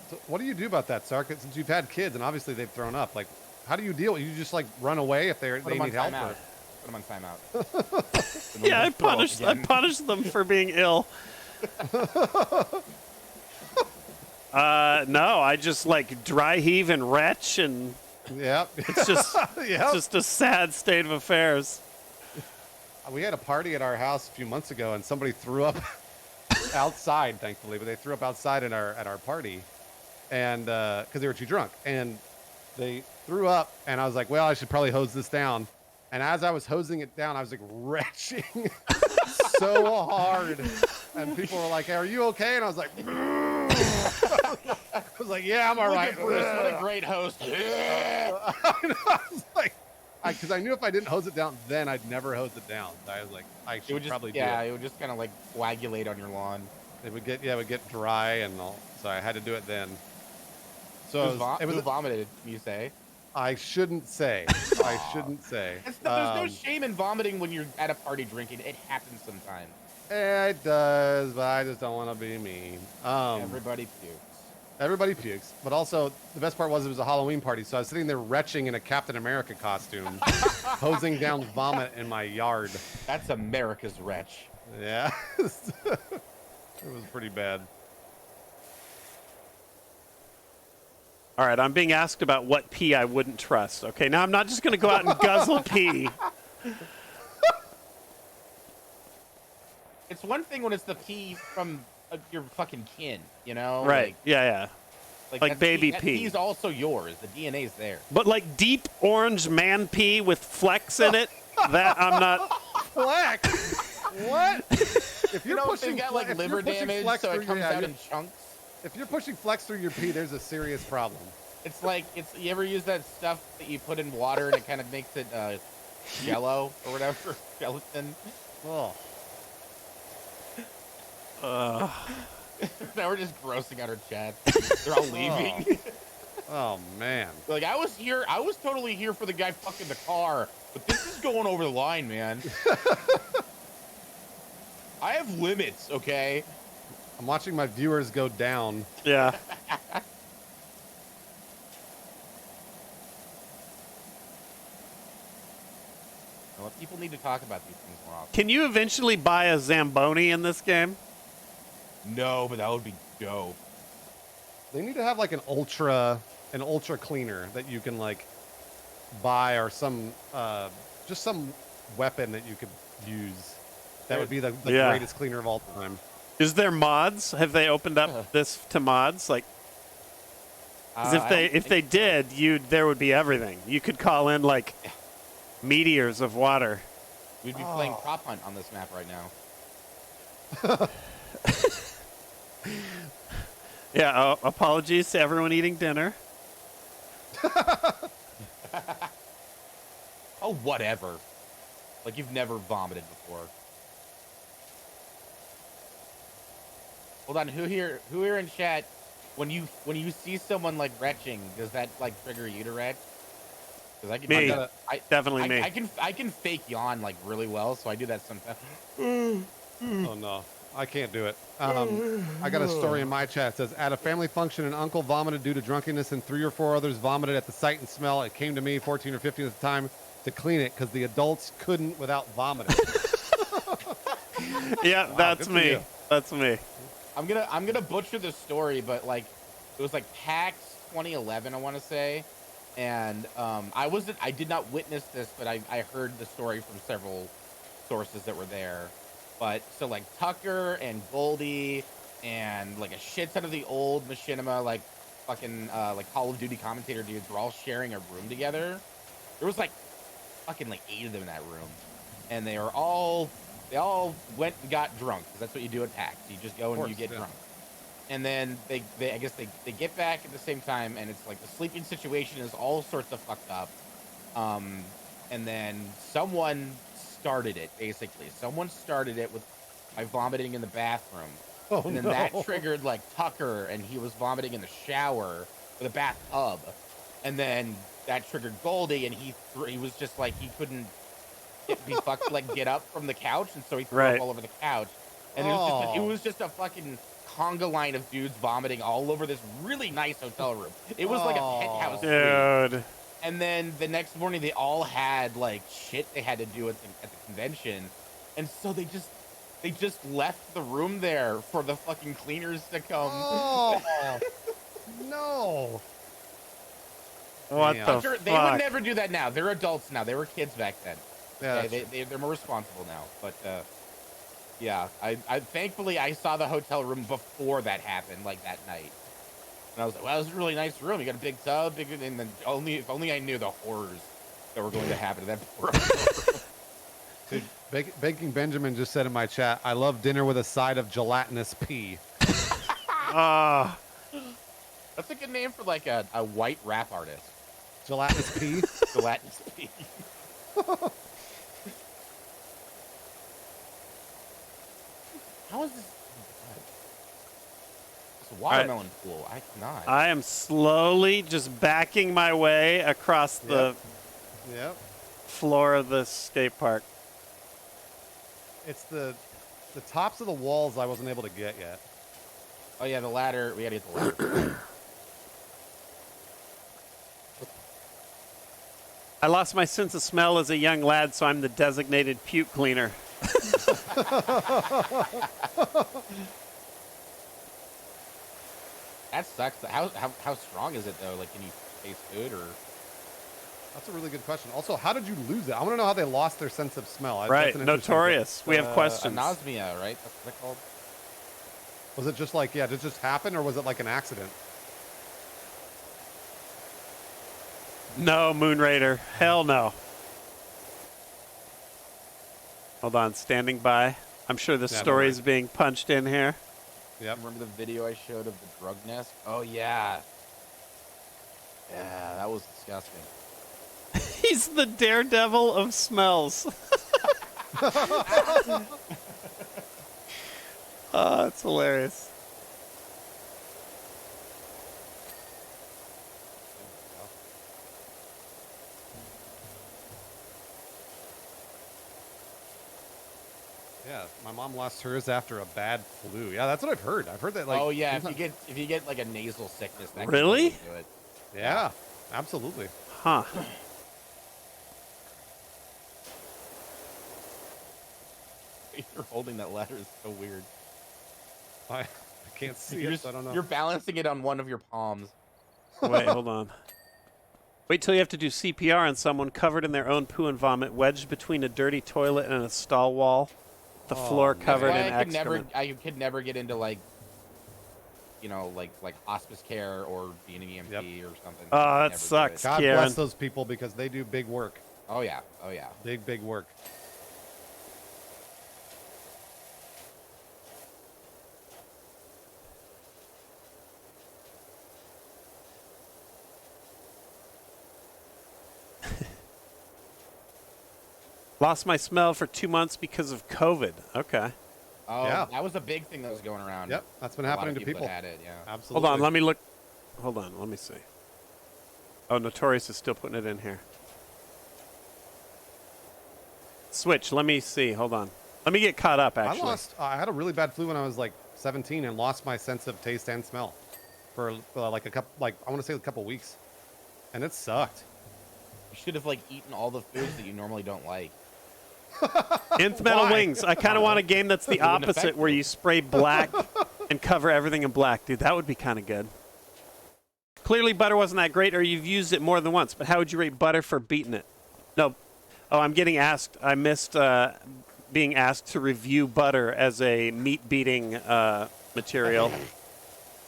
So what do you do about that, Sark? Since you've had kids and obviously they've thrown up, like, how do you deal? You just like run away if they need help? Or? Put them on timeout. Yeah, I punish them for being ill. No, I just like dry heave and retch, and Yep. it's just it's just a sad state of affairs. We had a party at our house a few months ago, and somebody threw up outside, thankfully, but they threw up outside at our party, and because they were too drunk, and they threw up, and I was like, well, I should probably hose this down. And as I was hosing it down, I was like retching so hard, and people were like, "Are you okay?" And I was like, I was like, "Yeah, I'm all right." What a great host. I was like, because I knew if I didn't hose it down, then I'd never hose it down. So I was like, I should probably do it. It would just kind of like coagulate on your lawn. It would get dry and all. So I had to do it then. So it was vomited. You say? I shouldn't say. I shouldn't say. There's no shame in vomiting when you're at a party drinking. It happens sometimes. It does, but I just don't want to be mean. Everybody pukes. Everybody pukes, but also the best part was it was a Halloween party, so I was sitting there retching in a Captain America costume, hosing down vomit in my yard. That's America's retch. Yeah, it was pretty bad. All right, I'm being asked about what pee I wouldn't trust. Okay, now I'm not just going to go out and guzzle pee. It's one thing when it's the pee from your fucking kin, you know? Right, Like, yeah. Like that's baby that pee. pee's also yours. The DNA's there. But like deep orange man pee with flecks in it, that I'm not... Flex. What? If you're If pushing you got if like liver you're pushing damage, flex so through it comes your, out in chunks. if you're pushing flex through your pee, there's a serious problem. It's like you ever use that stuff that you put in water and it kind of makes it jello or whatever, gelatin. Oh. Now we're just grossing out our chat. They're all leaving. Oh man. Like I was totally here for the guy fucking the car, but this is going over the line, man. I have limits, okay? I'm watching my viewers go down. Yeah. Well, people need to talk about these things more often. Can you eventually buy a Zamboni in this game? No, but that would be dope. They need to have like an ultra cleaner that you can like buy, or some just some weapon that you could use. That would be the Yeah. greatest cleaner of all time. Is there mods? Have they opened up this to mods? Like, 'cause if they did, there would be everything. You could call in like meteors of water. We'd be playing prop hunt on this map right now. Yeah. Apologies to everyone eating dinner. Oh, whatever. Like you've never vomited before. Hold on, who here in chat, when you see someone like retching, does that like trigger you to retch? Because I can Me. Definitely me. I can fake yawn like really well, so I do that sometimes. Oh no, I can't do it. I got a story in my chat. It says, at a family function, an uncle vomited due to drunkenness, and 3 or 4 others vomited at the sight and smell. It came to me, 14 or 15 at the time, to clean it because the adults couldn't without vomiting. Yeah, Wow, that's good for me. you. That's me. I'm gonna butcher the story, but like it was like PAX 2011, I want to say, and I did not witness this, but I heard the story from several sources that were there. But so like Tucker and Goldie and like a shit ton of the old Machinima, like fucking like Call of Duty commentator dudes were all sharing a room together. There was like fucking like 8 of them in that room, and they all went and got drunk, because that's what you do at PAX. You just go and you get drunk. And then they I guess they get back at the same time, and it's like the sleeping situation is all sorts of fucked up. And then someone started it, basically. Someone started it by vomiting in the bathroom. Oh, and then that triggered like Tucker, and he was vomiting in the shower with a bathtub. And then that triggered Goldie, and he was just like, he couldn't get up from the couch, and so he threw up all over the couch. And it was just a fucking conga line of dudes vomiting all over this really nice hotel room. It was like a penthouse suite. Dude. And then the next morning, they all had like shit they had to do at the convention, and so they just left the room there for the fucking cleaners to come. Oh no! What Damn. the Sure, fuck? they would never do that now. They're adults now. They were kids back then. Yeah, they're more responsible now. But yeah, I thankfully I saw the hotel room before that happened, like that night. And I was like, wow, this is a really nice room. You got a big tub, and then if only I knew the horrors that were going to happen to that poor Dude, Baking Benjamin just said in my chat, I love dinner with a side of gelatinous pee. Ah. That's a good name for like a white rap artist. Gelatinous pee? Gelatinous pee. How is this? It's a watermelon pool. I cannot. I am slowly just backing my way across the Yep. floor of the skate park. It's the tops of the walls I wasn't able to get yet. Oh yeah, the ladder. We gotta get the ladder. I lost my sense of smell as a young lad, so I'm the designated puke cleaner. That sucks. How strong is it though? Like, can you taste food or? That's a really good question. Also, how did you lose it? I want to know how they lost their sense of smell. Right, That's an interesting notorious. We have questions. Anosmia, right? That's what it's called. Was it just like, yeah, did it just happen, or was it like an accident? No, Moon Raider. Hell no. Hold on, standing by. I'm sure the story is being punched in here. Yep. Remember the video I showed of the drug nest? Oh yeah. Yeah, that was disgusting. He's the daredevil of smells. Oh, that's hilarious. Yeah, my mom lost hers after a bad flu. Yeah, that's what I've heard. I've heard that like. Oh yeah, if you get like a nasal sickness, that Really? can do it. Yeah, absolutely. Huh. You're holding that ladder is so weird. I can't see You're it. So I don't know. You're balancing it on one of your palms. Wait, hold on. Wait till you have to do CPR on someone covered in their own poo and vomit, wedged between a dirty toilet and a stall wall. The floor covered in excrement. I could never get into like, you know, like hospice care or being an EMT or something. Oh, that Never do sucks. it. God Kieran. bless those people because they do big work. Oh yeah. Oh yeah. Big work. Lost my smell for 2 months because of COVID. Okay. Oh, Yeah. that was a big thing that was going around. Yep, that's been A lot happening of to people. that had it, yeah. Absolutely. Hold on, let me look. Hold on, let me see. Oh, Notorious is still putting it in here. Switch, let me see. Hold on. Let me get caught up, actually. I had a really bad flu when I was like 17 and lost my sense of taste and smell for like I want to say a couple weeks, and it sucked. You should have like eaten all the foods that you normally don't like. Nth Metal Why? Wings. I kind of want a game that's the It wouldn't opposite, affect where you. you spray black and cover everything in black. Dude, that would be kind of good. Clearly, butter wasn't that great, or you've used it more than once. But how would you rate butter for beating it? No. Oh, I'm getting asked. I missed being asked to review butter as a meat beating material.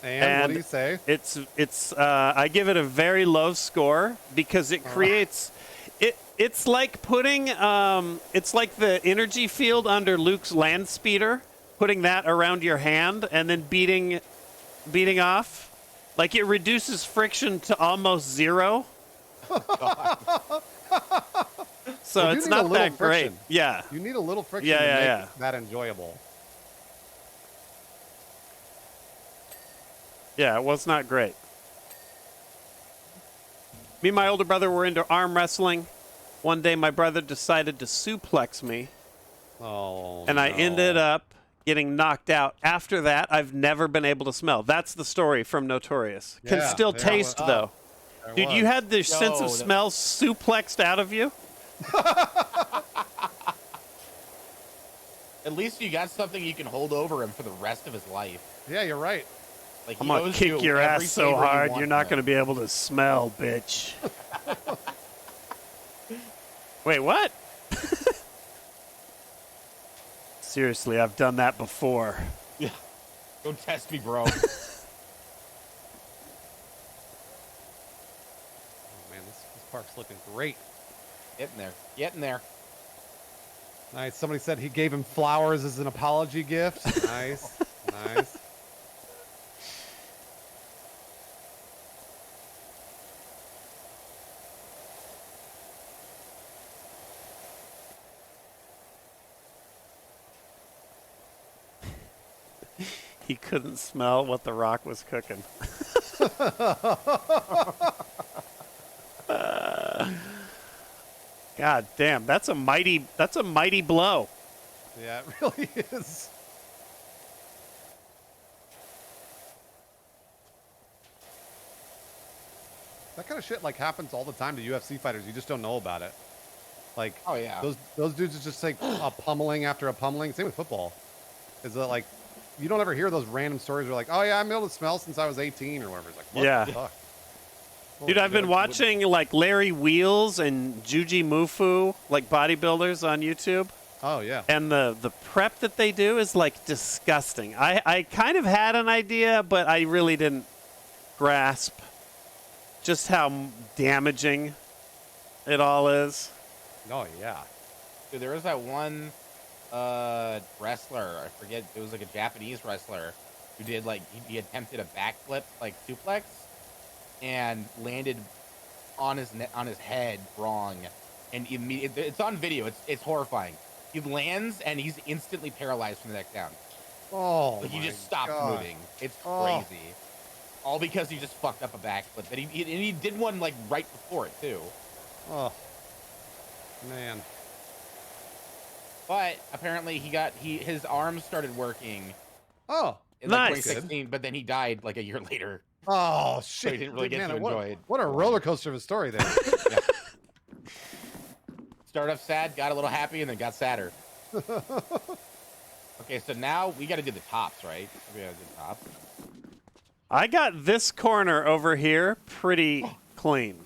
And what do you say? It's I give it a very low score because it creates it's like putting it's like the energy field under Luke's land speeder, putting that around your hand and then beating off. Like, it reduces friction to almost zero. So You it's need a not little that great. friction. Yeah. You need a little friction Yeah, to yeah, make that enjoyable. Yeah, it was not great. Me and my older brother were into arm wrestling. One day my brother decided to suplex me, Oh, and I no. ended up getting knocked out. After that, I've never been able to smell. That's the story from Notorious. Can Yeah, still there taste, was- though. There Dude, was. you had the sense of that- smell suplexed out of you? At least you got something you can hold over him for the rest of his life. Yeah, you're right. Like, I'm he going to owes kick you your every ass so favor you hard, want you're from not him. going to be able to smell, bitch. Wait, what? Seriously, I've done that before. Yeah. Don't test me, bro. Oh man, this park's looking great. Getting there. Getting there. Nice. Somebody said he gave him flowers as an apology gift. Nice. Nice. He couldn't smell what the Rock was cooking. God damn, that's a mighty blow. Yeah, it really is. That kind of shit like happens all the time to UFC fighters. You just don't know about it. Like, Oh, yeah. those dudes is just like a pummeling after a pummeling. Same with football. Is that like you don't ever hear those random stories where like, oh yeah, I'm able to smell since I was 18 or whatever. It's like, what Yeah. the fuck? Dude, I've been watching like Larry Wheels and Juji Mufu, like bodybuilders on YouTube. Oh yeah. And the prep that they do is like disgusting. I kind of had an idea, but I really didn't grasp just how damaging it all is. Oh yeah. Dude, there was that one wrestler, I forget, it was like a Japanese wrestler who did like he attempted a backflip like suplex and landed on his head wrong, and it's on video. It's horrifying. He lands and he's instantly paralyzed from the neck down. Oh, like he my just stopped God. moving. It's crazy. All because he just fucked up a backflip. And he did one like right before it too. Oh man. But apparently his arms started working. Oh, in nice. like 2016, but then he died like a year later. Oh shit! So he didn't really get to enjoy it. What a roller coaster of a story there. Yeah. Started off sad, got a little happy, and then got sadder. Okay, so now we got to do the tops, right? We got to do the tops. I got this corner over here pretty clean.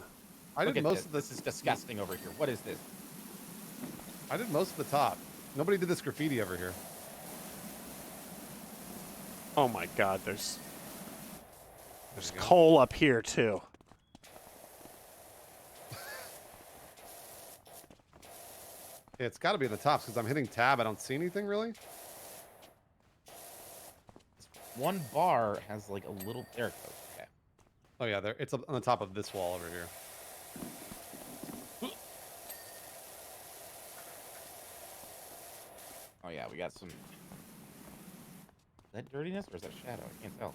I Look did at most of this is disgusting over here. What is this? I did most of the top. Nobody did this graffiti over here. Oh my God, there's There we go. coal up here too. Yeah, it's got to be in the tops because I'm hitting tab. I don't see anything really. One bar has like a little. There it goes. Okay. Oh yeah, there. It's up on the top of this wall over here. Oh yeah, we got some. Is that dirtiness or is that shadow? I can't tell.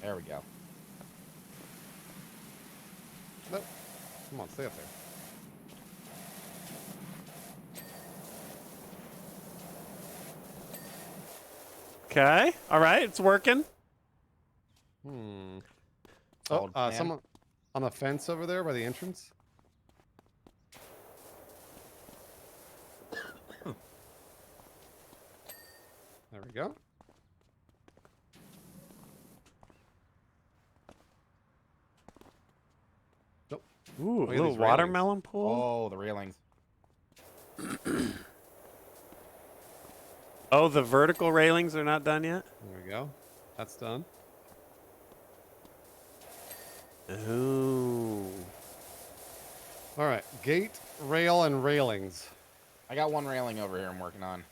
There we go. Nope. Come on, stay up there. Okay, all right, it's working. Hmm. Solid plan. Someone on the fence over there by the entrance. There we go. Nope. Ooh, a Look at little these railings. watermelon pool. Oh, the railings. Oh, the vertical railings are not done yet? There we go. That's done. Ooh. All right. Gate, rail, and railings. I got one railing over here I'm working on.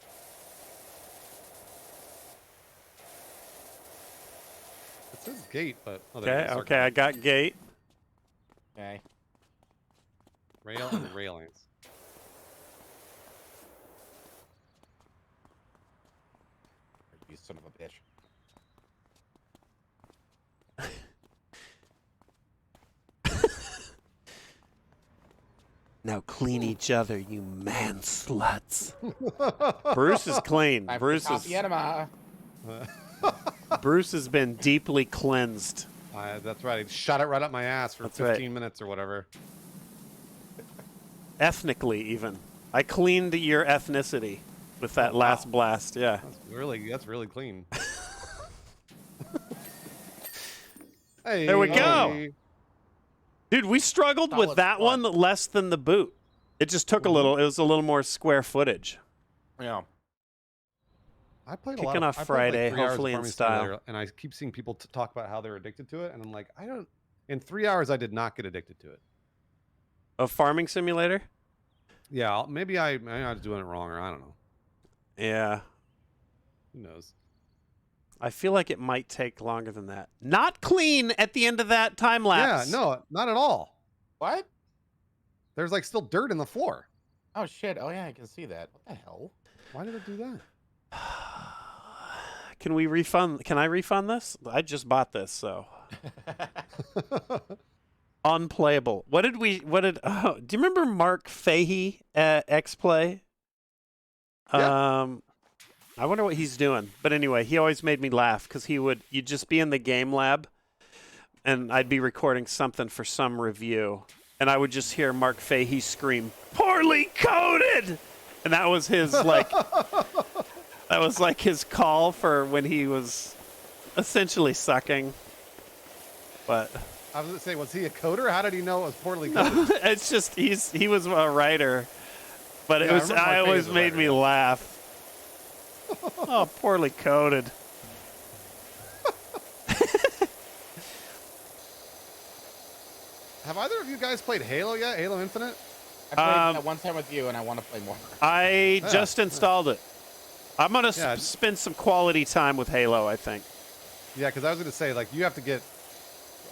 It says gate, but oh, there it Okay, is. okay, I got gate. Okay. Rail and railings. You son of a bitch. Now clean each other, you man sluts. Bruce is clean. Time Bruce for is coffee enema. Bruce has been deeply cleansed. That's right. He shot it right up my ass for That's 15 minutes or whatever. Ethnically, even. I cleaned your ethnicity with that last blast. Yeah. That's really clean. Hey, There we go. Dude, we struggled with Solid that spot. one less than the boot. It just took a little. It was a little more square footage. Yeah. I played Kicking a lot. off I played like Friday, 3 hours of hopefully in Farming style. Simulator, and I keep seeing people talk about how they're addicted to it, and I'm like, I don't. In 3 hours, I did not get addicted to it. A farming simulator? Yeah, maybe I was doing it wrong, or I don't know. Yeah. Who knows? I feel like it might take longer than that. Not clean at the end of that time lapse. Yeah, no, not at all. What? There's like still dirt in the floor. Oh shit. Oh yeah, I can see that. What the hell? Why did it do that? Can we refund? Can I refund this? I just bought this, so unplayable. What did? Oh, do you remember Mark Fahey at X Play? Yeah. I wonder what he's doing. But anyway, he always made me laugh because you'd just be in the game lab, and I'd be recording something for some review, and I would just hear Mark Fahey scream, "Poorly coded!" And that was his like That was like his call for when he was essentially sucking. But I was gonna say, was he a coder? How did he know it was poorly coded? it's just he was a writer, but Yeah, I I always was a made writer, me yeah. laugh. Oh, poorly coded. Have either of you guys played Halo yet? Halo Infinite? I played that one time with you, and I want to play more. I Yeah, just installed it. I'm gonna Yeah. spend some quality time with Halo, I think. Yeah, because I was gonna say, like, you have to get.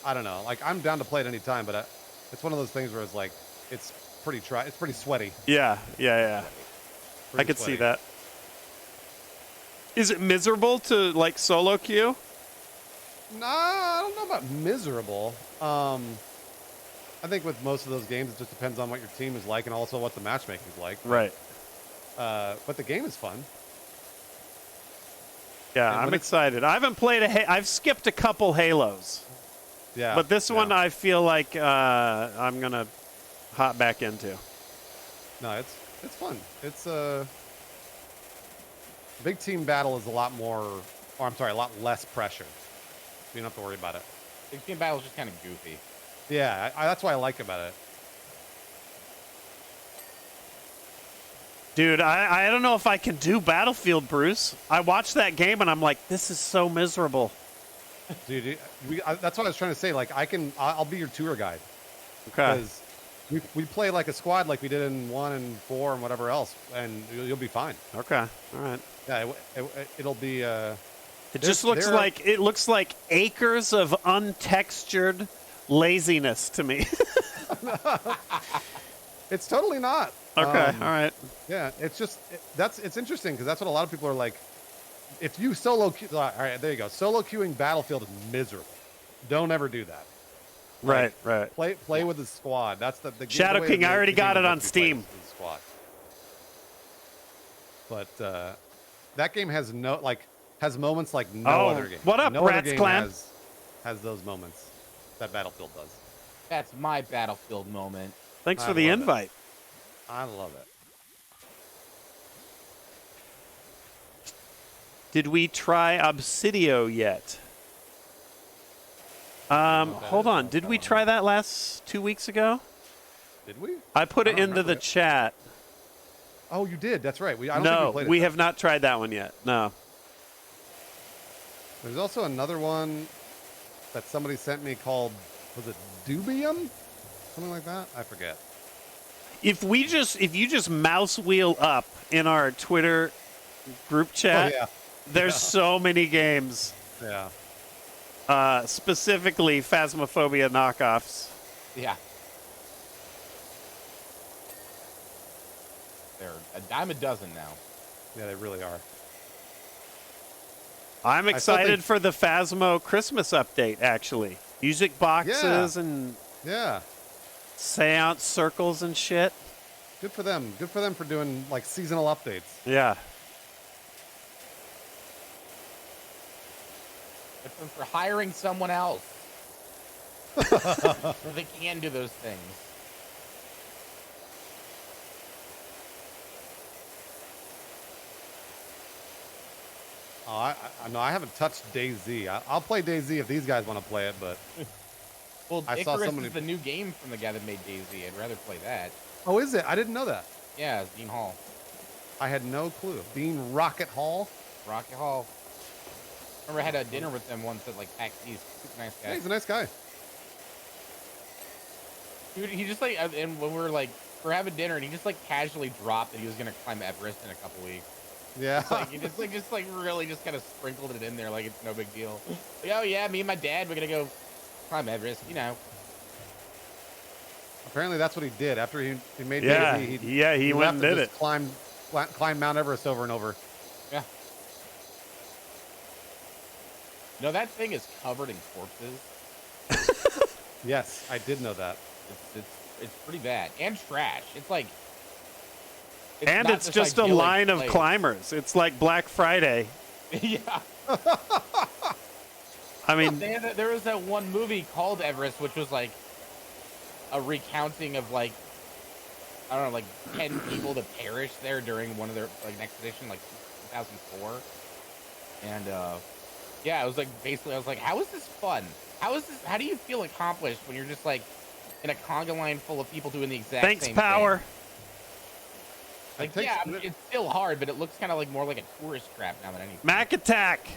I don't know. Like, I'm down to play it any time, but it's one of those things where it's like, it's pretty It's pretty sweaty. Yeah. I Pretty could see sweaty. that. Is it miserable to like solo queue? Nah, I don't know about miserable. I think with most of those games, it just depends on what your team is like and also what the matchmaking is like. Right. But the game is fun. Yeah, And I'm when it's- excited. I haven't played I've skipped a couple Halos, Yeah. but this one yeah. I feel like I'm gonna hop back into. No, it's fun. It's big team battle is a lot more. Or I'm sorry, a lot less pressure. You don't have to worry about it. Big Team Battle's just kind of goofy. Yeah, that's what I like about it. Dude, I don't know if I can do Battlefield, Bruce. I watched that game and I'm like, this is so miserable. Dude, that's what I was trying to say. Like, I'll be your tour guide. Okay. Because we play like a squad like we did in 1 and 4 and whatever else, and you'll be fine. Okay. All right. Yeah, it'll be. It just looks like acres of untextured laziness to me. It's totally not. Okay. All right. Yeah, it's just it's interesting because that's what a lot of people are like. If you solo queue, all right, there you go. Solo queuing Battlefield is miserable. Don't ever do that. Right. Right. Play with the squad. That's the Shadow way King, I already the got game it is on meant to be played Steam. with the squad. But that game has moments like no Oh, other game. what up, no other Rats game Clan? has those moments that Battlefield does. That's my Battlefield moment. Thanks I for the love it. invite. I love it. Did we try Obsidio yet? Hold on. Did we try that 2 weeks ago? Did we? I put I it don't into the remember it. chat. Oh, you did. That's right. I don't think No, we played it. we then. have not tried that one yet. No. There's also another one that somebody sent me called, was it Dubium? Something like that? I forget. If you just mouse wheel up in our Twitter group chat, Oh, yeah. there's so many games. Yeah. Specifically Phasmophobia knockoffs. Yeah. They're a dime a dozen now. Yeah, they really are. I'm still excited think- for the Phasmo Christmas update, actually. Music boxes and Yeah. seance circles and shit. Good for them. Good for them for doing like seasonal updates. Yeah. Good for them for hiring someone else. So they can do those things. Oh, I haven't touched DayZ. I'll play DayZ if these guys want to play it, but Well, I saw Icarus somebody- is the new game from the guy that made DayZ. I'd rather play that. oh, is it? I didn't know that. Yeah, it's Dean Hall. I had no clue. Dean Rocket Hall. Rocket Hall. Remember I had a dinner with them once at like PAX East. Super nice guy. Yeah, he's a nice guy. Dude, he just like, and when we're having dinner, and he just like casually dropped that he was gonna climb Everest in a couple weeks. Yeah. Like he just really just kind of sprinkled it in there like it's no big deal. Like, oh yeah, me and my dad, we're gonna go climb Everest, you know. Apparently that's what he did after he made Yeah. DayZ. He went left and did just it. Climb Mount Everest over and over. Yeah. No, that thing is covered in corpses. Yes, I did know that. It's pretty bad and trash. It's like, And not it's this just a idyllic line of place. climbers. It's like Black Friday. Yeah. I mean, There was that one movie called Everest, which was like a recounting of like, I don't know, like 10 people that perished there during one of their like an expedition like 2004. And yeah, I was like, basically, I was like, how is this fun? How do you feel accomplished when you're just like in a conga line full of people doing the exact Thanks, same Power. thing? Like, yeah, I mean, it's still hard, but it looks kind of like more like a tourist trap now than anything. Mac Attack.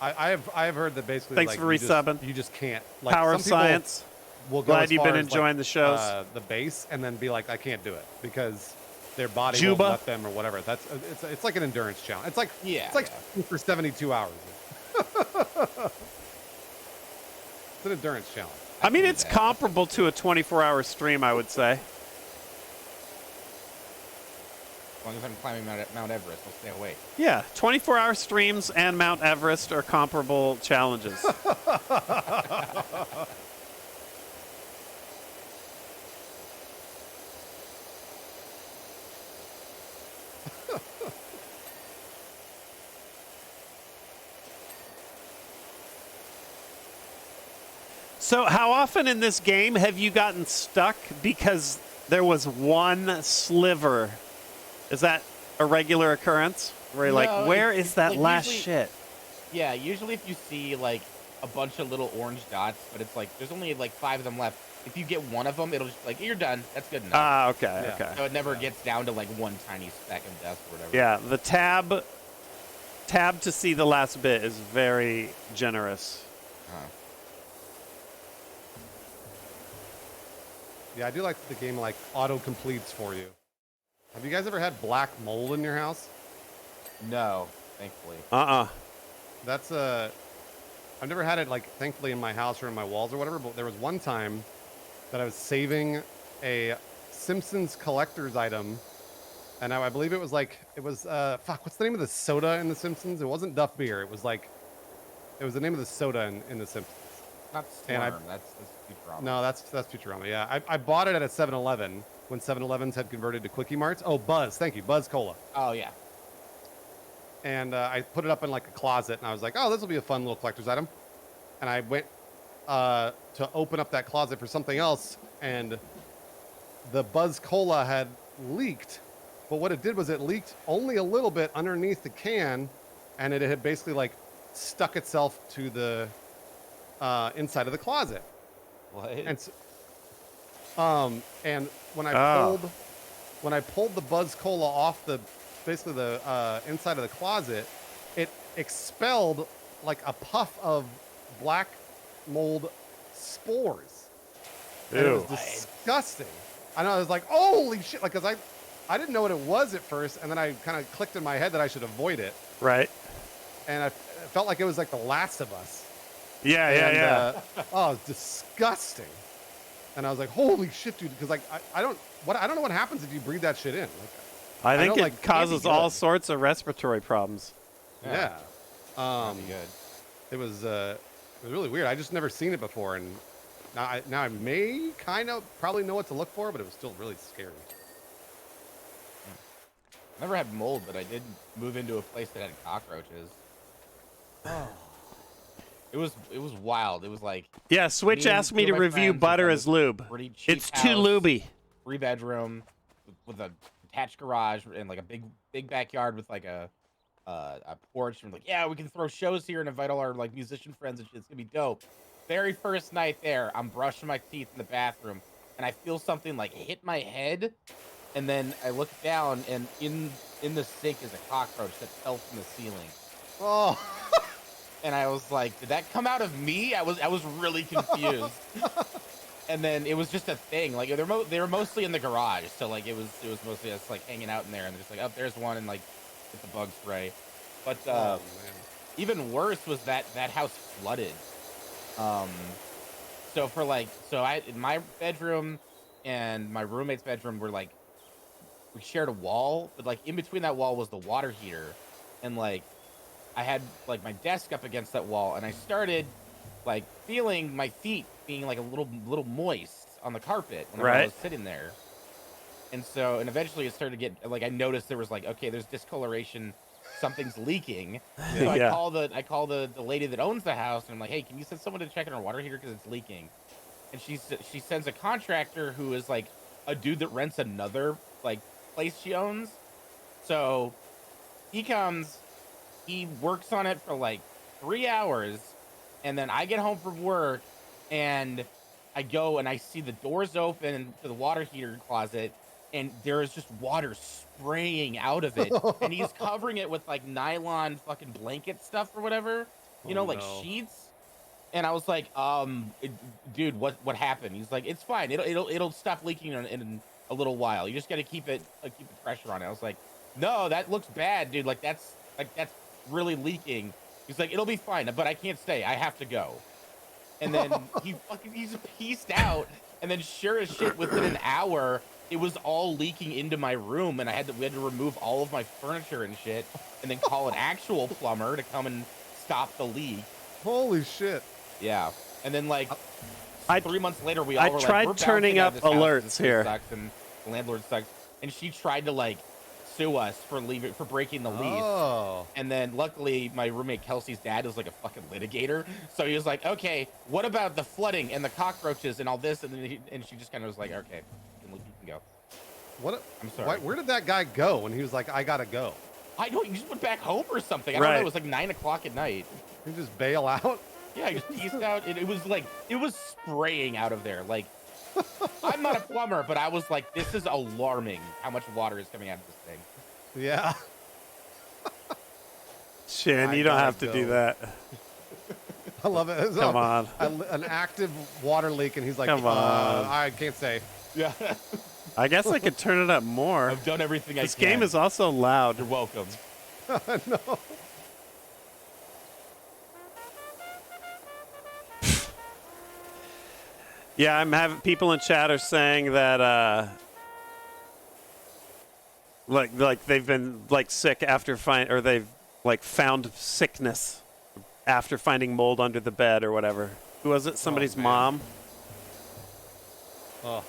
I have heard that basically. Thanks like, for resubbing. You just can't. Like, Power of Science. Will go Glad as you've far been as, enjoying the shows. The base, and then be like, I can't do it because their body Juba. won't let them or whatever. It's like an endurance challenge. It's like for 72 hours. It's an endurance challenge. I mean, it's comparable to a 24-hour stream, I would say. As long as I'm climbing Mount Everest, I'll stay awake. Yeah, 24-hour streams and Mount Everest are comparable challenges. So how often in this game have you gotten stuck because there was one sliver? Is that a regular occurrence? Where you're like, where is that like last usually, shit? Yeah, usually if you see like a bunch of little orange dots, but it's like there's only like 5 of them left. If you get one of them, it'll just like, you're done. That's good enough. Ah, okay, okay. So it never gets down to like one tiny speck of dust or whatever. Yeah, the tab to see the last bit is very generous. Yeah, I do like the game like auto completes for you. Have you guys ever had black mold in your house? No, thankfully. That's I've never had it like thankfully in my house or in my walls or whatever, but there was one time that I was saving a Simpsons collector's item, and I believe it was what's the name of the soda in the Simpsons? It wasn't Duff Beer. It was the name of the soda in the Simpsons. Not Storm. That's Futurama. No, that's Futurama. Yeah, I bought it at a 7-Eleven when 7-Elevens had converted to Quickie Marts. Oh, Buzz. Thank you, Buzz Cola. Oh yeah. And I put it up in like a closet, and I was like, oh, this will be a fun little collector's item. And I went to open up that closet for something else, and the Buzz Cola had leaked. But what it did was it leaked only a little bit underneath the can, and it had basically like stuck itself to the inside of the closet. What? And when I pulled the Buzz Cola off the inside of the closet, it expelled like a puff of black mold spores. And it was disgusting. I know, I was like, holy shit, like, because I didn't know what it was at first, and then I kind of clicked in my head that I should avoid it. Right. And I felt like it was like The Last of Us. Yeah. Oh, it was disgusting. And I was like, holy shit, dude, because like I don't know what happens if you breathe that shit in. Like, I think know, it like, causes all sorts of respiratory problems. Yeah. Pretty good. It was really weird. I just never seen it before, and now I may kind of probably know what to look for, but it was still really scary. I never had mold, but I did move into a place that had cockroaches. Oh. It was wild. It was like, yeah. Switch asked me to review butter as lube. It's too lubey. 3-bedroom with a attached garage and like a big backyard with like a porch, and like, yeah, we can throw shows here and invite all our like musician friends and shit. It's gonna be dope. Very first night there, I'm brushing my teeth in the bathroom, and I feel something like hit my head, and then I look down, and in the sink is a cockroach that fell from the ceiling. Oh. And I was like, did that come out of me? I was really confused. And then it was just a thing. Like they were mostly in the garage, so like it was mostly just like hanging out in there, and they're just like, oh, there's one, and like get the bug spray. But even worse was that house flooded. In my bedroom and my roommate's bedroom were like, we shared a wall, but like in between that wall was the water heater, and like I had like my desk up against that wall, and I started like feeling my feet being like a little moist on the carpet when I was sitting there. And eventually it started to get like, I noticed there was like, okay, there's discoloration, something's leaking. So I call the lady that owns the house, and I'm like, hey, can you send someone to check on our water heater because it's leaking? And she sends a contractor who is like a dude that rents another like place she owns. So he comes, he works on it for like 3 hours, and then I get home from work, and I go and I see the doors open to the water heater closet, and there is just water spraying out of it, and he's covering it with like nylon fucking blanket stuff or whatever, like sheets. And I was like, dude, what happened? He's like, it's fine. It'll stop leaking in a little while. You just got to keep the pressure on it. I was like, no, that looks bad, dude. That's really leaking. He's like, it'll be fine, but I can't stay. I have to go. And then he's pieced out. And then sure as shit, within an hour, it was all leaking into my room, and we had to remove all of my furniture and shit, and then call an actual plumber to come and stop the leak. Holy shit. Yeah, and then like 3 months later, we all I were tried like, turning up alerts here. Sucks, and the landlord sucks, and she tried to like sue us for breaking the lease. Oh. And then luckily, my roommate Kelsey's dad is like a fucking litigator, so he was like, okay, what about the flooding and the cockroaches and all this? And then she just kind of was like, okay, you can go. What? I'm sorry. Where did that guy go when he was like, I gotta go? I know, he just went back home or something. I don't know. It was like 9 o'clock at night. He just bail out. Yeah, he just pieced out. It was spraying out of there. Like, I'm not a plumber, but I was like, this is alarming how much water is coming out of this thing. Yeah. Shin, you don't have to do that. I love it. Come on. An active water leak, and he's like, Come on. I can't say. Yeah. I guess I could turn it up more. I've done everything I can. This game is also loud. You're welcome. No. Yeah, I'm having people in chat are saying that like they've been like sick after they've like found sickness after finding mold under the bed or whatever. Who was it? Somebody's mom. Oh.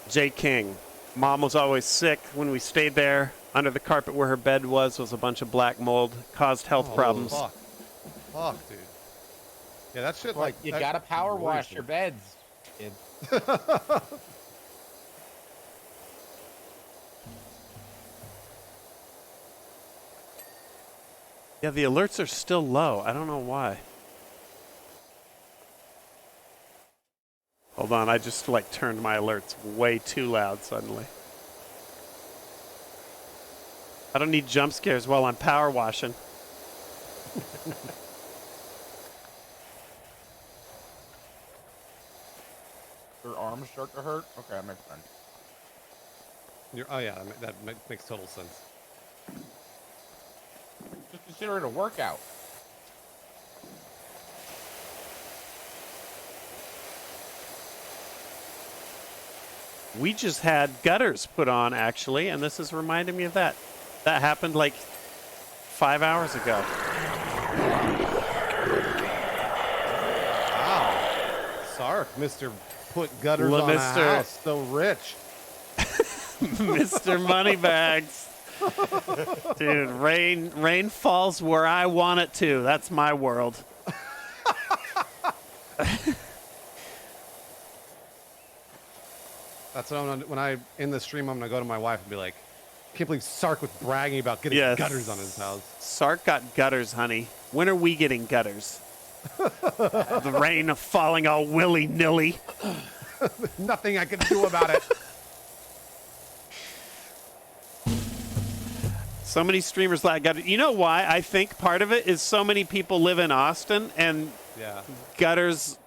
J. King. Mom was always sick when we stayed there. Under the carpet where her bed was a bunch of black mold. Caused health problems. Fuck, dude. Yeah, that shit like you gotta power wash your beds, kid. Yeah, the alerts are still low. I don't know why. Hold on, I just like turned my alerts way too loud suddenly. I don't need jump scares while I'm power washing. Your arms start to hurt? Okay, that makes sense. Oh yeah, that makes total sense. Just consider it a workout. We just had gutters put on, actually, and this is reminding me of that. That happened like 5 hours ago. Wow. Sark, Mr. Put gutters on a house, so rich. Mr. Moneybags. Dude, rain falls where I want it to. That's my world. That's what when I in the stream, I'm gonna go to my wife and be like, I can't believe Sark was bragging about getting gutters on his house. Sark got gutters, honey. When are we getting gutters? The rain falling all willy-nilly. Nothing I can do about it. So many streamers like gutters. You know why? I think part of it is so many people live in Austin, and gutters,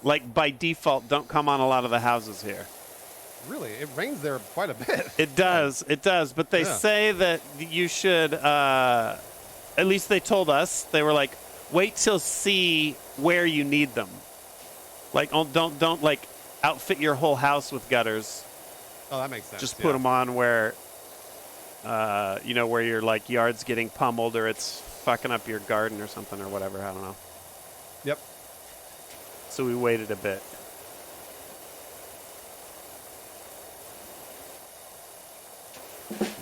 like by default, don't come on a lot of the houses here. Really? It rains there quite a bit. It does. It does. But they say that you should, at least they told us, they were like, wait till see where you need them. Like, don't like outfit your whole house with gutters. Oh, that makes sense. Just put them on where, where your like yard's getting pummeled or it's fucking up your garden or something or whatever. I don't know. Yep. So we waited a bit.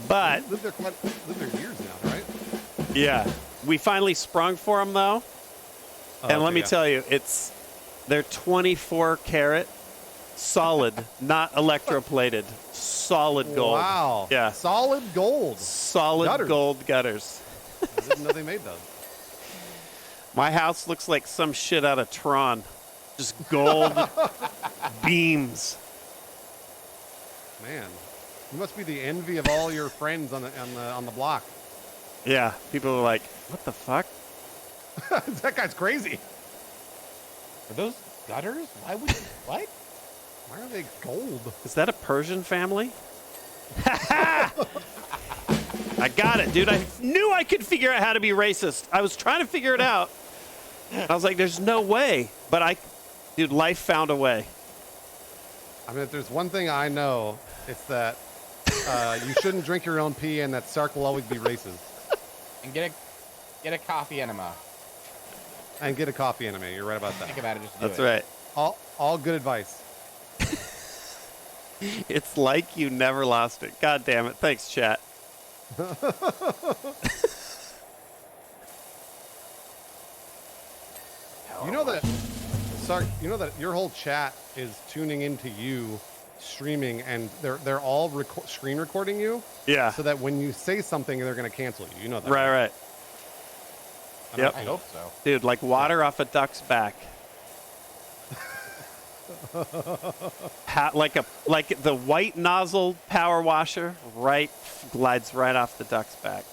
But lived there years now, right? Yeah, we finally sprung for them though, and let me tell you, they're 24 karat, solid, not electroplated, solid gold. Wow. Yeah. Solid gold. Solid gutters. gold gutters. I didn't know they made those. My house looks like some shit out of Tron. Just gold beams. Man, you must be the envy of all your friends on the block. Yeah, people are like, what the fuck? That guy's crazy. Are those gutters? Why would you, what? Why are they gold? Is that a Persian family? I got it, dude. I knew I could figure out how to be racist. I was trying to figure it out. I was like, there's no way. But dude, life found a way. I mean, if there's one thing I know, it's that you shouldn't drink your own pee, and that Sark will always be racist. And get a coffee enema. And get a coffee enema. You're right about that. Think about it. Just do That's it. right. All good advice. It's like you never lost it. God damn it. Thanks, chat. You know that, Sark, you know that your whole chat is tuning into you streaming, and they're all screen recording you, Yeah. so that when you say something, they're going to cancel you. You know that. Right. Yep. I hope so. Dude, like water off a duck's back. Like the white nozzle power washer glides right off the duck's back.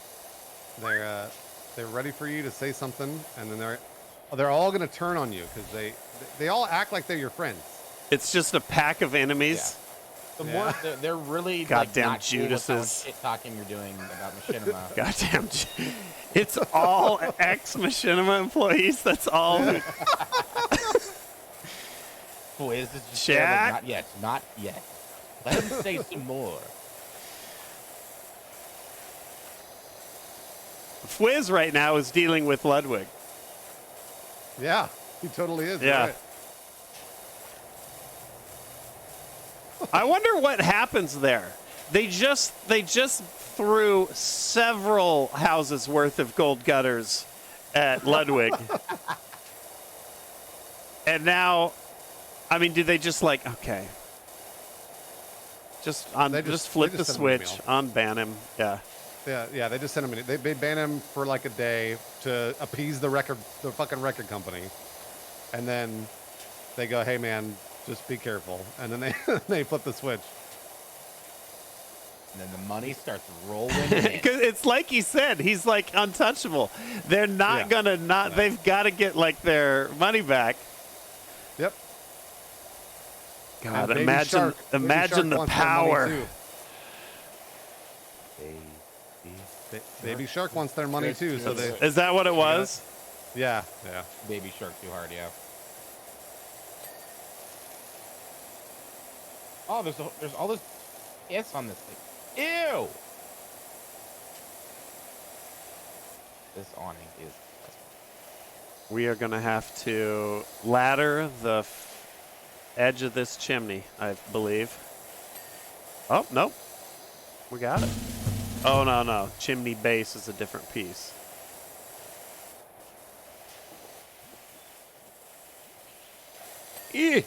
They're ready for you to say something, and then they're all going to turn on you because they all act like they're your friends. It's just a pack of enemies. The more they're really Goddamn like, not cool with how much Judases. shit talking you're doing about Machinima. Goddamn. It's all ex-Machinima employees. That's all. Boy, is this just Chat? not yet. Not yet. Let him say some more. Fwiz right now is dealing with Ludwig. Yeah, he totally is. Yeah. You're right. I wonder what happens there. They just threw several houses worth of gold gutters at Ludwig. And now, I mean, do they just like, okay. Just flip the send him an switch, email. unban him. Yeah. Yeah, they just sent him. They ban him for like a day to appease the fucking record company, and then they go, "Hey, man, just be careful." And then they flip the switch. And then the money starts rolling in. Because it's like he said, he's like untouchable. They're not gonna not. They've got to get like their money back. Yep. God, And Baby imagine Shark the wants their money power. too. Baby Shark wants their money too, so they. Is that what it was? Yeah. Baby Shark too hard, yeah. Oh, there's all this piss on this thing. Ew! This awning is. We are gonna have to ladder the edge of this chimney, I believe. Oh no, we got it. Oh no, chimney base is a different piece. Eh.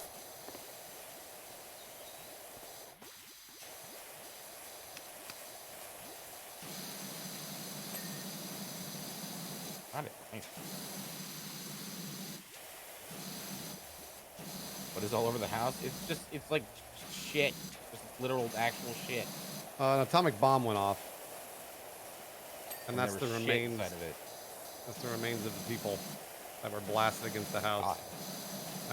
Got it. Thanks. What is all over the house? It's like shit. Just literal actual shit. An atomic bomb went off, and that's there the was shit remains. inside of it. That's the remains of the people that were blasted against the house. God.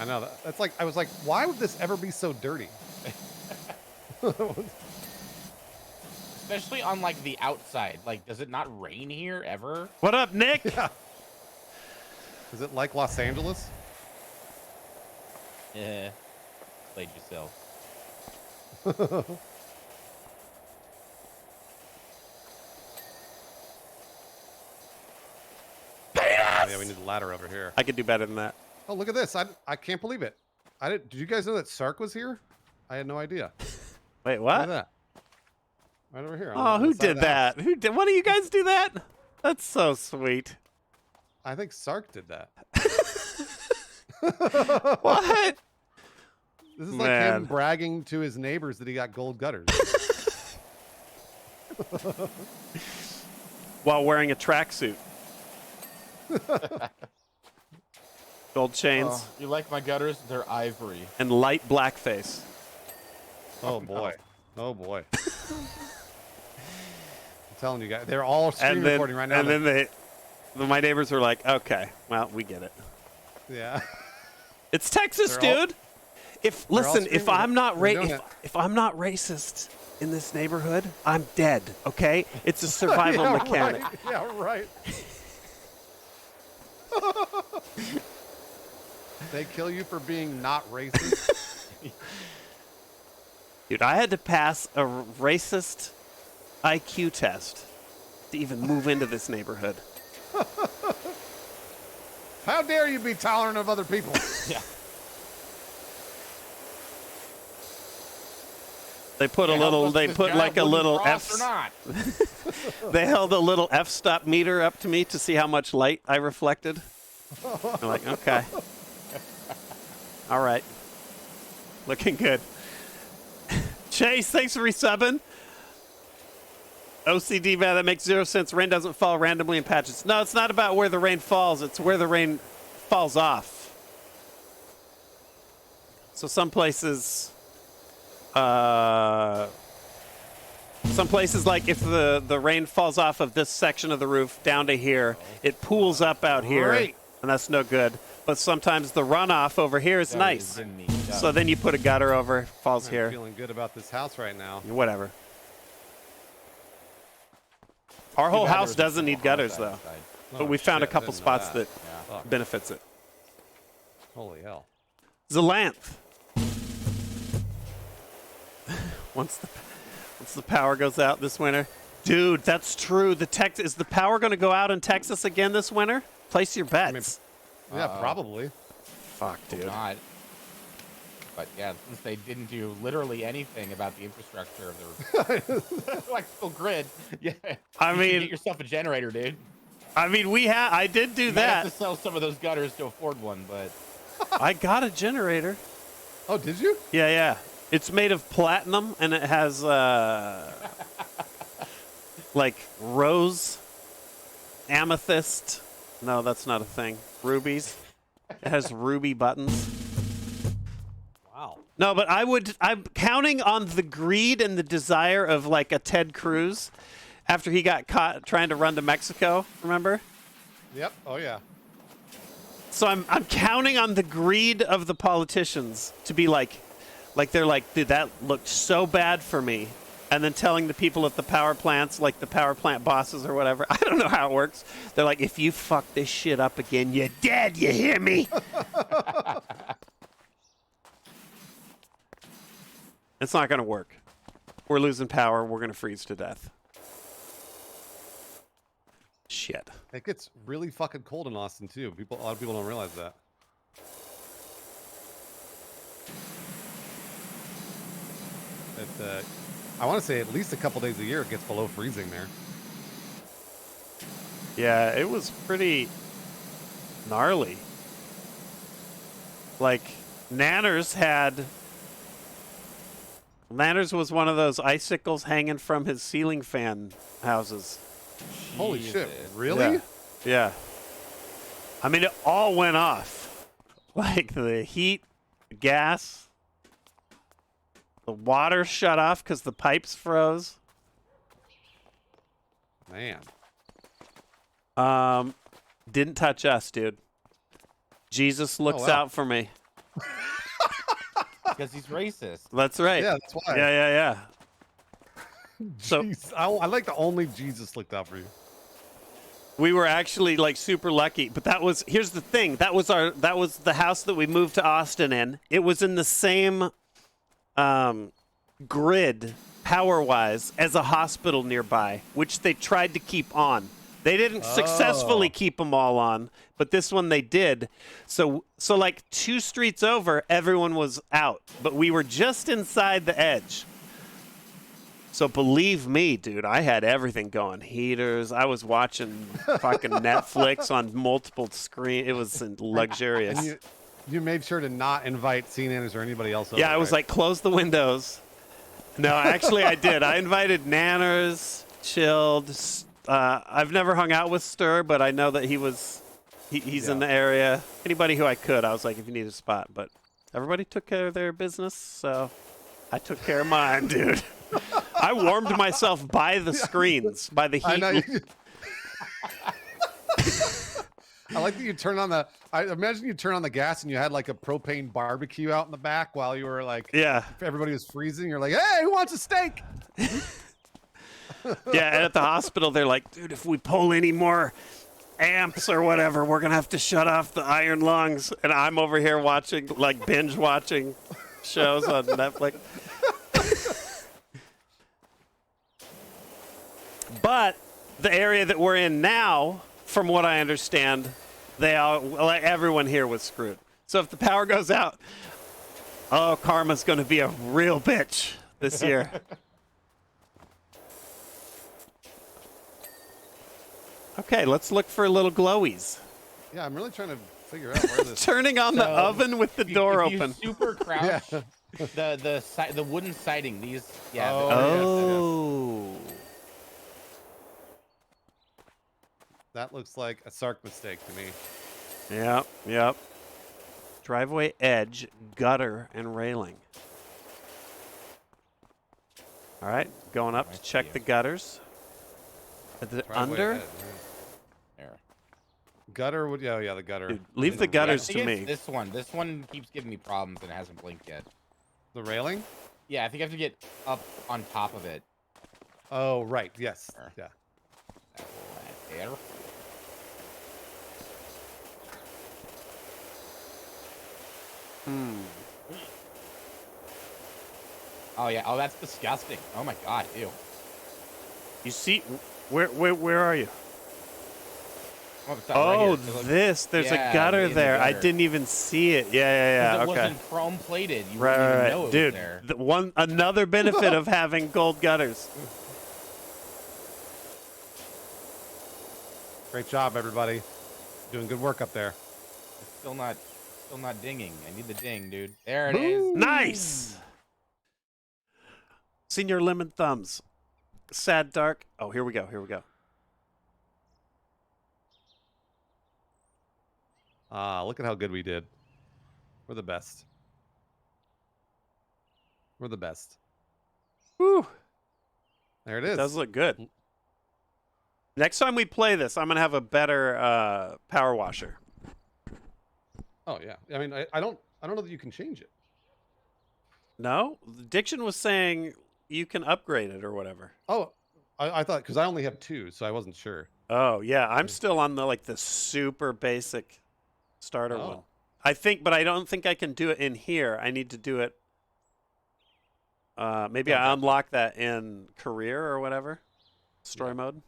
I know. That's like, I was like, why would this ever be so dirty? Especially on like the outside. Like, does it not rain here ever? What up, Nick? Yeah. Is it like Los Angeles? Yeah. Played yourself. Oh, yeah, we need a ladder over here. I could do better than that. Oh, look at this. I can't believe it. Did you guys know that Sark was here? I had no idea. Wait, Look at what? that. Right over here. Oh, who did that? Who did? Why do you guys do that? That's so sweet. I think Sark did that. What? This is like him bragging to his neighbors that he got gold gutters. while wearing a tracksuit. Gold chains You like my gutters? They're ivory. and light blackface. Oh boy. Oh boy. I'm telling you guys, they're all stream recording right now. And then my neighbors were like, "Okay, well, we get it. yeah. It's Texas, They're all- dude. If they're all listen, if screaming I'm not they're doing if I'm not racist in this neighborhood, I'm dead. Okay, it's a survival yeah, mechanic. Right. Yeah, right. They kill you for being not racist. Dude, I had to pass a racist IQ test to even move into this neighborhood. How dare you be tolerant of other people? Yeah. They put a little. They put like a little F. Or not. They held a little f-stop meter up to me to see how much light I reflected. I'm like, okay, all right, looking good. Chase, thanks for resubbing. OCD man, that makes 0 sense. Rain doesn't fall randomly in patches. No, it's not about where the rain falls. It's where the rain falls off. So some places like if the rain falls off of this section of the roof down to here, it pools up out here, Great. and that's no good. But sometimes the runoff over here is nice. So So then you put a gutter over, falls I'm here, feeling good about this house right now. whatever. Our whole house doesn't need gutters though, but we found a shit, I couple didn't know spots that. that Fuck. benefits it. Holy hell. Zalanth. Once the power goes out this winter, dude, that's true. Is the power going to go out in Texas again this winter? Place your bets. Yeah, probably. Fuck, dude. Not. But yeah, since they didn't do literally anything about the infrastructure of the electrical grid, yeah. I you mean- should get yourself a generator, dude. I mean, I did do You might have to that. sell some of those gutters to afford one, but I got a generator. Oh, did you? Yeah, yeah. It's made of platinum and it has like rose, amethyst. No, that's not a thing. Rubies. It has ruby buttons. Wow. No, but I'm counting on the greed and the desire of like a Ted Cruz after he got caught trying to run to Mexico, remember? Yep. Oh, yeah. So I'm counting on the greed of the politicians to be like they're like, dude, that looked so bad for me. And then telling the people at the power plants, like the power plant bosses or whatever, I don't know how it works. They're like, if you fuck this shit up again, you're dead, you hear me? It's not going to work. We're losing power. We're going to freeze to death. Shit. It gets really fucking cold in Austin, too. A lot of people don't realize that. I want to say at least a couple days a year it gets below freezing there. Yeah, it was pretty gnarly. Like, Nanners was one of those icicles hanging from his ceiling fan houses. Holy shit. Jesus. Really? Yeah. Yeah. I mean, it all went off. Like, the heat, the gas, the water shut off because the pipes froze. Man. Didn't touch us, dude. Jesus looks wow. out for me. because he's racist. That's right. Yeah, that's why. Yeah. So Jeez, I like the only Jesus looked out for you. we were actually like super lucky, but here's the thing. That was the house that we moved to Austin in. It was in the same grid power-wise as a hospital nearby, which they tried to keep on. They didn't successfully keep them all on, but this one they did. So like 2 streets over, everyone was out, but we were just inside the edge. So believe me, dude, I had everything going. Heaters. I was watching fucking Netflix on multiple screens. It was luxurious. And you made sure to not invite CNNers or anybody else over, Yeah, I was right? like, close the windows. No, actually I did. I invited Nanners, Chilled, I've never hung out with Stir, but I know that he's in the area. Anybody who I could, I was like, if you need a spot. But everybody took care of their business, so I took care of mine, dude. I warmed myself by the screens, by the heat. I know. I like that you turn on the. I imagine you turn on the gas and you had like a propane barbecue out in the back while you were like, everybody was freezing. You're like, hey, who wants a steak? Yeah, and at the hospital, they're like, dude, if we pull any more amps or whatever, we're gonna have to shut off the iron lungs. And I'm over here watching, like, binge watching shows on Netflix. But the area that we're in now, from what I understand, like, everyone here was screwed. So if the power goes out, karma's gonna be a real bitch this year. Okay, let's look for little glowies. Yeah, I'm really trying to figure out where this. Turning on the oven with the door if open. You super crouch. The wooden siding. These. Yeah. Oh. That looks like a Sark mistake to me. Yep. Driveway edge, gutter, and railing. All right, going up to check the gutters. Under? Head, there. Gutter would, yeah, the gutter. Dude, leave the gutters to me. This one keeps giving me problems and it hasn't blinked yet. The railing? Yeah, I think I have to get up on top of it. Oh, right. Yes. Yeah. There. Oh yeah. Oh, that's disgusting. Oh my god. Ew. You see, where are you? Oh, right this. There's a gutter there. I didn't even see it. Yeah. It Okay. wasn't chrome plated. You Right. wouldn't even know it Dude, was there. Another benefit of having gold gutters. Great job, everybody. Doing good work up there. It's still not dinging. I need the ding, dude. There it is. Nice. Senior lemon thumbs. Sad dark. Oh, here we go. Look at how good we did. We're the best. Woo. There it is. It does look good. Next time we play this, I'm going to have a better power washer. Oh, yeah. I mean, I don't know that you can change it. No? Diction was saying you can upgrade it or whatever. Oh, I thought, because I only have 2, so I wasn't sure. Oh, yeah. I'm still on the super basic starter one. I think, but I don't think I can do it in here. I need to do it. Maybe I unlock that in career or whatever. Story mode.